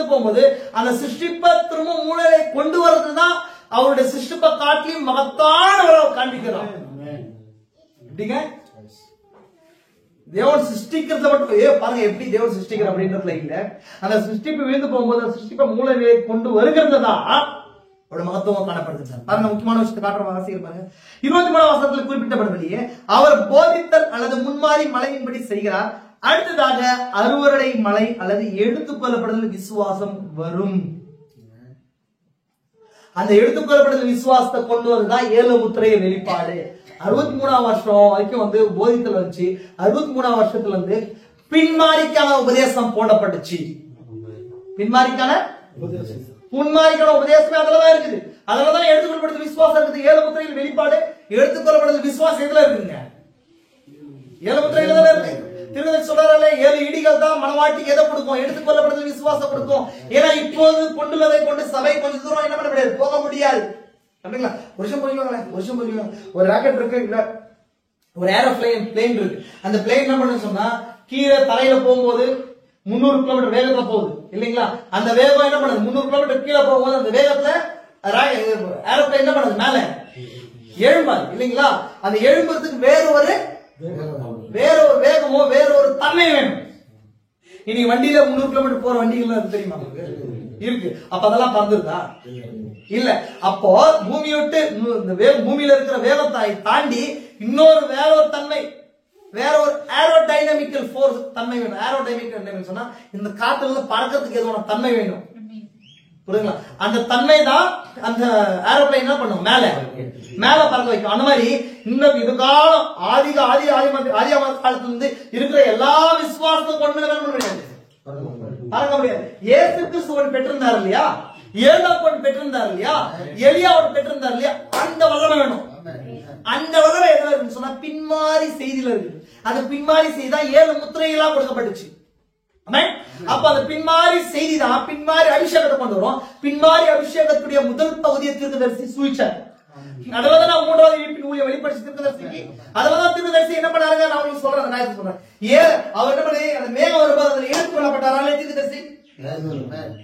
போகும்போது அந்த சிருஷ்டிப்பை திரும்ப மூளையை கொண்டு வர்றதுதான் அவருடைய சிருஷ்டிப்பை காட்டிலும் மகத்தான காண்பிக்கிறான். எப்படிங்க தேவன் சிருஷ்டிக்கிறத மட்டும் பாருங்க, எப்படி தேவன் சிருஷ்டிக்கிற அப்படின்றதுல இல்ல, அந்த சிருஷ்டிப்பு விழுந்து போகும்போது அந்த சிருஷ்டிப்பை மூளையை கொண்டு வருகிறது தான் அவரோட மகத்துவம் காணப்படுது. பாருங்க, முக்கியமான விஷயத்தை காட்டுற வாசிகள் பாருங்க. 23ஆம் வசனத்தில் குறிப்பிட்டபடியே அவர் போதித்தல் அல்லது முன்மாறி மலையின்படி செய்கிறார். அடுத்ததாக அறுவடை மலை அல்லது எடுத்துக் கொள்ளப்படுதல் விசுவாசம் வரும். அந்த எடுத்துக்கொள்ளப்படுதல் விசுவாசத்தை கொண்டு வந்ததுதான் 7 முத்திரைய வெளிப்பாடு. 63ஆம் வருஷம் வரைக்கும் போதித்தல் வந்துச்சு. 63ஆம் வருஷத்துல பின்மாரிக்கான உபதேசம் போடப்பட்டுச்சு. முன்மாரிக்கான உபதேசமே அதுலதான் இருக்குது. அதுலதான் எடுத்துக்கொள்ளப்படுதல் விசுவாசம் இருக்குது. 7 முத்திரையில் வெளிப்பாடு எடுத்துக்கொள்ளப்படுதல் விசுவாசம் எதுல இருக்குங்க? 7 முத்திரையில தான் இருக்கு. திருவள்ளுவர் சொல்றாரு, 7 இடிகள் தான் மனவாட்டிக்கு எதை கொடுக்கும்? எடுத்துக்கொள்ளப்படுதல் விசுவாசம் கொடுக்கும். ஏன்னா இப்போது கொண்டுள்ளதை கொண்டு சபை கொஞ்சம் தூரம் என்ன பண்ண முடியாது, போக முடியாது. அப்படிங்களா? வருஷம் புரியுவாங்க. ஒரு ராக்கெட் இருக்கு, இல்ல ஒரு ஏரோப்ளேன் இருக்கு. அந்த பிளேன் என்ன பண்ணு சொன்னா கீழே தரையில போகும்போது 300 கிலோமீட்டர் வேகத்துல போகுது இல்லைங்களா? அந்த வேகம் என்ன பண்ணுது, 300 கிலோமீட்டர் கீழே போகும்போது அந்த வேகத்துல ஏரோப்ளேன் என்ன பண்ணுது, மேல எழும்பாது இல்லைங்களா? அந்த எழும்புறதுக்கு வேற ஒரு வேகமோ வேற ஒரு தன்மை வேணும். இன்னைக்கு வண்டியில 300 கிலோமீட்டர் போற வண்டிகள் தெரியுமா இருக்கு. அப்ப அதெல்லாம் பறந்துருதா? இல்ல. அப்போ பூமியை விட்டு பூமியில இருக்கிற வேகத்தை தாண்டி இன்னொரு வேற ஒரு தன்மை, வேற ஒரு ஏரோடைனமிக்கல் ஃபோர்ஸ் தன்மை வேணும். ஏரோடைனமிக்கல் சொன்னா இந்த காத்துல பறக்கிறதுக்கு ஏதோ தன்மை வேணும். புரியுங்களா? அந்த தன்மை தான் அந்த ஏரோப்ளேன் என்ன பண்ணும், மேல பறக்க வைக்கும். அந்த மாதிரி இன்னும் இது காலம் ஆதி காலத்துல இருந்து இருக்கிற எல்லா விசுவாசத்தையும் கொண்டு பறக்க முடியாது. இயேசு கிறிஸ்து பெற்றிருந்தார் இல்லையா, ஏழாம் பெற்றிருந்தார் இல்லையா, எலியா பெற்றிருந்தார் இல்லையா, அந்த வல்லமை வேணும். அந்த வல்லமை எதுல இருக்குன்னு சொன்னா பின்மாறி செய்தியில இருக்கு. அந்த பின்மாறி செய்தி தான் 7 முத்திரைகளா கொடுக்கப்பட்டுச்சு. அப்ப அந்த பின்மாறி செய்தி தான் பின்மாறி அபிஷேகத்தை கொண்டு வரும். பின்மாறி அபிஷேகத்துடைய முதல் பகுதியை தீர்க்கதரிசி சூழ்ச்சார். அதனாலதான் நான் 3வது இழிப்பின் ஊழியம் வெளிப்படுத்தி தீர்க்கதரிசிக்கு அதனாலதான் தீர்க்கதரிசி என்ன பண்ணாருங்க, நான் உங்களுக்கு சொல்றேன், நான் சொல்றேன். அவர் என்ன பண்ணி அந்த மேகம் வரும்போது அதில் எடுத்துக்கொள்ளப்பட்டாரா தீர்க்கதரிசி?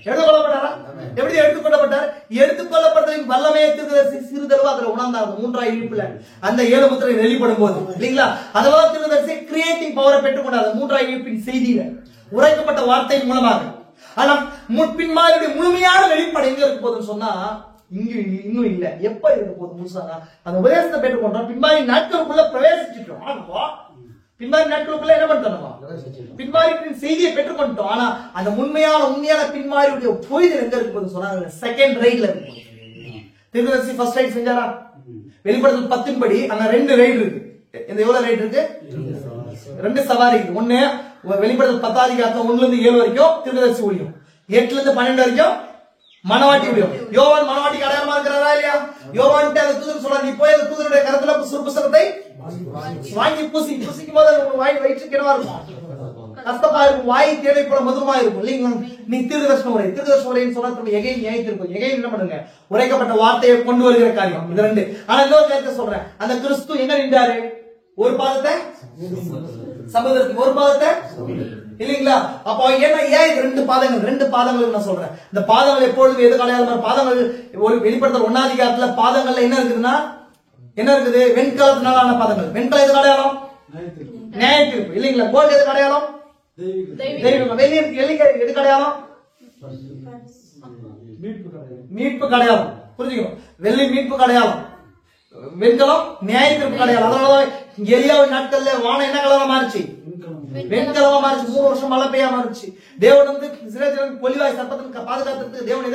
எடுத்துக்கொள்ளப்பட்டாரா? எப்படி எடுத்துக்கொள்ளப்பட்டார்? எடுத்துக்கொள்ளப்பட்டதின் வல்லமையை தீர்க்கதரிசி சிறிதளவு அதுல உணர்ந்தாங்க 3வது இழிப்புல அந்த 7 முத்திரை வெளிப்படும் போது இல்லைங்களா? அதனால தீர்க்கதரிசி கிரியேட்டிங் பவரை பெற்றுக்கொண்டார் 3வது இழிப்பின் செய்தியில உரைக்கப்பட்ட வார்த்தை மூலமாக. ஆனா பின்மாரியுடைய முழுமையான வெளிப்பாடு எங்க இருக்க போதுன்னு சொன்னா இங்க இன்னும் இல்ல. எப்ப இருக்க போது முழுசானா அந்த உபதேசத்தை பெற்றுக்கொண்டோம், பின்மாரி நாட்களுக்குள்ள பிரவேசிச்சுட்டோம். பின்மாரி நாட்களுக்குள்ள என்ன பண்ணிட்டோம், பின்மாரி செய்தியை பெற்றுக்கொண்டோம். ஆனா அந்த உண்மையான பின்மாரியுடைய புரிதல் எங்க இருக்கு போது சொன்னா செகண்ட் ரைட்ல இருக்கு. தீர்க்கதரிசி ஃபர்ஸ்ட் ரைட் செஞ்சாரா? வெளிப்படுத்தல் 10 படி அந்த 2 ரைட் இருக்கு. இந்த எவ்வளவு ரைட் இருக்கு? 2 சவாரி இருக்கு. ஒண்ணு வெளிப்படுத்தல் 10ஆம் அதிகாரத்துல 1 ல இருந்து 7 வரைக்கும் தீர்க்கதரிசி ஊழியம். 8ல இருந்து 12 வரைக்கும் மனவாட்டி முடியும். யோவான் மனவாட்டிக்கு அடையாளமா இருக்கிறாரா இல்லையா? யோவான் அந்த தூதர் சொல்றாரு, நீ போய் அந்த தூதருடைய கரத்துல புஸ்தகத்தை வாங்கி பூசிக்கும் போது வாய் வயிற்று கிடவா இருக்கும், கஷ்டமா இருக்கும், வாய் தேவை போல மதுரமா இருக்கும் இல்லைங்களா? நீ தீர்க்கதர்சன உரைன்னு சொன்னா எகைன் நியாயத்திருக்கும். எகைன் என்ன பண்ணுங்க, உரைக்கப்பட்ட வார்த்தையை கொண்டு வருகிற காரியம் இது 2. ஆனா இன்னொரு காரியத்தை சொல்றேன், அந்த கிறிஸ்து எங்க நின்றாரு? ஒரு பாதத்தை சமுதிரத்துக்கு, ஒரு பாதத்தை இல்லீங்களா? அப்போ ஏன் 2 பாதங்கள் நான் சொல்றேன். இந்த பாதங்கள் எப்பொழுது எது அடையாளம்? பாதங்கள் ஒரு வெளிப்படுத்தல் 1ஆம் அதிகாரத்துல பாதங்கள்ல என்ன இருக்குதுன்னா, என்ன இருக்குது? வெண்கலத்தினாலான பாதங்கள். வெண்கலம் எது அடையாளம்? நியாயத்தீர்ப்பு இல்லீங்களா? கோல்டு எது அடையாளம்? தெய்வீகம். வெள்ளி எது அடையாளம்? மீட்பு அடையாளம். புரிஞ்சுக்கணும், வெள்ளி மீட்பு அடையாளம், வெண்கலம் நியாயத்தீர்ப்பு அடையாளம். அதனாலதான் எலியாவின் நாட்கள்ல வானம் என்ன கலரா மாறிச்சு? வெண்கலமா மாறிச்சு. 3 வருஷம் மழை பெய்யாம இருந்துச்சு. தேவன் வந்து பொலிவாய் சர்ப்பத்துக்கு பாதுகாத்துக்கு தேவன்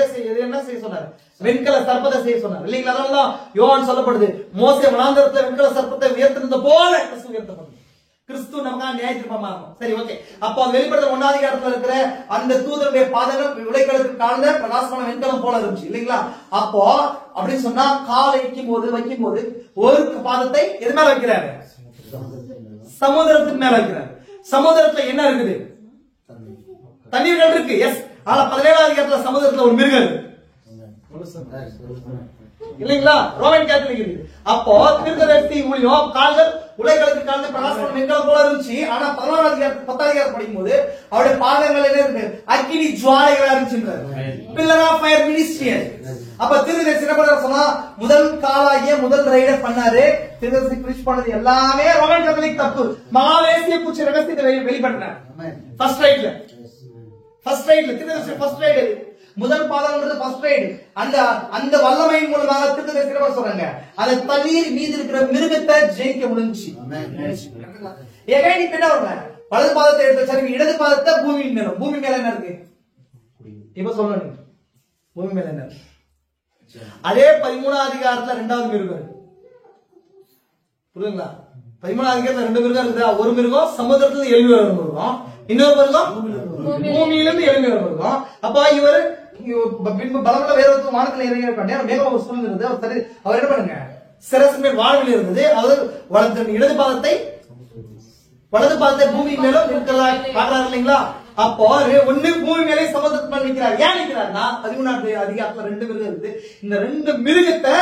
என்ன செய்ய சொன்னார்? வெண்கல சர்ப்பத்தை செய்ய சொன்னார் இல்லைங்களா? அதனாலதான் யோவான் சொல்லப்படுது, மோசே வனாந்தரத்துல வெண்கல சர்ப்பத்தை உயர்த்திருந்த போல கிறிஸ்து உயர்த்தப்படுது. கிறிஸ்து நமக்காக நியாயத்தீர்ப்பா இருக்கும். சரி, ஓகே. அப்போ வெளிப்படுத்தல் 1ஆம் அதிகாரத்துல இருக்கிற அந்த தூதருடைய பாதங்கள் உலைக்களத்துக்கு காணல பிரகாசமான வெண்கலம் போல இருந்துச்சு இல்லைங்களா? அப்போ அப்படின்னு சொன்னா காலை வைக்கும் போது ஒரு பாதத்தை எது மேல வைக்கிறாரு? சமுதிரத்துக்கு மேல வைக்கிறாரு. சமுதிரத்துல என்ன இருக்குது? தண்ணீர்கள் இருக்கு. எஸ். ஆனா 17ஆம் அதிகாரத்துல சமுதிரத்துல ஒரு மிருகம் இருக்கு இல்லீங்களா? ரோமன் கேத்தலிக் இருக்கு. அப்போ தீர்க்கதரிசி ஊழியம் கால்கள் உலகத்துக்கு கால்கள் பிரகாசமான வெண்கலம் போல இருந்துச்சு. ஆனா 11ஆம் அதிகாரம் 10ஆம் அதிகாரம் படிக்கும் போது அவருடைய பாதங்கள் என்ன இருக்கு? அக்கினி ஜுவாலைகளா இருந்துச்சுன்றாரு. Pillar of fire ministry. அப்ப தீர்க்கதரிசி என்ன பண்றாரு சொன்னா, முதல் காலாகிய முதல் ரைடர் பண்ணாரு. தீர்க்கதரிசி பிரீச் பண்ணது எல்லாமே ரோமன் கேத்தலிக் தப்பு. மகாவேசிய பூச்சி ரகசியத்தை வெளிப்படுத்தினார். ஃபர்ஸ்ட் ரைட்ல தீர்க்கதரிசி ஃபர்ஸ்ட் ரைடு, முதல் பாதம்ன்றது ஃபர்ஸ்ட் ரைடு. அந்த வல்லமையின் மூலமாக தீர்க்கதரிசி சொல்றாங்க, அந்த தண்ணீர் மீது இருக்கிற மிருகத்தை ஜெயிக்க முடிஞ்சு. வலது பாதத்தை எடுத்து சரி, இடது பாதத்தை பூமி மேல என்ன இருக்கு? இப்ப சொல்லணும், பூமி மேல என்ன? அதே 13ஆம் அதிகாரத்துல 2வது மிருகம் புரியுதுங்களா? 13ஆம் அதிகாரத்துல 2 மிருகம் இருக்குது. ஒரு மிருகம் சமுதிரத்துல எழும்பி வர மிருகம், இன்னொரு மிருகம் பூமியிலிருந்து எழும்பி வர மிருகம். அப்ப இவர் பலமுள்ள வேதத்துவம் வானத்தில் இறங்கிய மேகம் ஒரு சூழ்நிலை இருந்தது. அவர் என்ன பண்ணுங்க, சிரசு மேல் வாழ்வில் இருந்தது. அவர் இடது பாதத்தை பூமி மேலும் இருக்கிறதா பாக்குறாரு இல்லைங்களா? அப்போ ஒண்ணு பூமி மேலே சமுதிரத்தில் நிற்கிறார். ஏன் நிற்கிறார்னா 13ஆம் அதிகாரத்துல 2 மிருகம் இருக்குது. இந்த 2 மிருகத்தை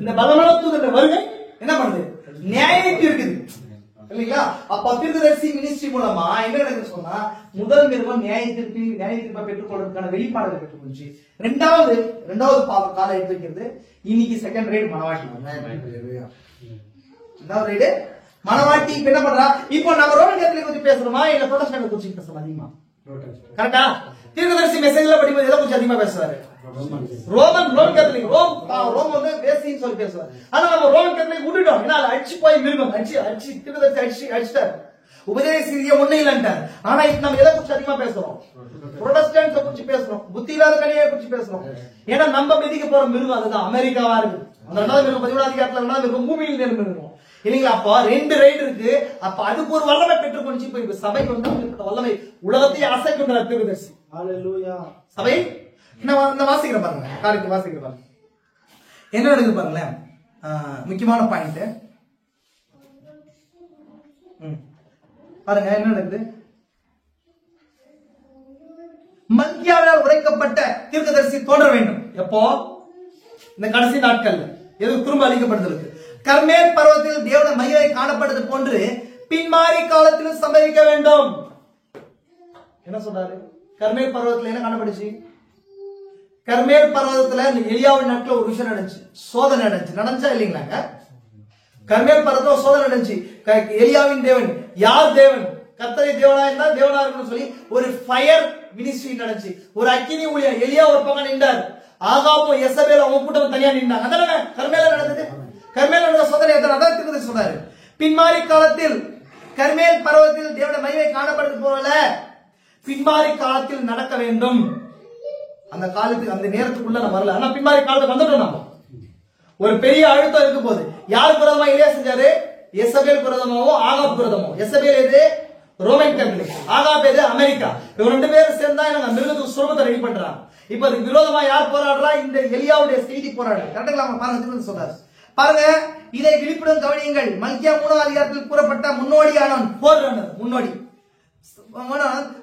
இந்த பலமுள்ள வருகை என்ன பண்ணுது? நியாயத்தை இருக்குது இல்லைங்களா? அப்ப தீர்க்கதரிசி மினிஸ்ட்ரி மூலமா என்ன நடக்குது சொன்னா, முதல் மிருகம் நியாயத்தீர்ப்பை பெற்றுக்கொள்வதற்கான வெளிப்பாடுகளை பெற்றுக்கொள்ளுச்சு. ரெண்டாவது காலை எடுத்து வைக்கிறது. இன்னைக்கு செகண்ட் ரைடு மனவாட்டி. ரெண்டாவது ரைடு மனவாட்டி என்ன பண்றா? இப்போ நம்ம ரோமன் கேத்தலிக் குறித்து பேசுறோமா இல்ல புரோட்டஸ்டன்ட் குறித்து பேசுறோமா? அதிகமா கரெக்டா? தீர்க்கதரிசி மெசேஜ்ல படிக்கும்போது எதை குறித்து அதிகமா பேசுறாரு? Roman Catholic. ரோம் வந்து பேசின்னு சொல்லி பேசுவார். ஆனா நம்ம ரோமன் கேத்தலிக் விட்டுட்டோம். ஏன்னா அடிச்சு போய் மிருகம் தீர்க்கதரிசி அடிச்சிட்டார். உபதேசிய ஒண்ணு இல்லன்ட்டார். ஆனா இப்ப நம்ம எதை குறித்து அதிகமா பேசுறோம்? புரோட்டஸ்டன்ட் குறித்து பேசுறோம், புத்தி இல்லாத கனியை குறித்து பேசுறோம். ஏன்னா நம்ம மிதிக்க போற மிருகம் அதுதான் அமெரிக்காவா இருக்கு. அந்த 2வது மிருகம் 17ஆம் அதிகாரத்துல 2வது மிருகம் பூமியில் இருக்கும் இல்லைங்களா? அப்ப 2 ரைடு இருக்கு. அப்ப அதுக்கு ஒரு வல்லமை பெற்றுக்கொண்டு இப்ப சபைக்கு வந்து வல்லமை உலகத்தையே அசைக்கின்ற தீர்க்கதரிசி. ஹல்லேலூயா. சபை நான் வாசிக்கிற பாருங்க, காரியத்தை வாசிக்கிற பாருங்க. என்ன நடக்குது பாருங்களேன், முக்கியமான பாயிண்ட் பாருங்க. என்ன நடக்குது? மல்கியாவால் உரைக்கப்பட்ட தீர்க்கதரிசி தோன்ற வேண்டும். எப்போ? இந்த கடைசி நாட்கள் எது திரும்ப அளிக்கப்படுதலுக்கு. கர்மேல் பர்வதத்தில் தேவனுடைய மகிமை காணப்பட்டது போன்று பின்மாறி காலத்திலும் சம்பவிக்க வேண்டும். என்ன சொல்றாரு? கர்மேல் பர்வதத்துல என்ன காணப்பட்டுச்சு? கர்மேல் பர்வதத்துல எலியாவின் நாட்கள் ஒரு விஷயம் நடந்துச்சு, சோதனை நடந்துச்சா இல்லைங்களாங்க? கர்மேல் பர்வதத்துல சோதனை நடந்துச்சு. எலியாவின் தேவன் யார் தேவன்? கர்த்தரை தேவனா இருந்தா தேவனா இருக்கணும்னு சொல்லி ஒரு ஃபயர் மினிஸ்ட்ரி நடந்துச்சு. ஒரு அக்கினி ஊழியம். எலியா ஒரு பக்கம் நின்றார், ஆகாபும் எசபேலும் அவங்க கூட்டம் தனியா நின்றாங்க. அதானே கர்மேல நடந்தது. கர்மேல் நடந்த சோதனை அதான் தீர்க்கதரிசி சொன்னாரு. பின்மாறி காலத்தில் கர்மேல் பர்வதத்தில் தேவனுடைய மகிமை காணப்படுவது போல பின்மாறி காலத்தில் நடக்க வேண்டும். அந்த காலத்துக்கு அந்த நேரத்துக்குள்ள நம்ம வரல. ஆனா பின்மாறி காலத்துக்கு வந்துட்டோம். நம்ம ஒரு பெரிய அழுத்தம் இருக்கும் போது யார் விரோதமா எலியா செஞ்சாரு? எசபேல் விரோதமாவோ ஆகாப் விரோதமோ. எசபேல் எது? Roman Catholic. ஆகாப் எது? அமெரிக்கா. இவங்க 2 பேரும் சேர்ந்தா எனக்கு மிருகத்துக்கு சுரூபத்தை ரெடி பண்றாங்க. இப்ப அதுக்கு விரோதமா யார் போராடுறா? இந்த எலியாவுடைய செய்தி போராடு. கரெக்டுங்களா? பாருங்க சொல்றாரு பாருங்க. இதை விழிப்புடன் கவனியுங்கள். மல்கியா 3ஆம் அதிகாரத்தில் கூறப்பட்ட முன்னோடியானவன், முன்னோடி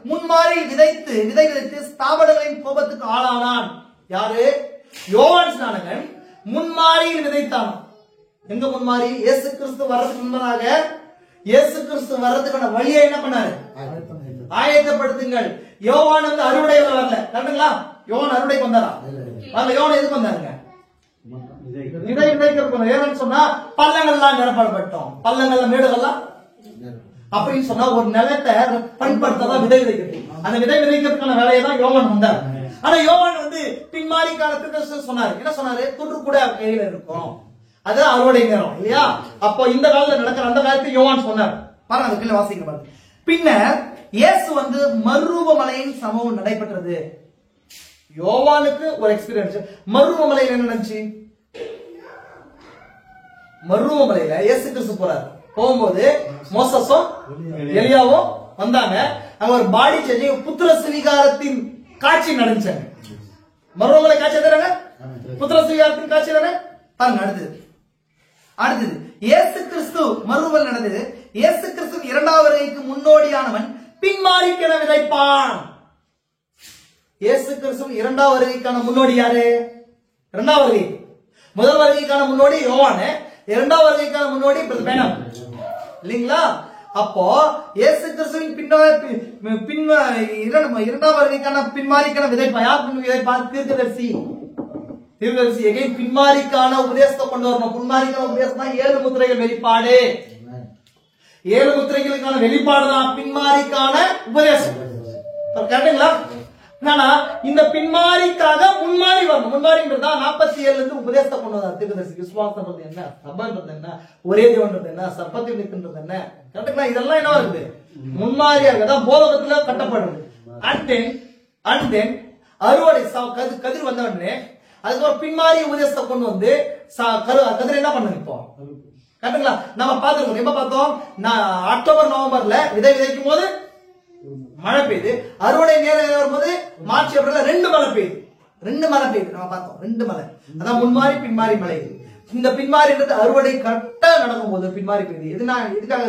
முன்மாறி விதை விதைத்து ஸ்தாபனங்களின் கோபத்துக்கு ஆளானான். யாரு? யோவான் ஸ்நானகன் முன்மாறியில் விதைத்தான். எங்க முன்மாறி? இயேசு கிறிஸ்து வர்றதுக்கு முன்பதாக இயேசு கிறிஸ்து வர்றதுக்கான வழியை என்ன பண்ணாரு? ஆயத்தப்படுத்துங்கள். யோவான் வந்து அறுவடை வரல. கரெக்டுங்களா? யோவான் அறுவடைக்கு வந்தாரா? வரல. யோவான் எதுக்கு வந்தாருங்க? விதை விதைக்கிறதுக்கு. ஏன்னு சொன்னா பள்ளங்கள்லாம் நிரப்பப்பட்டோம், பள்ளங்கள்ல மேடுகள்லாம் அப்படின்னு சொன்னா ஒரு நிலத்தை பண்படுத்ததான் விதை விதைக்கிறது. அந்த விதை விதைக்கிறதுக்கான வேலையை தான் யோவான் வந்தார். ஆனா யோவான் வந்து பின்மாறி காலத்துக்கு சொன்னாரு. என்ன சொன்னாரு? துண்டு கூட கையில இருக்கும், அது அறுவடை நேரம் இல்லையா? அப்போ இந்த காலத்துல நடக்கிற அந்த காலத்துக்கு யோவான் சொன்னார். பாருங்க அதுக்குள்ள வாசிக்க பாருங்க. பின்னர் இயேசு வந்து மறுரூபமலையின் சம்பவம் நடைபெற்றது. யோவானுக்கு ஒரு எக்ஸ்பீரியன்ஸ். மறுரூபமலையில் என்ன நடந்துச்சு? மறுரூபமலையில இயேசு கிறிஸ்து போறாரு. போகும்போது மோசஸும் எலியாவும் வந்தாங்க. அங்க ஒரு பாடி சேஞ்சிங், புத்திர சுவீகாரத்தின் காட்சி நடந்துச்சாங்க. மறுரூபமலை காட்சி தானே? புத்திர சுவீகாரத்தின் காட்சி தானே? பாருங்க அடுத்தது இயேசு கிறிஸ்து மறுரூபம் நடந்தது. இயேசு கிறிஸ்து 2வது வருகைக்கு முன்னோடியானவன் பின்மாறிக்கென விதைப்பான். இயேசு கிறிஸ்து 2வது வருகைக்கான முன்னோடி யாரு? 2வது வருகை. முதல் வருகைக்கான முன்னோடி யோவான், 2வது வருகைக்கான முன்னோடி பேனம் இல்லீங்களா? அப்போ இயேசு கிறிஸ்துவின் 2வது வருகைக்கான பின்மாறிக்கான விதைப்பா. யார் விதைப்பா? தீர்க்கதரிசி. எகைன் பின்மாரிக்கான உபதேசத்தை கொண்டு வரணும். பின்மாரிக்கான உபதேசம் தான் 7 முத்திரைகள் வெளிப்பாடு. 7 முத்திரைகளுக்கான வெளிப்பாடு தான் பின்மாரிக்கான உபதேசம். கரெக்டுங்களா? ஆனா இந்த பின்மாரிக்காக முன்மாறி வரணும். முன்மாறின்றது 47 இருந்து உபதேசத்தை கொண்டு வந்தார். தீர்க்கதரிசி விசுவாசம்ன்றது என்ன, சபைன்றது என்ன, ஒரே தேவன்றது என்ன, சர்ப்பத்தில் நிற்கின்றது என்ன, கரெக்டுங்களா? இதெல்லாம் என்ன வருது? முன்மாரியாக தான் போதகத்துல கட்டப்படுது. அண்ட் தென் அறுவடை கதிர் வந்த உடனே அதுக்கு பின்மாரி உபதேசத்தை கொண்டு வந்து கதிரை என்ன பண்ணுங்க இப்போ? கரெக்டுங்களா? நம்ம பார்த்துருக்கோம். எப்ப பார்த்தோம்? அக்டோபர் நவம்பர்ல விதை விதைக்கும் போது மழை பெய்யுது. அறுவடை நேரம் வரும்போது மார்ச் ஏப்ரல்ல 2 மழை பெய்யுது. நம்ம பார்த்தோம். 2 மழை. அதான் முன்மாறி பின்மாறி மழை. இந்த பின்மாறின்றது அறுவடை கரெக்டா நடக்கும் போது பின்மாறி பெய்யுது. எதுக்காக?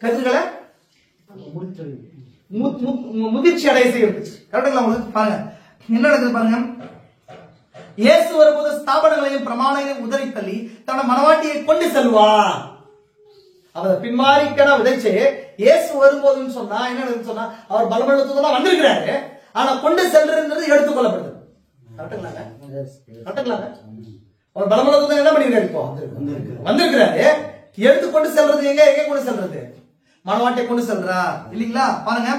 கதிர்களை முதிர்ச்சி அடைய செய்யுது. கரெக்டுங்களா? உங்களுக்கு பாருங்க என்ன நடக்குது பாருங்க. இயேசு வரும்போது ஸ்தாபனங்களையும் பிரமாணங்களையும் உதறி தள்ளி தன்னோட மனவாட்டியை கொண்டு செல்வார். அவர் பின்மாரிக்கன விதைச்சு இயேசு வரும்போதுன்னு சொன்னா என்ன சொன்னா அவர் பலப்படுத்துதான் வந்திருக்கிறாரு. ஆனா கொண்டு செல்றது எடுத்துக்கொள்ளப்படுது. கரெக்டுங்களாங்க? அவர் பலப்படுத்துதான் என்ன பண்ணிருக்காரு? இப்போ வந்திருக்கிறாரு. எடுத்துக்கொண்டு செல்றது எங்க கொண்டு செல்றது? மனவாட்டியை கொண்டு செல்றா இல்லீங்களா? பாருங்க,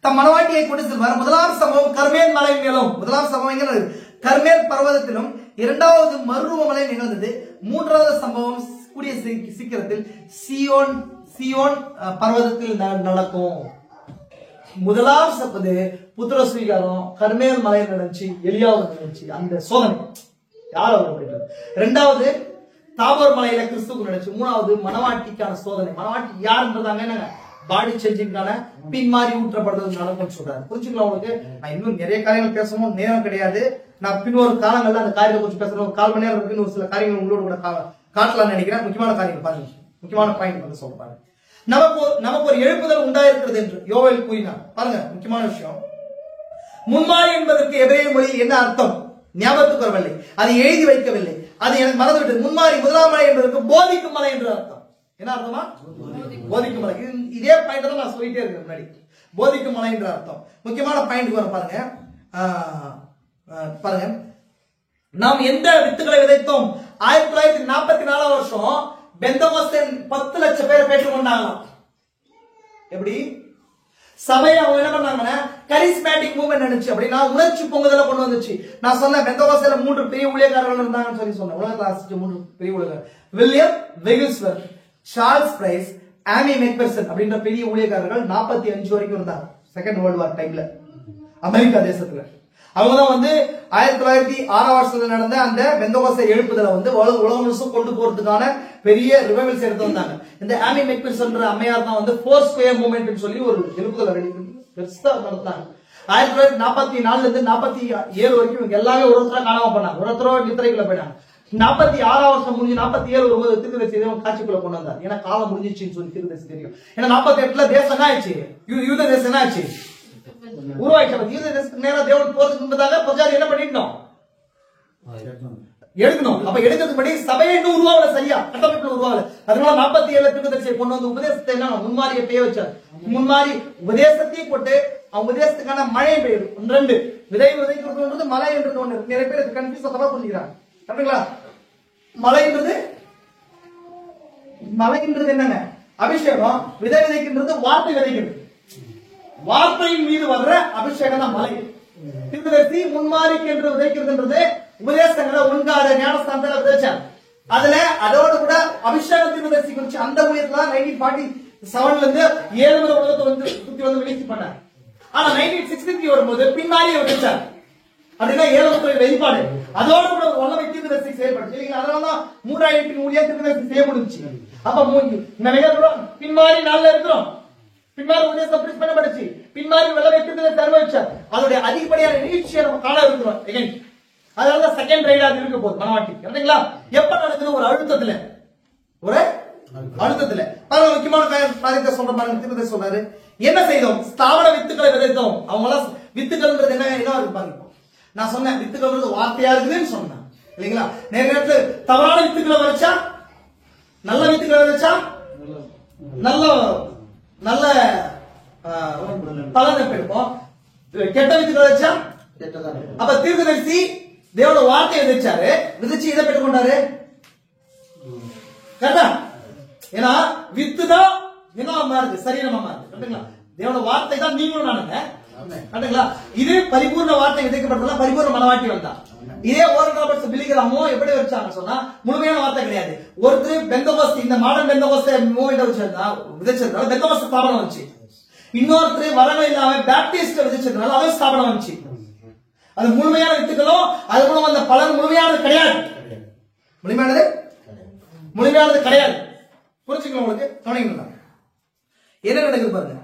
தம் மனவாட்டியை கொண்டு செல்வார். முதலாம் சம்பவம் கர்மேல் மலை மேலும். முதலாம் சம்பவம் கர்மேல் பர்வதத்திலும். 2வது மறுரூபமலை நிகழ்ந்தது. 3வது சம்பவம் கூடிய சீக்கிரத்தில் சியோன் பர்வதத்தில் நடக்கும். முதலாம் சப்பது புத்திர சுவீகாரம் கர்மேல் மலையில் நடந்துச்சு, எலியாவுக்கு நடந்துச்சு. அந்த சோதனை யார் அவர்? 2வது தாபோர் மலையில கிறிஸ்துக்கு நடந்துச்சு. 3வது மனவாட்டிக்கான சோதனை. மனவாட்டி யாருன்றதாங்க என்னங்க? பாடி சேஞ்சிங்கான பின்மாறி ஊற்றப்படுறது நடக்கும் சொல்றாரு. புரிஞ்சுக்கலாம் உங்களுக்கு? நான் இன்னும் நிறைய காரியங்கள் பேசணும், நேரம் கிடையாது. நான் பின்னொரு காலங்கள்ல அந்த காரியத்தை கொஞ்சம் பேசுறேன். 1/4 மணி நேரம் இருக்கு. ஒரு சில காரியங்கள் உங்களோட கூட காட்டலாம்னு நினைக்கிறேன். முக்கியமான காரியங்கள் பாருங்க, முக்கியமான பாயிண்ட் வந்து சொல்ல பாருங்க. நமக்கு ஒரு எழுப்புதல் உண்டாயிருக்கிறது என்று யோவேல் கூறினார். பாருங்க முக்கியமான விஷயம். முன்மாறி என்பதற்கு எபிரேய மொழியில் என்ன அர்த்தம் ஞாபகத்துக்கு வரவில்லை, அதை எழுதி வைக்கவில்லை, அது எனக்கு மறந்துவிட்டது. முன்மாறி முதலாம் மலை என்பதற்கு போதிக்கும் மலை என்று அர்த்தம். என்ன அர்த்தமா? போதிக்கும் மலை. இதே பாயிண்ட் தான் நான் சொல்லிட்டே இருக்கேன் முன்னாடி. போதிக்கும் மலை என்ற அர்த்தம். முக்கியமான பாயிண்ட் வர பாருங்க. பாருங்க, நாம் எந்த வித்துக்களை விதைத்தோம்? 1944 வருஷம் பெந்தகோஸ்தேன் 10 லட்சம் பேரை பெற்றுக்கொண்டாங்க. எப்படி சபையை அவங்க என்ன பண்ணாங்கன்னா கரிஸ்மேட்டிக் மூவ்மெண்ட் நினைச்சு அப்படின்னா உணர்ச்சி பொங்குதலை கொண்டு வந்துச்சு. நான் சொன்னேன் பெந்தகோஸ்தேல 3 பெரிய ஊழியக்காரர்கள் இருந்தாங்கன்னு சொல்லி சொன்னேன். உலகத்தில் ஆசிச்ச 3 பெரிய ஊழியர்கள் வில்லியம் வெகில்ஸ்வர்த், சார்ல்ஸ் பிரைஸ், ஆமி மெக்பெர்சன் அப்படின்ற பெரிய ஊழியக்காரர்கள் 45 வரைக்கும் இருந்தாங்க. செகண்ட் வேர்ல்டு வார் டைம்ல அமெரிக்கா தேசத்துல. அவங்கதான் வந்து 1906 வருஷத்துல நடந்த அந்த பெந்தகோஸ்தே எழுப்புதலை வந்து உலகம் முழுசும் கொண்டு போறதுக்கான பெரிய ரிவைவல்ஸ் எடுத்து வந்தாங்க. இந்த ஆமி மெக்பெர்சன் அம்மையார் தான் வந்து 4 ஸ்கொயர் மூவ்மெண்ட் சொல்லி ஒரு எழுப்புதலை ரெடி பண்ணி பெருசா நடத்தினாங்க. 1944 இருந்து 47 வரைக்கும் இவங்க எல்லாமே ஒருத்தரா காணாம பண்ணாங்க. ஒருத்தரோ நித்திரைக்குள்ள போயிட்டாங்க. 46 வருஷம் முடிஞ்சு 47 வரும்போது தீர்க்கதரிசி தேவன் காட்சிக்குள்ள கொண்டு வந்தார். ஏன்னா காலம் முடிஞ்சிச்சுன்னு சொல்லி தீர்க்கதரிசி தெரியும். ஏன்னா 48ல தேசம் என்ன ஆயிடுச்சு? யூத தேசம் என்ன ஆச்சு? உருவாயிடுச்சு. யூத தேசத்துக்கு நேரா தேவன் போறதுக்கு முன்பதாக பிரஜாதி என்ன பண்ணிட்டோம்? எடுக்கணும். அப்ப எடுக்கிறதுக்கு முன்னாடி சபையை இன்னும் உருவாகல, சரியா கட்டமைப்புல உருவாகல. அதனால 47 தீர்க்கதரிசியை கொண்டு வந்து உபதேசத்தை என்ன முன்மாரியை பெய்ய வச்சார். முன்மாரி உபதேசத்தையும் போட்டு உபதேசத்துக்கான மழை பெய்யும். 2 விதை விதைக்கிறது மழை என்றது ஒண்ணு. நிறைய பேர் கன்ஃபியூஸ் தப்பா புரிஞ்சுக்கிறாங்க. கரெக்டுங்களா? மழைன்றது என்னங்க? அபிஷேகம். விதை விதைக்கின்றது வார்த்தை விதைக்கிறது. வார்த்தையின் மீது வர்ற அபிஷேகம் தான் மழை. தீர்க்கதரிசி முன்மாரிக்கு என்று விதைக்கிறதுன்றது உபதேசங்களை ஒன்றாத ஞானஸ்தானத்துல விதைச்சார். அதுல அதோட கூட அபிஷேக தீர்க்கதரிசி குறிச்சு அந்த ஊழியத்துல 1947ல இருந்து 70 உலகத்தை வந்து சுத்தி வந்து வெளிச்சு பண்ணார். ஆனா 1963 வரும்போது பின்னாடியே விதைச்சார். அப்படின்னா 7 வெளிப்பாடு அதோட கூட வல்லமை தீர்க்கதரிசி செயல்படுச்சு இல்லைங்களா? அதனாலதான் 3000 ஊழியர் தீர்க்கதரிசி செய்ய முடிஞ்சு. அப்ப பின்மாரி நாள்ல இருக்கிறோம். பின்மாரி உபதேசம் பிரிச்சு பண்ணப்பட்டுச்சு. பின்மாரி வல்லமை தீர்க்கதரிசி அனுபவிச்சார். அதோட அதிகப்படியான நிகழ்ச்சியை நம்ம காண இருக்கிறோம். அதனால செகண்ட் ரைடா இருக்க போகுது மனவாட்டி. சரிங்களா? எப்ப நடக்குது? ஒரு அழுத்தத்துல பாருங்க, முக்கியமான காரியத்தை சொல்ற பாருங்க. தீர்க்கதரிசி சொல்றாரு, என்ன செய்தோம்? ஸ்தாபன வித்துக்களை விதைத்தோம். அவங்க எல்லாம் வித்துக்கள்ன்றது என்ன இருக்கு பாருங்க. நான் சொன்னேன் வித்துக்கள் வார்த்தையா இருக்குதுன்னு சொன்னேன் இல்லைங்களா? நேரத்துல தவறான வித்துக்களை விதைச்சா நல்ல வித்துக்களை விதைச்சா நல்ல பலனை பெறுவோம். கெட்ட வித்துக்களை விதைச்சா அப்ப தீர்க்கதரிசி தேவனோட வார்த்தையை விதைச்சாரு. விதைச்சு இதை பெற்றுக் கொண்டாரு. கரெக்டா? ஏன்னா வித்து தான் என்ன மாறுது? சரீரமா மாறுது. கரெக்டுங்களா? தேவனோட வார்த்தை தான் நீங்களும் நானுங்க. கரெக்டுங்களா? இது பரிபூர்ண வார்த்தை விதைக்கப்பட்டதா பரிபூர்ண மனவாட்டி வந்தா. இதே ஓரகாபட்ஸ் பிலிகிராமோ எப்படி வச்சாங்க சொன்னா முழுமையான வார்த்தை கிடையாது. ஒருத்தர் பெந்தகோஸ்து இந்த மாடர்ன் பெந்தகோஸ்து மூவ்மெண்ட் விதைச்சதுனால பெந்தகோஸ்து ஸ்தாபனம் வந்துச்சு. இன்னொருத்தர் வரவே இல்லாம பேப்டிஸ்ட் விதைச்சதுனால அது ஸ்தாபனம் வந்துச்சு. அது முழுமையான வித்துக்களும் அது மூலம் அந்த பலன் முழுமையானது கிடையாது. முழுமையானது கிடையாது. புரிஞ்சுக்கணும். உங்களுக்கு கவனிக்கணும். என்ன நடக்குது பாருங்க.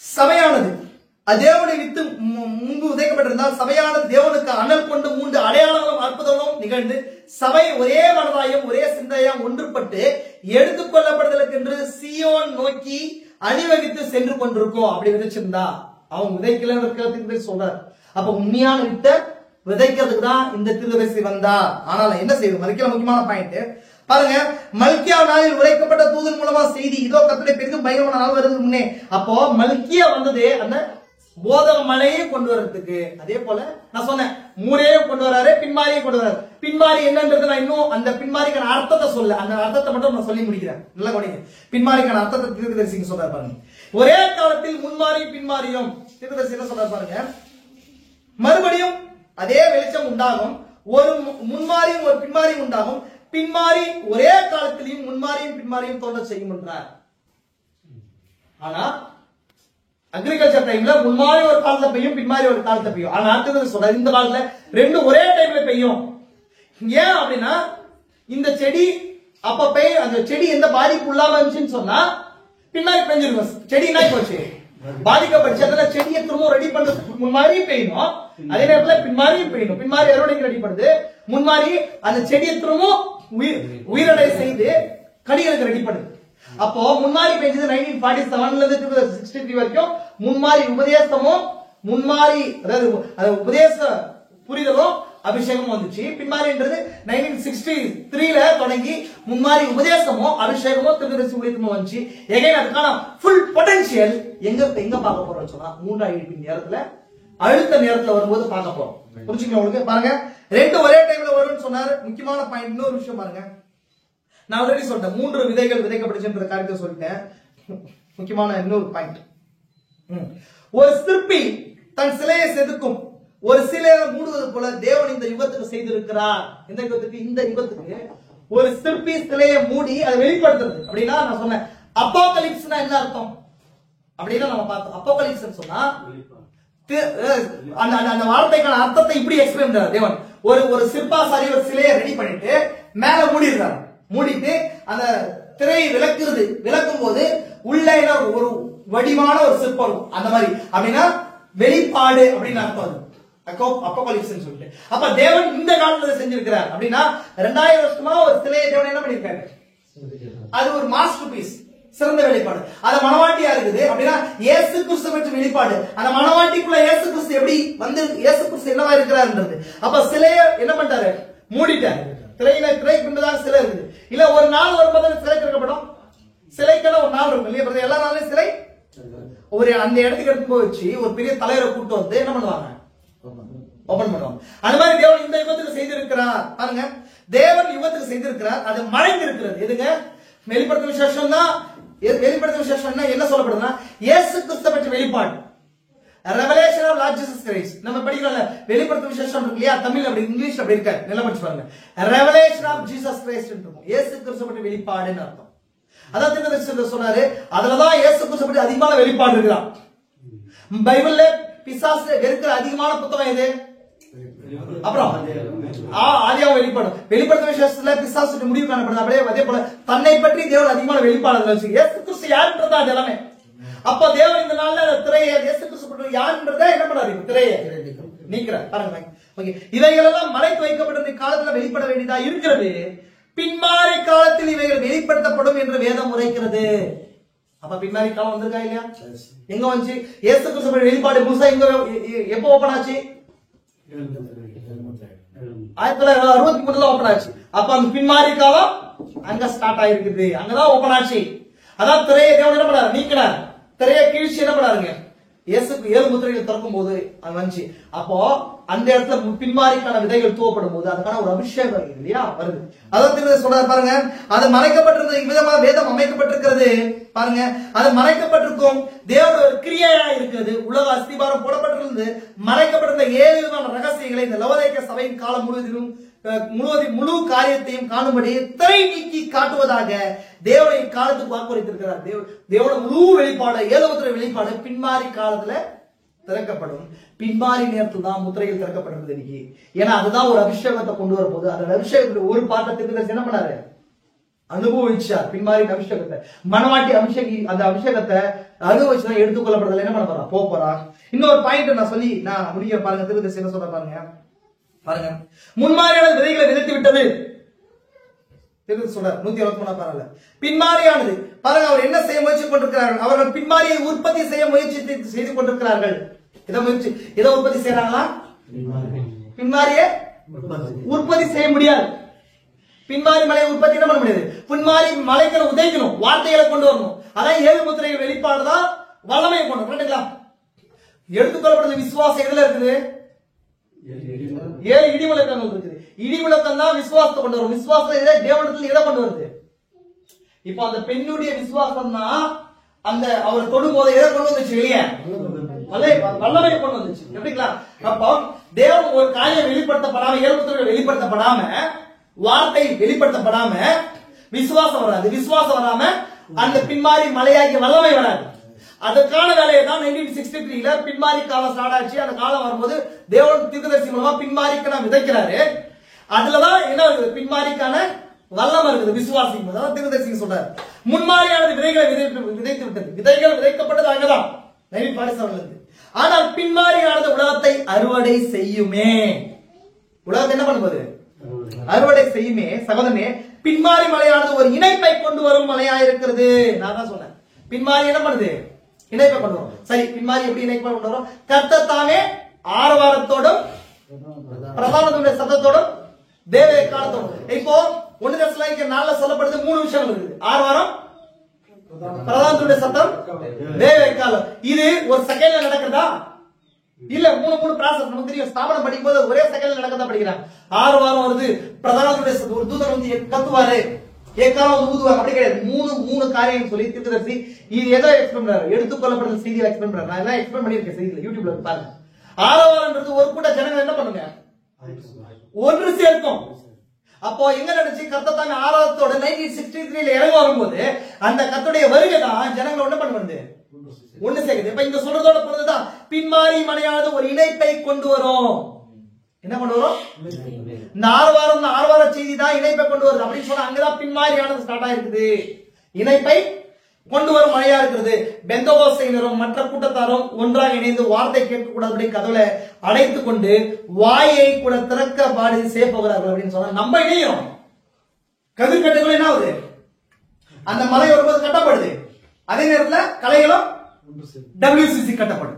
சபையானது தேவனுடைய வித்து முன்பு உதைக்கப்பட்டிருந்தால் சபையானது தேவனுக்கு அனல் கொண்டு 3 அடையாளங்களும் அற்புதங்களும் நிகழ்ந்து சபை ஒரே மனதாயும் ஒரே சிந்தையாம் ஒன்றுபட்டு எடுத்துக் கொள்ளப்படுதலுக்கு என்று சியோன் நோக்கி அணிவகுத்து சென்று கொண்டிருக்கும். அப்படி விதைச்சிருந்தா அவங்க விதைக்கல சொல்றாரு. அப்ப உண்மையான வித்தை விதைக்கிறதுக்கு தான் இந்த தீர்க்கதரிசி வந்தா. ஆனால் என்ன செய்யுது? மல்கியா முக்கியமான பாயிண்ட் பாருங்க. மல்கியா நாளில் உரைக்கப்பட்ட தூதன் மூலமா செய்தி இதோ கர்த்தருடைய பெரிதும் பயங்கரமான நாள் வருது முன்னே. அப்போ மல்கியா வந்தது அந்த போதக மழையை கொண்டு வர்றதுக்கு. அதே போல நான் சொன்னேன் மூரையும் கொண்டு வராரு, பின்மாரியை கொண்டு வராரு. பின்மாரி என்னன்றது நான் இன்னும் அந்த பின்மாரிக்கான அர்த்தத்தை சொல்ல, அந்த அர்த்தத்தை மட்டும் நான் சொல்லி முடிக்கிறேன். நல்லா கவனிங்க. பின்மாரிக்கான அர்த்தத்தை தீர்க்கதரிசி சொல்றாரு பாருங்க. ஒரே காலத்தில் முன்மாரி பின்மாரியும் தீர்க்கதரிசி என்ன சொல்றாரு பாருங்க. மறுபடியும் அதே வெளிச்சம் உண்டாகும். ஒரு முன்மாரியும் ஒரு பின்மாரியும் உண்டாகும். பின்மாரி ஒரே காலத்திலையும் முன்மாரியும் பின்மாரியும் தோன்ற செய்யும் என்றார். ஆனா அக்ரிகல்ச்சர் டைம்ல முன்மாரி ஒரு காலத்துல பெய்யும், பின்மாரி ஒரு காலத்துல பெய்யும். ஆனா அடுத்தது சொல்றாரு இந்த காலத்துல ரெண்டும் ஒரே டைம்ல பெய்யும். ஏன் அப்படின்னா இந்த செடி அப்ப பெய் அந்த செடி எந்த பாதிப்பு இல்லாம இருந்துச்சுன்னு சொன்னா பின்னாடி பெஞ்சிருக்கும். செடி என்ன போச்சு? பாதிக்கப்பட்டுச்சு. அதனால செடியை திரும்ப ரெடி பண்றதுக்கு முன்மாரியும் பெய்யணும், அதே நேரத்துல பின்மாரியும் பெய்யணும். பின்மாரி அறுவடைக்கு ரெடி பண்ணுது, முன்மாரி அந்த செடியை திரும்ப உயிரடை செய்து கடிகளுக்கு ரெடி பண்ணுது. அப்போ முன்மாரி பெஞ்சது 1947ல இருந்து 63 வரைக்கும். முன்மாரி உபதேசமும் முன்மாரி அதாவது உபதேச புரிதலும் அபிஷேகமும் வந்துச்சு. பின்மாரின்றது 1963ல தொடங்கி முன்மாரி உபதேசமும் அபிஷேகமும் தீர்க்கதரிசி ஊழியமும் வந்துச்சு. எகைன் அதுக்கான ஃபுல் பொட்டன்ஷியல் எங்க பார்க்க போறோம் சொன்னா 3 நேரத்துல அழுத்த நேரத்துல வரும்போது பார்க்க போறோம். புரிஞ்சுக்கணும் உங்களுக்கு. பாருங்க ரெண்டு ஒரே டைம்ல வரும்னு சொன்னாரு. முக்கியமான பாயிண்ட் இன்னொரு விஷயம் பாருங்க. நான் ஆல்ரெடி சொல்லிட்டேன் 3 விதைகள் விதைக்கப்பட்டுச்சுன்ற காரியத்தை சொல்லிட்டேன். முக்கியமான இன்னொரு பாயிண்ட். ஒரு சிற்பி தன் சிலையை செதுக்கும் ஒரு சிலையை மூடுவது போல தேவன் இந்த யுகத்துக்கு செய்திருக்கிறார். இந்த யுகத்துக்கு இந்த யுகத்துக்கு ஒரு சிற்பி சிலையை மூடி அதை வெளிப்படுத்துறது. அப்படின்னா நான் சொன்னேன் அப்போகலிப்ஸ்னா என்ன அர்த்தம் அப்படின்னா நம்ம பார்த்தோம். அப்போகலிப்ஸ் சொன்னா அந்த வார்த்தைக்கான அர்த்தத்தை இப்படி எக்ஸ்பிளைன் பண்றாரு தேவன். ஒரு சிற்பாசாரி ஒரு சிலையை ரெடி பண்ணிட்டு மேல மூடிடுறாரு. மூடிட்டு அந்த திரையை விளக்கும் போது உள்ள ஒரு வடிவான ஒரு சிற்பம் இருக்கும். அந்த மாதிரி அப்படின்னா வெளிப்பாடு அப்படின்னு அர்த்தம். அப்போகலிப்ஸ்னு சொல்லிட்டு அப்ப தேவன் இந்த காலத்துல செஞ்சிருக்கிறார் அப்படின்னா 2000 வருஷமா ஒரு சிலையை தேவன் என்ன பண்ணிருக்காரு? அது ஒரு மாஸ்டர் பீஸ், சிறந்த வெளிப்பாடு. அது மனவாட்டியா இருக்குது அப்படின்னா இயேசு கிறிஸ்து பற்றி வெளிப்பாடு. அந்த மனவாட்டிக்குள்ள இயேசு கிறிஸ்து எப்படி வந்து இயேசு கிறிஸ்து என்னவா இருக்கிறார்ன்றது. அப்ப சிலையை என்ன பண்ணிட்டாரு? மூடிட்டாரு. திரைக்கு பின்புதான் சிலை இருக்குது. இல்ல ஒரு நாள் வரும்போது சிலை திறக்கப்படும். சிலைக்கெல்லாம் ஒரு நாள் இருக்கும் இல்லையா? எல்லா நாளும் சிலை ஒரு அந்த இடத்துக்கு எடுத்து போய் வச்சு ஒரு பெரிய தலைவரை கூட்டு வந்து என்ன பண்ணுவாங்க? ஓபன் பண்ணுவாங்க. அந்த மாதிரி தேவன் இந்த யுகத்துக்கு செய்திருக்கிறார். பாருங்க, தேவன் யுகத்துக்கு செய்திருக்கிறார். அது மறைந்து இருக்கிறது. எதுங்க? வெளிப்படுத்தும் விசேஷம் தான். வெளிப்படுத்தும் விசேஷம் என்ன சொல்லப்படுதுன்னா இயேசு கிறிஸ்து பற்றி வெளிப்பாடு. Revelation of Lord Jesus Christ நம்ம படிக்கிறோம்ல, வெளிப்படுத்தும் விசேஷம் இருக்கு இல்லையா? தமிழ் அப்படி இங்கிலீஷ் அப்படி இருக்க நல்லா படிச்சு பாருங்க. ரெவலேஷன் ஆஃப் ஜீசஸ் கிரைஸ்ட் இருக்கும். இயேசு கிறிஸ்து பற்றி வெளிப்பாடுன்னு அர்த்தம். அதான் தீர்க்கதரிசி சொன்னாரு, அதுலதான் இயேசு கிறிஸ்து பற்றி அதிகமான வெளிப்பாடு இருக்குதான். பைபிள்ல பிசாசு இருக்கிற அதிகமான புத்தகம் எது? அப்புறம் ஆதியாகமம் வெளிப்பாடு. வெளிப்படுத்தும் விசேஷத்துல பிசாசு முடிவு காணப்படுது. அப்படியே அதே போல தன்னை பற்றி தேவன் அதிகமான வெளிப்பாடு வச்சு இயேசு கிறிஸ்து யாருன்றதா அது எல்லாமே. அப்ப தேவன் இந்த நாள்ல திரையை இயேசு கிறிஸ்து யாருன்றத என்ன பண்ணாரு? திரையை நீக்கிறார். பாருங்க, ஓகே. இவைகள் எல்லாம் மறைத்து வைக்கப்பட்ட காலத்துல வெளிப்பட வேண்டியதா இருக்கிறது. பின்மாறி காலத்தில் இவைகள் வெளிப்படுத்தப்படும் என்று வேதம் உரைக்கிறது. அப்ப பின்மாறி காலம் வந்திருக்கா இல்லையா? எங்க வந்துச்சு? இயேசு கிறிஸ்து வெளிப்பாடு முழுசா எங்க எப்போ ஓபன் ஆச்சு? 1963 ஓபன் ஆச்சு. அப்ப அந்த பின்மாறி காலம் அங்க ஸ்டார்ட் ஆயிருக்குது. அங்கதான் ஓபன் ஆச்சு. அதான் திரையை தேவன் என்ன பண்ணாரு? நீக்கினார். திரையை கீழ்ச்சி என்ன பண்ணாருங்க? இயேசுக்கு 7 முத்திரைகள் திறக்கும் போது அது வந்துச்சு. அப்போ அந்த இடத்துல பின்மாரிக்கான விதைகள் தூவப்படும் போது அதுக்கான ஒரு அபிஷேகம் இல்லையா வருது. அதான் சொல்றாரு பாருங்க, அது மறைக்கப்பட்டிருந்த விதமாக வேதம் அமைக்கப்பட்டிருக்கிறது. பாருங்க, அது மறைக்கப்பட்டிருக்கும் தேவனுடைய ஒரு கிரியையா இருக்கிறது. உலக அஸ்திபாரம் போடப்பட்டிருந்து மறைக்கப்பட்டிருந்த 7 விதமான ரகசியங்களை இந்த லவோதிக்கேய சபையின் காலம் முழுவதிலும் முழு காரியத்தையும் காணும்படி திரை நீக்கி காட்டுவதாக தேவனை காலத்துக்கு வாக்குறுத்திருக்கிறார். தேவனோட முழு வெளிப்பாடு 7 முத்திரை வெளிப்பாடு பின்மாரி காலத்துல திறக்கப்படும். பின்மாரி நேரத்தில் தான் முத்திரைகள் திறக்கப்பட்டிருக்கிறது இன்னைக்கு. ஏன்னா அதுதான் ஒரு அபிஷேகத்தை கொண்டு வர போது. அந்த அபிஷேகத்துல ஒரு பாட்டத்துக்கு என்ன பண்ணாரு? அனுபவிச்சார். பின்மாரி அபிஷேகத்தை மனவாட்டி அந்த அபிஷேகத்தை அனுபவிச்சுதான் எடுத்துக்கொள்ளப்படுறதுல என்ன பண்ண போறா? போறான். இன்னொரு பாயிண்ட் நான் சொல்லி நான் முடிக்க பாருங்க. திருதசி என்ன சொல்ற பாருங்க. பாருங்க, முன்மாரியான விதைகளை விதைத்து விட்டது சொல்றார் 163 பாருங்க. பின்மாரியானது பாருங்க, அவர் என்ன செய்ய முயற்சி கொண்டிருக்கிறார்கள்? அவர்கள் பின்மாரியை உற்பத்தி செய்ய முயற்சி செய்து கொண்டிருக்கிறார்கள். இதை உற்பத்தி செய்யறாங்களா? பின்மாரியை உற்பத்தி செய்ய முடியாது. பின்மாரி மலையை உற்பத்தி என்ன பண்ண முடியாது. பின்மாரி மலைகளை உதைக்கணும், வார்த்தைகளை கொண்டு வரணும். அதான் 7 முத்திரைகள் வெளிப்பாடுதான் வல்லமையை கொண்டு வரணும். எடுத்துக்கொள்ளப்படுற விசுவாசம் எதுல இருக்குது? 7 இடிமுழக்கங்கள் இருக்குது. இடிமுழக்கம் தான் விசுவாசத்தை கொண்டு வரும். விசுவாசத்தை தேவனத்தில் இடம் கொண்டு வருது. இப்ப அந்த பெண்ணுடைய விசுவாசம் தான் அந்த அவர் தொடும் போது எதை கொண்டு வந்துச்சு? வெளியே வல்லமையை கொண்டு வந்துச்சு. எப்படிங்களா? அப்போ தேவன் ஒரு காரியம் வெளிப்படுத்தப்படாம 7 முத்திரைகள் வெளிப்படுத்தப்படாம வார்த்தை வெளிப்படுத்தப்படாம விசுவாசம் வராது. விசுவாசம் வராம அந்த பின்மாரி மலையாகிய வல்லமை வராது. அதற்கான வேலையை தான் 1963 பின்மாரி காலம் ஸ்டார்ட் ஆச்சு. அந்த காலம் வரும்போது தேவன் தீர்க்கதரிசி மூலமா பின்மாரிக்கு நான் விதைக்கிறாரு. அதுலதான் என்ன இருக்குது? பின்மாரிக்கான வல்லமை இருக்குது. விசுவாசிக்கும் போது தீர்க்கதரிசி சொல்றாரு, முன்மாரியானது விதைகளை விதைத்து விட்டது. விதைகள் விதைக்கப்பட்டது அங்கதான் 1947 இருந்து. ஆனால் பின்மாரியானது உலகத்தை அறுவடை செய்யுமே. உலகத்தை என்ன பண்ணுவது? அறுவடை செய்யுமே. சகோதரனே, பின்மாரி மலையானது ஒரு இணைப்பை கொண்டு வரும் மலையா இருக்கிறது. நான் தான் சொன்னேன், பின்மாரி என்ன பண்ணுது? இணைப்பை கொண்டு வரும். சரி, பின்மாரி எப்படி இணைப்பை கொண்டு வரும்? கர்த்தர் தாமே ஆரவாரத்தோடும் பிரதானத்துடைய சத்தத்தோடும் தேவ காலத்தோடும். இப்போ 1 தெசலோனிக்கேயர் 4 சொல்லப்படுது 3 விஷயம் இருக்குது. ஆரவாரம், பிரதானத்துடைய சத்தம், தேவ காலம். இது ஒரு செகண்ட்ல நடக்குதா? இல்ல, 3 ப்ராசஸ் நமக்கு தெரியும். ஸ்தாபனம் படிக்கும் போது ஒரே செகண்ட்ல நடக்கதான் படிக்கிறாங்க. 6 வாரம் வருது, பிரதானத்துடைய ஒரு தூதன் வந்து கத்துவாரு, ஏக்காலம் ஊதுவாங்க. அப்படி கிடையாது. 3 காரியம் சொல்லி தீர்க்கதரிசி இது எதை எக்ஸ்பிளைன் பண்றாரு? எடுத்துக்கொள்ளப்படுற செய்தியை எக்ஸ்பிளைன் பண்றாரு. நான் எல்லாம் எக்ஸ்பிளைன் பண்ணிருக்கேன் செய்தியில, யூடியூப்ல பாருங்க. 6 வாரம்ன்றது ஒரு கூட்ட ஜனங்கள் என்ன பண்ணுங்க? ஒன்று சேர்க்கும். அப்போ எங்க நடந்துச்சு? கர்த்தர் தாமே ஆராதத்தோட 1963 இறங்க வரும்போது அந்த கர்த்தருடைய வருகை தான் ஜனங்களை என்ன பண்ணுவது? ஒண்ணு சேர்க்குது. இப்ப இங்க சொல்றதோட பொழுதுதான் பின்மாரி மலையானது ஒரு இணைப்பை கொண்டு வரும். என்ன கொண்டு வரும்? இந்த 6 வார செய்தி தான் இணைப்பை கொண்டு வருது அப்படின்னு சொன்னா அங்கதான் பின்மாரியானது ஸ்டார்ட் ஆயிருக்குது. இணைப்பை கொண்டு வரும் மழையா சபையா இருக்கிறது. பெந்தகோஸ்தையினரும் மற்ற கூட்டத்தாரும் ஒன்றாக இணைந்து வார்த்தை கேட்கக்கூடாது கதவுல அடைத்துக் கொண்டு வாயை கூட திறக்க பாடி செய்ய போகிறார்கள் அப்படின்னு சொன்னா நம்ம இணையும். கதிர்கட்டுகள் என்ன ஆகுது? அந்த மலை வரும்போது கட்டப்படுது. அதே நேரத்தில் கலைகளும் WCC கட்டப்படுது.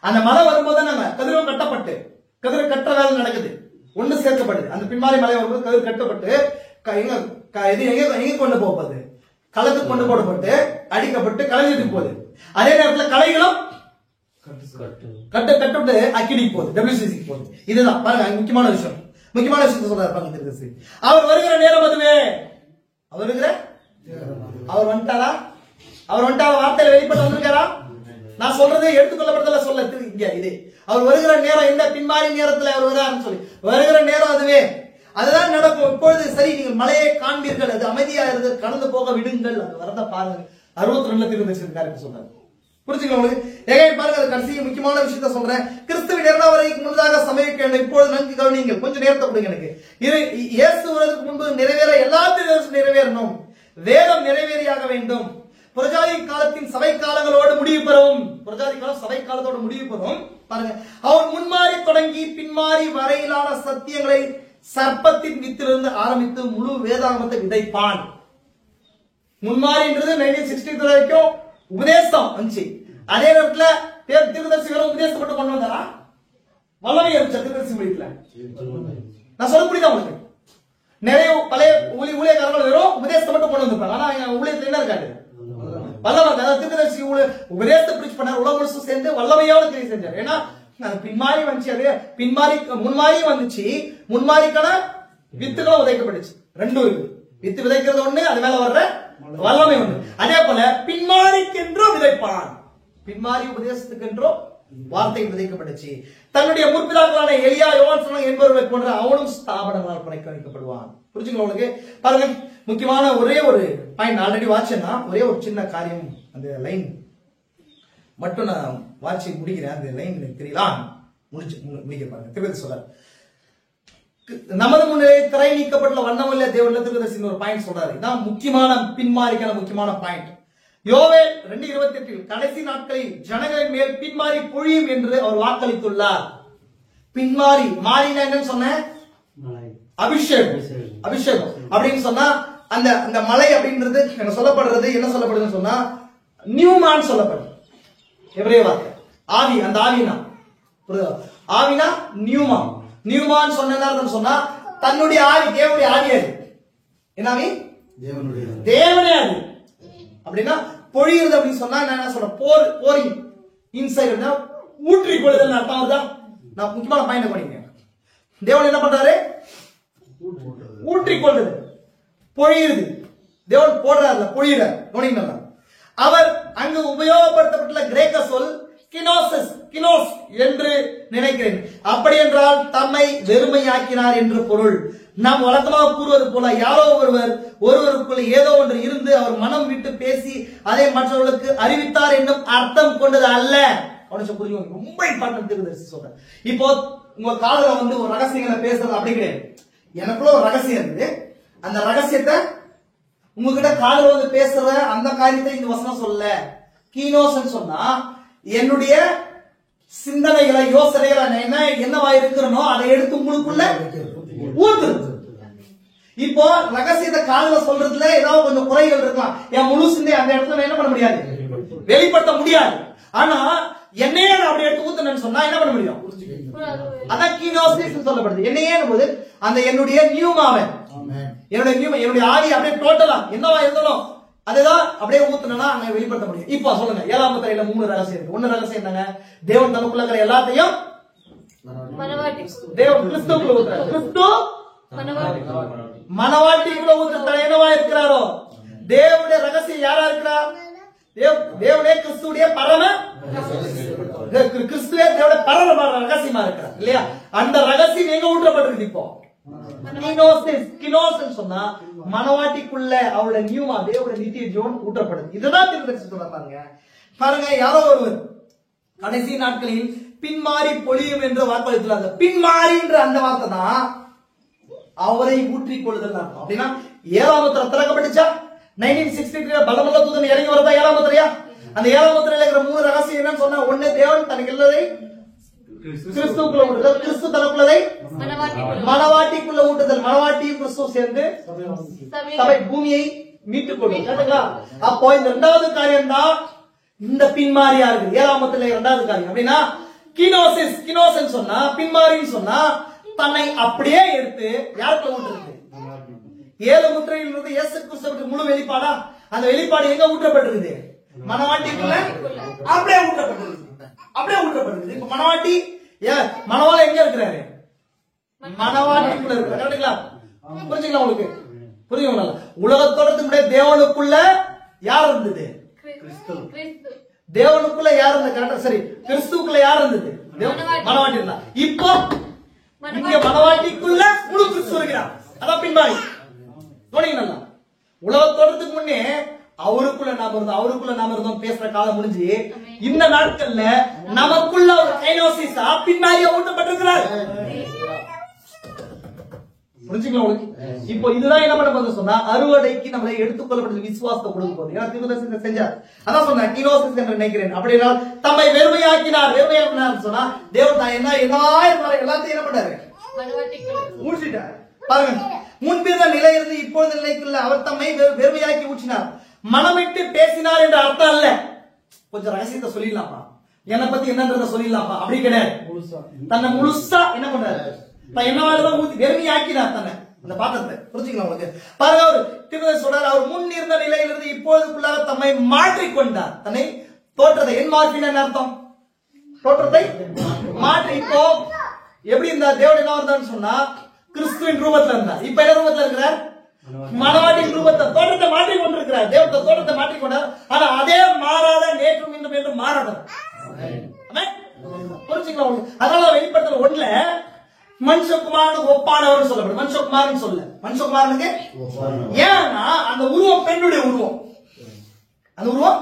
அந்த மலை வரும்போது நம்ம கதிரும் கட்டப்பட்டு கதிர் கட்ட வேலை நடக்குது, ஒண்ணு சேர்க்கப்படுது. அந்த பின்மாரி மலை வரும்போது கதிர் கட்டப்பட்டு எங்க கொண்டு போகுது? களத்துக்கு கொண்டு போடப்பட்டு அடிக்கப்பட்டு கலைஞருக்கு போகுது. அதே நேரத்தில் கலைகளும் கட்டப்பட்டு அக்கினிக்கு போகுது, WCC போகுது. இதுதான் பாருங்க முக்கியமான விஷயம். முக்கியமான விஷயத்தை சொல்றாரு. அவர் வருகிற நேரம் அதுவே. அவர் வருகிற அவர் வந்துட்டாரா? அவர் வந்துட்டாரா? வார்த்தையில வெளிப்பட்டு வந்திருக்காரா? நான் சொல்றது எடுத்துக்கொள்ளப்படுதல சொல்ல இங்க இது. அவர் வருகிற நேரம் எந்த பின்மாறி நேரத்தில் அவர் வருகிறார் சொல்லி வருகிற நேரம் அதுவே. அதுதான் நடக்கும். இப்பொழுது சரி, நீங்கள் மலையை காண்பீர்கள், அது அமைதியா இருந்து கடந்து போக விடுங்கள். அது வரத பாருங்க. 62 இருந்துச்சு சொல்றாரு. புரிஞ்சுக்கோங்க. பாருங்க, அது கடைசி முக்கியமான விஷயத்த சொல்றேன். கிறிஸ்துவின் இரண்டாம் வருகைக்கு முன்னதாக சமயிக்க வேண்டும். இப்பொழுது நன்கு கவனிங்கள். கொஞ்சம் நேரத்தை கொடுங்க எனக்கு. இது இயேசு வருவதற்கு முன்பு நிறைவேற எல்லாத்தையும் நிறைவேறணும். வேதம் நிறைவேறியாக வேண்டும். புரஜாதி காலத்தின் சபை காலங்களோடு முடிவு பெறும். புரஜாதி காலம் சபை காலத்தோடு முடிவு பெறும். பாருங்க, அவர் முன்மாறி தொடங்கி பின்மாறி வரையிலான சத்தியங்களை சர்ப்பத்தின் வித்திலிருந்து ஆரம்பித்து முழு வேதாகமத்தை விதைப்பான். முன்மாறின்றது 1963 வரைக்கும் உபதேசம் வந்துச்சு. அதே நேரத்தில் தீர்க்கதரிசி வெறும் உபதேசம் மட்டும் கொண்டு வந்தாரா? வல்லமை இருந்துச்சு தீர்க்கதரிசி முடியல. நான் சொல்ல புரியுதா உங்களுக்கு? நிறைய பழைய ஊழியக்காரர்கள் வெறும் உபதேசத்தை மட்டும் கொண்டு வந்திருப்பாங்க. ஆனா ஊழியத்துல என்ன இருக்காது? வல்லமை. தீர்க்கதரிசி உபதேசத்தை பிரிச்சு பண்ணார். உலக முழுசும் சேர்ந்து வல்லமையோட கிரியை செஞ்சார். ஏன்னா பின்மாறி வந்துச்சு. அது முன்மாறி வந்துச்சு. முன்மாறிக்கான வித்துகளும் விதைக்கப்பட்டுச்சு. ரெண்டும் இருக்கு. வித்து விதைக்கிறது ஒண்ணு, அது மேல வர்ற வல்லமை ஒண்ணு. அதே போல பின்மாறிக்கென்றோ விதைப்பான். பின்மாறி உபதேசத்துக்கென்றோ வார்த்தை விதைக்கப்பட்டுச்சு. தன்னுடைய முற்பிதாக்களான எலியா, யோவான் என்பவர்களை போன்ற அவனும் ஸ்தாபனங்களால் புறக்கணிக்கப்படுவான். புரிஞ்சுங்களா உங்களுக்கு? பாருங்க, முக்கியமான ஒரே ஒரு பாயிண்ட் ஆல்ரெடி வாட்சேன்னா ஒரே ஒரு சின்ன காரியம். அந்த லைன் மட்டும் நான் வாட்சி முடிக்கிறேன். அந்த லைன் எனக்கு தெரியல, முடிக்க பாருங்க. திருப்பதி சொல்றாரு, நமது முன்னிலை திரை நீக்கப்பட்ட வண்ணமல்ல தேவன்ல திருப்பதி ஒரு பாயிண்ட் சொல்றாரு. இதான் முக்கியமான பின்மாறிக்கான முக்கியமான பாயிண்ட். யோவேல் 2:28 கடைசி நாட்களில் ஜனங்களின் மேல் பின்மாறி பொழியும் என்று அவர் வாக்களித்துள்ளார். பின்மாறி மாறினா என்னன்னு சொன்ன? அபிஷேகம். அபிஷேகம் அப்படின்னு சொன்னா அந்த மலை அப்படின்றது என்ன சொல்லப்படுறது? என்ன சொல்லப்படுதுன்னு சொன்னா நியூமான் சொல்லப்படுது. எவரே வார்த்தை ஆவி. அந்த ஆவினா ஆவினா நியூமான். நியூமான் சொன்னா தன்னுடைய ஆவி, தேவனுடைய ஆவியாது. என்ன ஆவி? தேவனே ஆவி. அப்படின்னா பொழியுறது அப்படின்னு சொன்னா என்ன சொல்ற? போரிங் இன்சைட் ஊற்றி கொள்ளுதல் அர்த்தம். தான் நான் முக்கியமான பாயிண்ட் பண்ணிங்க. தேவன் என்ன பண்றாரு? ஊற்றி கொள்ளுது, பொழியுது. தேவன் போடுறாரு, பொழியுறார். கவனிங்க. அவர் அங்கு உபயோகப்படுத்தப்பட்டுள்ள கிரேக்க சொல் கினோஸ் என்று நினைக்கிறேன். அப்படி என்றால் தம்மை வெறுமையாக்கினார் என்று பொருள். நாம் வழக்கமாக கூறுவது போல யாரோ ஒருவருக்குள்ள ஏதோ ஒன்று இருந்து அவர் மனம் விட்டு பேசி அதை மற்றவர்களுக்கு அறிவித்தார் என்னும் அர்த்தம் கொண்டது அல்ல. புரிஞ்சுக்கோங்க, ரொம்ப இம்பார்ட்டன்ட் தீர்க்கதரிசி சொல்றேன். இப்போ உங்க காதுல ஒரு ரகசியங்களை பேசுறது அப்படி கிடையாது. எனக்குள்ள ஒரு ரகசியம் இருக்குது. அந்த ரகசியத்தை உங்ககிட்ட காதுல பேசுற அந்த காரியத்தை இந்த வசனம் சொல்ல. கீனோஸ் சொன்னா என்னுடைய சிந்தனைகளை, யோசனைகளை என்னவா இருக்கிறனோ அதை எடுத்து உங்களுக்குள்ள ஊத்துறது. இப்போ ரகசியத்தை காதுல சொல்றதுல ஏதாவது கொஞ்சம் குறைகள் இருக்கலாம். என் முழு சிந்தை அந்த இடத்துல என்ன பண்ண முடியாது, வெளிப்படுத்த முடியாது. ஆனா என்னையே அப்படி எடுத்து ஊத்துனேன்னு சொன்னா என்ன பண்ண முடியும்? அதான் கீனோஸ் சொல்லப்படுது. என்னையே போது அந்த என்னுடைய நியூமாவை, என்னுடைய ஆவி அப்படியே டோட்டலா என்னவா இருந்தாலும் அதுதான் அப்படியே ஊத்துனா அங்க வெளிப்படுத்த முடியும். இப்ப சொல்லுங்க, 7ஆம் முத்திரையில 3 ரகசியம் இருக்கு. 1 ரகசியம் என்னங்க? தேவன் தனக்குள்ள இருக்கிற எல்லாத்தையும் தேவன் கிறிஸ்துவுக்குள்ள ஊத்துறாரு. கிறிஸ்து மனவாட்டிக்குள்ள ஊத்துற என்னவா இருக்கிறாரோ தேவனுடைய ரகசியம் யாரா இருக்கிறார்? தேவனே கிறிஸ்துடைய பரம கிறிஸ்துவே தேவனுடைய பரம ரகசியமா இருக்கிறார் இல்லையா? அந்த ரகசியம் எங்க ஊற்றப்பட்டிருக்கு? இப்போ சொன்னா மனவாட்டிக்குள்ள அவருடைய நியூமா, தேவனுடைய நித்திய ஜீவன் ஊற்றப்படுது. இதுதான் தீர்க்கதரிசி சொல்றாங்க. பாருங்க, யாரோ ஒருவர் கடைசி நாட்களில் பின்மாறி பொழியும் என்று வாக்களித்துள்ளாங்க. பின்மாறின்ற அந்த வார்த்தை தான் அவரை ஊற்றிக் கொள்ளுதல். அப்படின்னா 7ஆம் முத்திரை திறக்கப்பட்டுச்சா? 1963 பலமுள்ள தூதன் இறங்கி வரதா 7ஆம் 7ஆம் முத்திரையா? அந்த 7ஆம் முத்திரையில இருக்கிற 3 ரகசியம் என்னன்னு சொன்னா, ஒண்ணு தேவன் தனக்கு எல்லாரை கிறிஸ்துவுக்குள்ள ஊட்டுதல், கிறிஸ்து தனக்குள்ளதை மணவாட்டிக்குள்ள ஊட்டுதல், மணவாட்டியும் கிறிஸ்துவ சேர்ந்து சபை பூமியை மீட்டுக் கொள்ளும். கேட்டுங்களா? அப்போ இந்த 2வது காரியம் தான் இந்த பின்மாரியா இருக்கு. 7ஆம் முத்திரையில 2வது காரியம் அப்படின்னா கினோசிஸ். கினோசிஸ் சொன்னா பின்மாரின்னு சொன்னா தன்னை அப்படியே எடுத்து யாருக்குள்ள ஊட்டுறது? 7 முத்திரையில் இருந்து இயேசு கிறிஸ்துவுக்கு முழு வெளிப்பாடா? அந்த வெளிப்பாடு எங்க ஊற்றப்பட்டிருக்குது? மணவாட்டிக்குள்ள அப்படியே ஊற்றப்பட்டிருக்கு. அப்படியே ஊற்றப்பட்டிருக்கு. இப்ப மணவாட்டி மணவாள எங்க இருக்கிறாரு? மணவாட்டிக்குள்ள இருக்கிறார். கரெக்டுங்களா? புரிஞ்சுங்களா உங்களுக்கு? புரியுங்களா? உலகத்தோடத்துக்கு முன்னாடி தேவனுக்குள்ள யார் இருந்தது? தேவனுக்குள்ள யார் இருந்தது? கரெக்டா? சரி, கிறிஸ்துவுக்குள்ள யார் இருந்தது? மணவாட்டி இருந்தா. இப்போ இங்க மணவாட்டிக்குள்ள முழு கிறிஸ்து இருக்கிறார். அதான் பின்மாரி. நல்லா உலகத்தோடத்துக்கு முன்னே அவருக்குள்ள நாம இருந்தோம், அவருக்குள்ள நாம இருந்தோம் பேசுற காலம் முடிஞ்சு இந்த நாட்கள்ல நமக்குள்ள ஒரு கைனோசிஸா பின்னாடியே ஊட்டப்பட்டிருக்கிறார். புரிஞ்சுக்கலாம் உங்களுக்கு? இப்போ இதுதான் என்ன பண்ண போது சொன்னா, அறுவடைக்கு நம்மளை எடுத்துக்கொள்ளப்பட்ட விசுவாசத்தை கொடுக்க போகுது. ஏன்னா தீர்க்கதரிசனம் செஞ்சார். அதான் சொன்ன கினோசிஸ் என்று நினைக்கிறேன். அப்படின்னா தம்மை வெறுமையாக்கினார். வெறுமையாக்கினார் சொன்னா தேவன் தான் என்ன எல்லாத்தையும் என்ன பண்ணாரு? ஊற்றிட்டார். பாருங்க, முன்பிருந்த நிலை இருந்து இப்பொழுது நிலைக்குள்ள அவர் தம்மை வெறுமையாக்கி ஊற்றினார். மனமிட்டு பேசினார் என்ற அர்த்தம் அல்ல. கொஞ்சம் ரகசியத்தை சொல்லிடலாமா, என்னை பத்தி என்னன்றத சொல்லிடலாமா? அப்படி கிடையாது. தன்னை முழுசா என்ன பண்றாரு? என்னவாதான் ஊத்தி வெறுமையாக்கினார் தன்னை, அந்த பாத்திரத்தை. புரிஞ்சுக்கலாம் உங்களுக்கு? பாருங்க, அவர் திருமணம் சொல்றாரு, அவர் முன் இருந்த நிலையிலிருந்து இப்பொழுதுக்குள்ளாக தம்மை மாற்றிக்கொண்டார். தன்னை தோற்றத்தை என் மாற்றின அர்த்தம், தோற்றத்தை மாற்றி. இப்போ எப்படி இந்த தேவன் என்ன வந்தான்னு சொன்னா, கிறிஸ்துவின் ரூபத்துல இருந்தார். இப்ப என்ன ரூபத்துல இருக்கிறார்? மணவாட்டின் ரூபத்தை, தோற்றத்தை மாற்றி கொண்டிருக்கிறார். தேவத்தை தோற்றத்தை மாற்றிக்கொண்டார். ஆனா அதே மாறாத நேற்றும் இன்றும் என்று மாறாதவர். புரிஞ்சுக்கலாம்? அதனால வெளிப்படுத்தல 1ல மனுஷகுமாரனுக்கு ஒப்பானவர் சொல்லப்படும். மனுஷகுமாரன் சொல்ல, மனுஷகுமாரனுக்கு. ஏன்னா அந்த உருவம் பெண்ணுடைய உருவம். அந்த உருவம்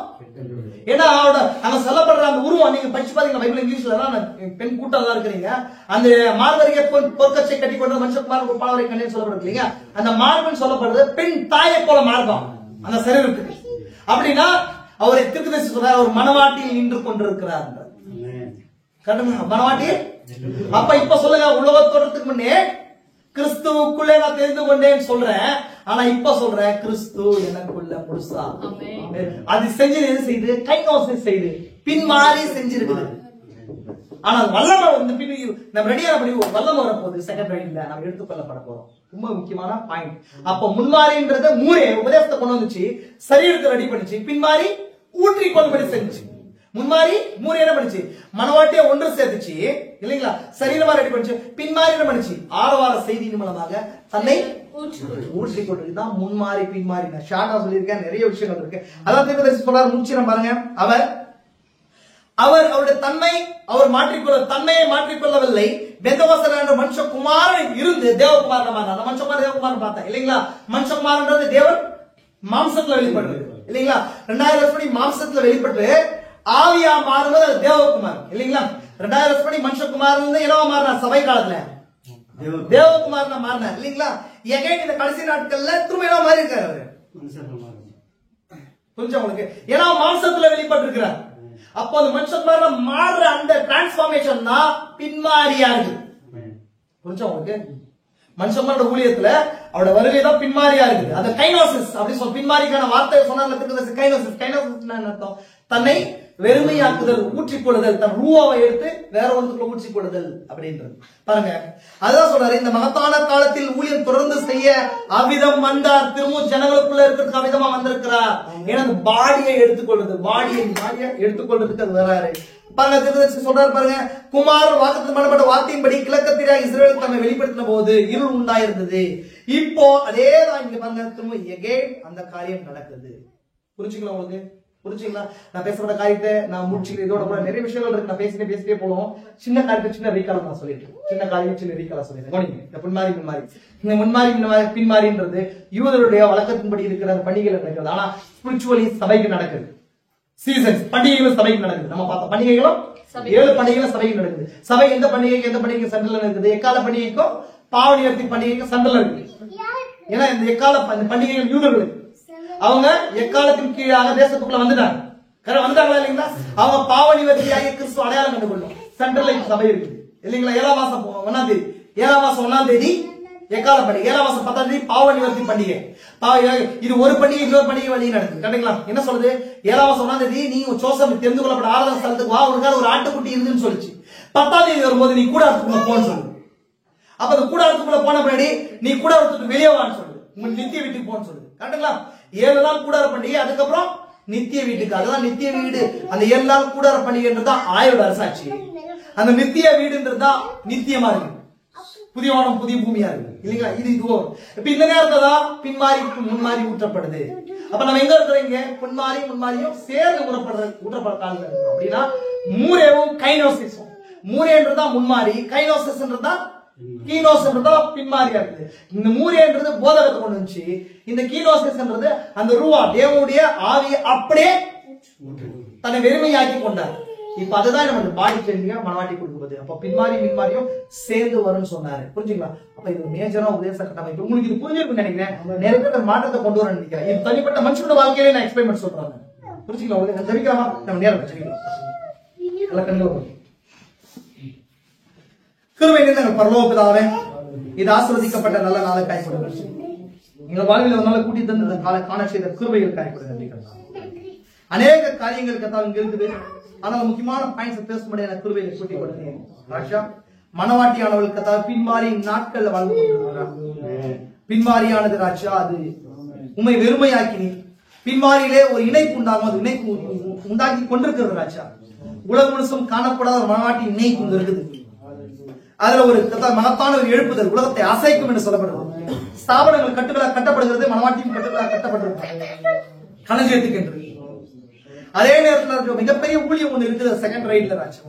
ஏன்னா அவரோட அங்க சொல்லப்படுற அந்த உருவம் நீங்க படிச்சு பாத்தீங்கன்னா பைபிள் இங்கிலீஷ்ல பெண் கூட்டம் தான் இருக்கிறீங்க. அந்த மார்பரிகை பொற்கச்சை கட்டி கொண்டு மனுஷகுமாரனுக்கு ஒப்பானவரை கண்டேன்னு சொல்லப்படுது இல்லையா? அந்த மார்பன் சொல்லப்படுறது பெண் தாயை போல மார்பம் அந்த சரீரத்துக்கு. அப்படின்னா அவரை தீர்க்கதரிசி சொல்றார், அவர் மணவாட்டியில் நின்று கொண்டிருக்கிறார். மணவாட்டி. அப்ப இப்ப சொல்லுங்க, உலகத்தோடத்துக்கு முன்னே கிறிஸ்துவுக்குள்ளே நான் தெரிந்து கொண்டேன்னு சொல்றேன். ஆனா இப்ப சொல்றேன், கிறிஸ்து எனக்குள்ள முழுசா. அது செஞ்சது எது செய்து? கைனோசிஸ் செய்து பின்மாறி செஞ்சிருக்குது. ஆனா வல்லமை வந்து நம்ம ரெடியான படி வல்லமை வரப்போகுது. செகண்ட் ரைட்ல நம்ம எடுத்துக்கொள்ளப்பட போறோம். ரொம்ப முக்கியமான பாயிண்ட். அப்ப முன்மாறின்றது மூரே உபதேசத்தை கொண்டு வந்துச்சு, சரீரத்தை ரெடி பண்ணிச்சு, பின்மாறி ஊற்றி கொள்படி செஞ்சு. முன்மாறி மூணு என்ன பண்ணுச்சு? மனவாட்டிய ஒன்று சேர்த்துச்சு இல்லைங்களா? சரீரமா ரெடி பண்ணுச்சு. பின்மாறி என்ன பண்ணுச்சு? ஆரவார செய்தியின் மூலமாக தன்னை ஊற்றி கொண்டிருக்குதான் முன்மாறி பின்மாறி. நான் ஷார்ட்டா சொல்லியிருக்கேன், நிறைய விஷயங்கள் இருக்கு. அதான் தீர்க்கதரிசி சொல்றாரு, முடிச்சிடும் பாருங்க. அவருடைய தன்மை அவர் மாற்றிக்கொள்ள தன்மையை மாற்றிக்கொள்ளவில்லை. பெந்தகோஸ்தே என்ற மனுஷகுமாரன் இருந்து தேவகுமாரன் மாறினார். மனுஷகுமாரன் தேவகுமாரன் பார்த்தேன் இல்லைங்களா? மனுஷகுமாரன்றது தேவன் மாம்சத்துல வெளிப்படுறது இல்லைங்களா? 2000 வருஷப்படி மாம்சத்துல வெளிப்பட்டு ஆவியா மாறுவது அது தேவகுமாரன் இல்லைங்களா? 2000 வருஷப்படி மனுஷகுமாரன் என்னவா மாறினார்? சபை காலத்துல தேவகுமாரன் மாறினார் இல்லைங்களா? எகைன் இந்த கடைசி நாட்கள்ல திரும்ப என்ன மாறி இருக்காரு அவரு? புரிஞ்சா உங்களுக்கு? ஏன்னா மாம்சத்துல வெளிப்பட்டு இருக்கிறார். அப்போ அந்த மனுஷகுமாரன் மாறுற அந்த டிரான்ஸ்பார்மேஷன் தான் பின்மாறியா இருக்கு. புரிஞ்சா உங்களுக்கு? மனுஷகுமாரோட ஊழியத்துல அவரோட வருகை தான் பின்மாறியா இருக்குது. அந்த கைனோசிஸ் அப்படி சொல்ல, பின்மாறிக்கான வார்த்தை சொன்னாங்க. கைனோசிஸ் என்ன அர்த்தம்? தன்னை வெறுமையாக்குதல், ஊற்றிக்கொள்ளுதல், தன் ரூவாவை எடுத்து வேற ஒன்றுக்குள்ள ஊற்றிக்கொள்ளுதல் அப்படின்றது பாருங்க. அதான் சொல்றாரு, இந்த மகத்தான காலத்தில் ஊழியம் தொடர்ந்து செய்ய அவ்விதம் வந்தார். திரும்பவும் ஜனங்களுக்குள்ள இருக்கிறதுக்கு அவ்விதமா வந்திருக்கிறார். ஏன்னா அந்த பாடியை எடுத்துக்கொள்ளுது, பாடியை எடுத்துக்கொள்றதுக்கு அது வராரு. பாருங்க, சொல்றாரு பாருங்க, குமாரன் வாக்குத்தத்தம் பண்ணப்பட்ட வார்த்தையின்படி கிழக்கத்திராக இஸ்ரவேல் தம்மை வெளிப்படுத்தின போது இருள் உண்டாயிருந்தது. இப்போ அதேதான் இங்க பாருங்க, திரும்ப எகைன் அந்த காரியம் நடக்குது. புரிஞ்சுக்கலாம் உங்களுக்கு? புரிஞ்சுங்களா? நான் பேசப்பட்ட காரியத்தை நான் முடிச்சுக்கிறேன். இதோட கூட நிறைய விஷயங்கள் இருக்கு, நான் பேசிட்டே போவோம். சின்ன காரியத்தை சின்ன ரீகாலம் நான் சொல்லியிருக்கேன். சின்ன காரியம் சின்ன ரீகாலம் சொல்லியிருக்கேன். இந்த பின்மாறி இந்த முன்மாறி பின்மாறின்றது யூதருடைய வழக்கத்தின்படி இருக்கிற பண்டிகைகள் நடக்கிறது. ஆனா ஸ்பிரிச்சுவலி சபைக்கு நடக்குது. சீசன்ஸ் பண்டிகைகளும் சபைக்கு நடக்குது. நம்ம பார்த்த பண்டிகைகளும் 7 பண்டிகைகளும் சபைக்கு நடக்குது. சபை எந்த பண்டிகை சென்டர்ல இருக்குது? எக்கால பண்டிகைக்கும் பாவ நிவர்த்தி பண்டிகைக்கும் சென்டர்ல இருக்கு. ஏன்னா இந்த எக்கால பண்டிகைகள் யூதர்களுக்கு. அவங்க எக்காலத்தின் கீழாக தேசத்துக்குள்ள வந்துட்டாங்க. வந்தாங்களா இல்லைங்களா? அவங்க பாவ நிவர்த்தியாகிய கிறிஸ்துவ அடையாளம் கண்டுகொள்ளும். சென்ட்ரல் சபை இருக்குது இல்லைங்களா? 7ஆம் மாசம் 1ஆம் தேதி, 7ஆம் மாசம் 1ஆம் தேதி எக்கால பண்டிகை, 7ஆம் மாசம் 10ஆம் தேதி பாவ நிவர்த்தி பண்டிகை. இது ஒரு பண்டிகை இன்னொரு பண்டிகை வழி நடக்குது. கரெக்டுங்களா? என்ன சொல்றது? 7ஆம் மாசம் 1ஆம் தேதி நீ ஜோசப் தெரிந்து கொள்ளப்பட்ட ஆராதனை ஸ்தலத்துக்கு வா, உனக்காக ஒரு ஆட்டுக்குட்டி இருந்துன்னு சொல்லிச்சு. 10ஆம் தேதி வரும்போது நீ கூடாரத்துக்குள்ள போன்னு சொல்லுது. அப்ப அந்த கூடாரத்துக்குள்ள போன பின்னாடி நீ கூடாரத்துக்கு வெளியே வான்னு சொல்லுது. உங்க நித்திய வீட்டுக்கு போன்னு சொல்லுது. கரெக்டுங்களா? 7 நாள் கூடார பண்டிகை, அதுக்கப்புறம் நித்திய வீட்டுக்கு. அதுதான் நித்திய வீடு. அந்த 7 நாள் கூடார பண்டிகைன்றதுதான் ஆயோட அரசாட்சி. அந்த நித்திய வீடுன்றதுதான் நித்தியமா இருக்கு, புதிய வானம் புதிய பூமியா இருக்கு இல்லைங்களா? இதுவோ இப்ப இந்த நேரத்துல தான் பின்மாறி முன்மாறி ஊற்றப்படுது. அப்ப நம்ம எங்க இருக்கிறீங்க? பின்மாறி முன்மாறியும் சேர்ந்து ஊற்றப்படுற காலங்கள் அப்படின்னா மூரேவும் கைனோசிஸும். மூரேன்றதா முன்மாறி, கைனோசிஸ்ன்றதா கீனோஸ்ன்றதா பின்மாறியா இருக்குது. இந்த மூரேன்றது போதகத்தை கொண்டு வந்துச்சு. இந்த கீனோசிஸ்ன்றது அந்த ரூவா தேவனுடைய ஆவியை அப்படியே தன்னை வெறுமையாக்கி கொண்டார். இப்ப அதுதான் நமக்கு பாடி சேஞ்சிங்கா மனவாட்டி கொடுக்குது. அப்ப பின்மாறி மின்மாறியும் சேர்ந்து வரும்னு சொன்னாரு. புரிஞ்சுங்களா? அப்ப இது மேஜரா உபதேச கட்டமைப்பு. உங்களுக்கு இது புரிஞ்சிருக்குன்னு நினைக்கிறேன். நிறைய பேர் மாற்றத்தை கொண்டு வர நினைக்கிறேன். இது தனிப்பட்ட மனுஷனோட வாழ்க்கையிலே நான் எக்ஸ்பெரிமெண்ட் சொல்றேன். புரிஞ்சுங்களா? உங்களுக்கு ஜெபிக்கலாமா? நம்ம நேரம் ஜெபிக்கலாம். நல்ல கண்கள் கிருபை நிறைந்த பரலோக பிதாவே, இது ஆசீர்வதிக்கப்பட்ட நல்ல நாளை காய்ப்படுங்க. எங்கள் வாழ்வில் ஒரு நாளை கூட்டி தந்து காலை காண செய்த கிருபைகள் காய்ப்படுங்க. அநேக காரியங்கள் கதா இங்க இருக்குது. ஆனால் முக்கியமான பாயிண்ட்ஸ் பேசும்படி எனக்கு கிருபையை கூட்டி கொடுத்தீங்க. ராஜா, மனவாட்டியானவள் கதா பின்மாறி நாட்கள்ல வாழ்ந்து கொண்டிருக்கிறார். பின்மாறியானது ராஜா, அது உண்மை வெறுமையாக்கினி. பின்மாறியிலே ஒரு இணைப்பு உண்டாகும். அது இணைப்பு உண்டாக்கி கொண்டிருக்கிறது ராஜா. உலகம் முழுசும் காணப்படாத ஒரு மனவாட்டி இணைப்பு இங்க இருக்குது. அதுல ஒரு மகத்தான ஒரு எழுப்புதல் உலகத்தை அசைக்கும் என்று சொல்லப்படுகிறது. ஸ்தாபனங்கள் கட்டப்படுகிறது, மனவாட்டியும் கட்டுகளாக கட்டப்பட்டிருக்கிறது களஞ்சியத்துக்கு என்று. அதே நேரத்தில் மிகப்பெரிய ஊழியம் ஒன்று இருக்குது செகண்ட் ரைட்ல ராஜா.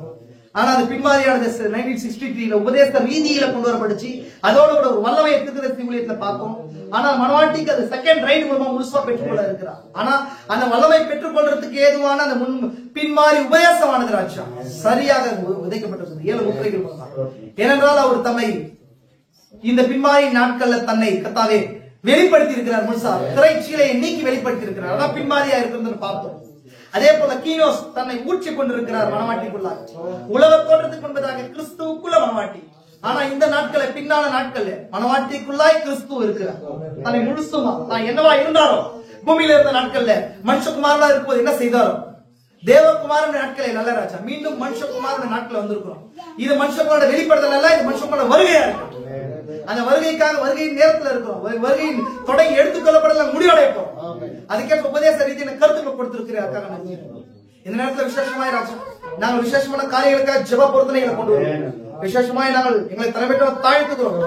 ஆனா அது பின்மாறியானது 1963 உபதேச ரீதியில கொண்டு வரப்பட்டுச்சு. அதோட கூட ஒரு வல்லமை எதிர்த்து ஊழியத்துல பார்த்தோம். ஆனால் மனவாட்டிக்கு அது செகண்ட் ரைட் மூலமா முழுசா பெற்றுக்கொள்ள இருக்கிறார். ஆனா அந்த வல்லமை பெற்றுக்கொள்றதுக்கு ஏதுவான அந்த பின்மாறி உபதேசமானது ராஜா சரியாக விதைக்கப்பட்டிருக்கிறது 7 முத்திரைகள் மூலமாக. ஏனென்றால் அவர் தம்மை இந்த பின்மாறி நாட்கள்ல தன்னை கத்தாவே வெளிப்படுத்தி இருக்கிறார். முழுசா திரைச்சீலையை நீக்கி வெளிப்படுத்தி இருக்கிறார். அதான் பின்மாறியா இருக்கிறது பார்த்தோம். அதே போல கீனோஸ் தன்னை ஊற்றி கொண்டிருக்கிறார் மனவாட்டிக்குள்ளாக. உலக தோற்றத்துக்கு முன்பதாக கிறிஸ்துவுக்குள்ள மனவாட்டி. ஆனா இந்த நாட்களை பின்னான நாட்கள்ல மனவாட்டிக்குள்ளாய் கிறிஸ்துவ இருக்கிறார். தன்னை முழுசுமா தான் என்னவா இருந்தாரோ பூமியில இருந்த நாட்கள்ல மனுஷகுமாரனா இருக்கும்போது என்ன செய்தாரோ தேவகுமாரன் நாட்களை நல்ல ராஜா மீண்டும் மனுஷகுமாரன் நாட்கள் வந்திருக்கிறோம். இது மனுஷகுமாரோட வெளிப்படுத்தல் அல்ல, இது மனுஷகுமாரோட வருகையா இருக்கு. அந்த வருகைக்காக வருகையின் நேரத்தில் இருக்கிறோம். வருகையின் தொடங்கி எடுத்துக்கொள்ளப்படல முடிவடைப்போம். அதுக்கேற்ற உபதேச ரீதியான கருத்துக்களை கொடுத்திருக்கிறார். இந்த நேரத்தில் விசேஷமாய் ராஜா நாங்கள் விசேஷமான காரியங்களுக்காக ஜெப பொருத்தனைகளை கொண்டு வருவோம். விசேஷமாய் நாங்கள் எங்களை தலைமையிட்ட தாழ்த்துக்கிறோம்.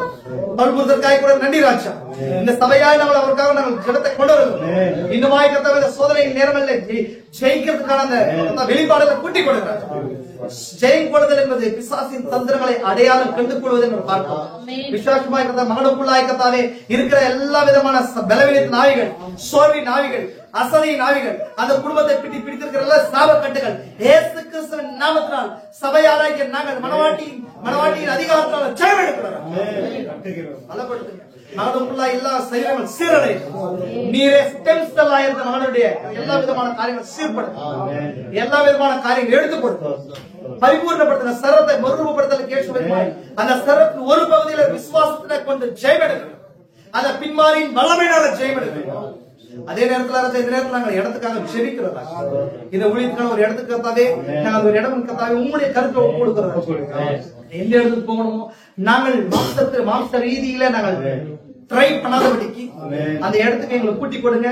பல்புறதற்காக கூட நன்றி ராஜா. இந்த சபையாய் நாங்கள் அவருக்காக நாங்கள் ஜெபத்தை கொண்டு வருகிறோம். இன்னுமாய் கர்த்தாவே இந்த சோதனையின் நேரங்களில் ஜெயிக்கிறதுக்கான அந்த வெளிப்பாடுகளை கூட்டிக் கொடுக்கிறார். ஜெயம் கொள்ளுதல் என்பது பிசாசின் தந்திரங்களை அடையாளம் கண்டு கொள்வது என்று பார்க்கிறோம். விசேஷமாய் மகனுக்குள்ளாய் கர்த்தாவே இருக்கிற எல்லா விதமான பலவீனத்தின் ஆவிகள், சோர்வின் ஆவிகள், அசதியின் ஆவிகள், அந்த குடும்பத்தை பிடித்திருக்கிற எல்லா சாபக்கட்டுகள் இயேசு கிறிஸ்துவின் நாமத்தினால் சபையாராகிய நாங்கள் மனவாட்டியின் அதிகாரத்தால் ஜெயம் எடுக்கிறோம். மகனுக்குள்ள எல்லா சரீரங்கள் சீரடை நீரே ஸ்டெம் செல் ஆயிருந்த மகனுடைய எல்லா விதமான காரியங்கள் சீர்படுத்தும். எல்லா விதமான காரியங்கள் எடுத்துப்படுத்தும். பரிபூர்ணப்படுத்தின சரத்தை மறுரூபப்படுத்தலுக்கு ஏற்ற அந்த சரத்தின் ஒரு பகுதியில விசுவாசத்தினை கொண்டு ஜெயம் எடுக்கிறோம். அந்த பின்மாரியின் வல்லமையினால ஜெயம் எடுக்கிறோம். அதே நேரத்தில் இந்த நேரத்தில் நாங்கள் இடத்துக்காக ஜெபிக்கிறோம். இந்த ஊழியத்துக்கான ஒரு இடத்துக்காகவே நாங்கள் ஒரு இடம் கத்தாவே உங்களுடைய கருத்தை கொடுக்கிறோம். எந்த இடத்துக்கு போகணுமோ நாங்கள் மாம்ச ரீதியில நாங்கள் ட்ரை பண்ணாதபடிக்கு அந்த இடத்துக்கு எங்களை கூட்டி கொடுங்க.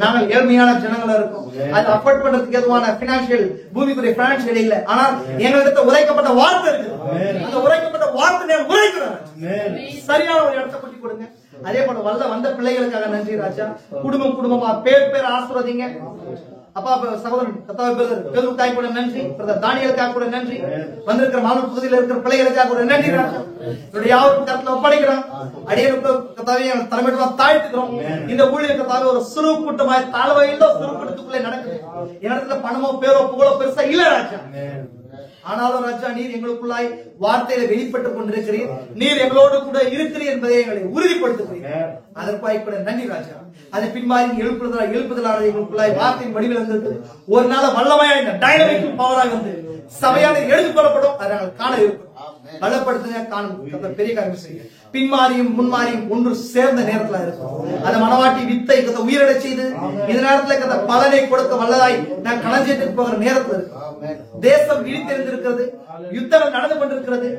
நாங்கள் ஏழ்மையான ஜனங்களா இருக்கோம். அது அஃபோர்ட் பண்றதுக்கு எதுவான பினான்சியல் பூமிக்குரிய பினான்சியல் இல்ல. ஆனால் எங்களிடத்த உரைக்கப்பட்ட வார்த்தை இருக்கு. அந்த உரைக்கப்பட்ட வார்த்தை உரைக்கிறோம். சரியான ஒரு இடத்தை கூட்டி கொடுங்க. அதே போல வந்த பிள்ளைகளுக்காக நன்றி ராஜா. குடும்பமா பேர் ஆசீர்வதிங்க. அப்பா சகோதரன் கத்தாவை கூட நன்றி. தானியலுக்காக கூட நன்றி. வந்திருக்கிற மாவட்ட பகுதியில் இருக்கிற பிள்ளைகளுக்காக கூட நன்றி ராஜா. என்னுடைய யாருக்கும் கருத்துல ஒப்படைக்கிறோம். அடியனுக்கு கத்தாவை தலைமையில தாழ்த்துக்கிறோம். இந்த ஊழியர் கத்தாவை ஒரு சிறு கூட்டமாய் தாழ்வையில் சிறு கூட்டத்துக்குள்ளே நடக்குது. இடத்துல பணமோ பேரோ புகழோ பெருசா இல்ல ராஜா. ஆனாலும் ராஜா நீர் எங்களுக்குள்ளாய் வார்த்தையில வெளிப்பட்டுக் கொண்டிருக்கிறீர், நீர் எங்களோடு கூட இருக்கிறீர் என்பதை எங்களை உறுதிப்படுத்துகிறீர். அதற்காக கூட நன்றி ராஜா. அது பின்மாறி எழுப்புதலானது எங்களுக்குள்ளாய் வார்த்தையின் வடிவில் வந்திருக்கிறது. ஒரு நாள் வல்லமையா இந்த டைனமிக் பவராக வந்து சபையான எடுத்துக்கொள்ளப்படும். அதை நாங்கள் காண இருக்கிறோம். பலப்படுத்துங்க, காணும் பெரிய காரியம் செய்ய. பின்மாரியும் முன்மாரியும் ஒன்று சேர்ந்த நேரத்துல இருக்கும். அந்த மனவாட்டி வித்தை கதை உயிரிட செய்து இந்த நேரத்துல கதை பலனை கொடுக்க வல்லதாய் நான் களஞ்சியத்துக்கு போகிற நேரத்துல இருக்கும். தேசம் விழித்திருந்திருக்கிறது, யுத்தம் நடந்து கொண்டிருக்கிறது.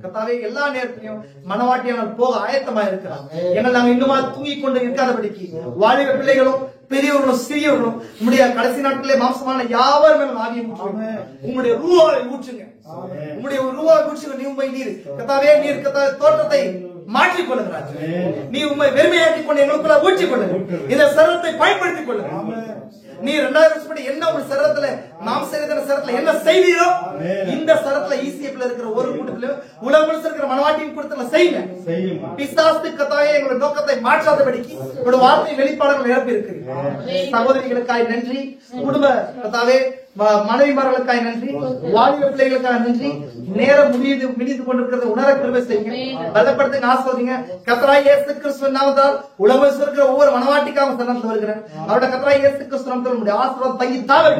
கத்தாவே எல்லா நேரத்திலையும் மனவாட்டியானால் போக ஆயத்தமா இருக்கிறார். எங்கள் நாங்கள் இன்னுமா தூங்கிக் கொண்டு இருக்காதபடிக்கு வாலிப பிள்ளைகளும் பெரியவர்களும் சிறியவர்களும் உங்களுடைய கடைசி நாட்களே மாம்சமான யாவர் மேலும் ஆவியை ஊற்றுங்க. உங்களுடைய ரூவாவை ஊற்றுங்க, உங்களுடைய ரூவாவை ஊற்றுங்க. நீ உண்மை நீர் கத்தாவே நீர் தோற்றத்தை மாற்றிக் கொள்ளுகிறார். நீ உண்மை வெறுமையாக்கிக் கொண்டு எங்களுக்குள்ள ஊற்றிக் கொள்ளுங்க. இந்த சரத்தை பயன்படுத்திக் கொள்ளுங்க. நீ 2000 வருஷப்படி என்ன ஒரு சரத்துல மாம்சமான சரத்துல என்ன செய்தீரோ இந்த சரத்துல ஈசிஎஃப்ல இருக்கிற ஒரு கூட்டத்திலும் உலகம் முழுக்க இருக்கிற மனவாட்டியின் கூட்டத்துல செய்யுங்க. பிசாசு கத்தாவே எங்களுடைய நோக்கத்தை மாற்றாதபடிக்கு உங்களுடைய வார்த்தை வெளிப்பாடுகள் நிரப்பி இருக்கிறீர்கள். சகோதரிகளுக்காய் நன்றி, குடும்ப கத்தாவே மனைவிமார்களுக்காய் நன்றி, வாலிப பிள்ளைகளுக்காக நன்றி. நேரம் முடிந்து கொண்டிருக்கிறத உணர கிருபை செய்யுங்க, பலப்படுத்துங்க, ஆசீர்வதிங்க. கர்த்தராகிய இயேசு கிறிஸ்துவின் நாமத்தால் உலகம் இருக்கிற ஒவ்வொரு மனவாட்டிக்காக சரணத்தில் வருகிறேன். அவருடைய கர்த்தராகிய இயேசு கிறிஸ்து நாமத்தில் உங்களுடைய ஆசீர்வாதம் தங்கி தாவ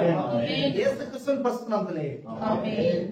இயேசு கிறிஸ்துவின் பரிசுத்த நாமத்திலே ஆமென்.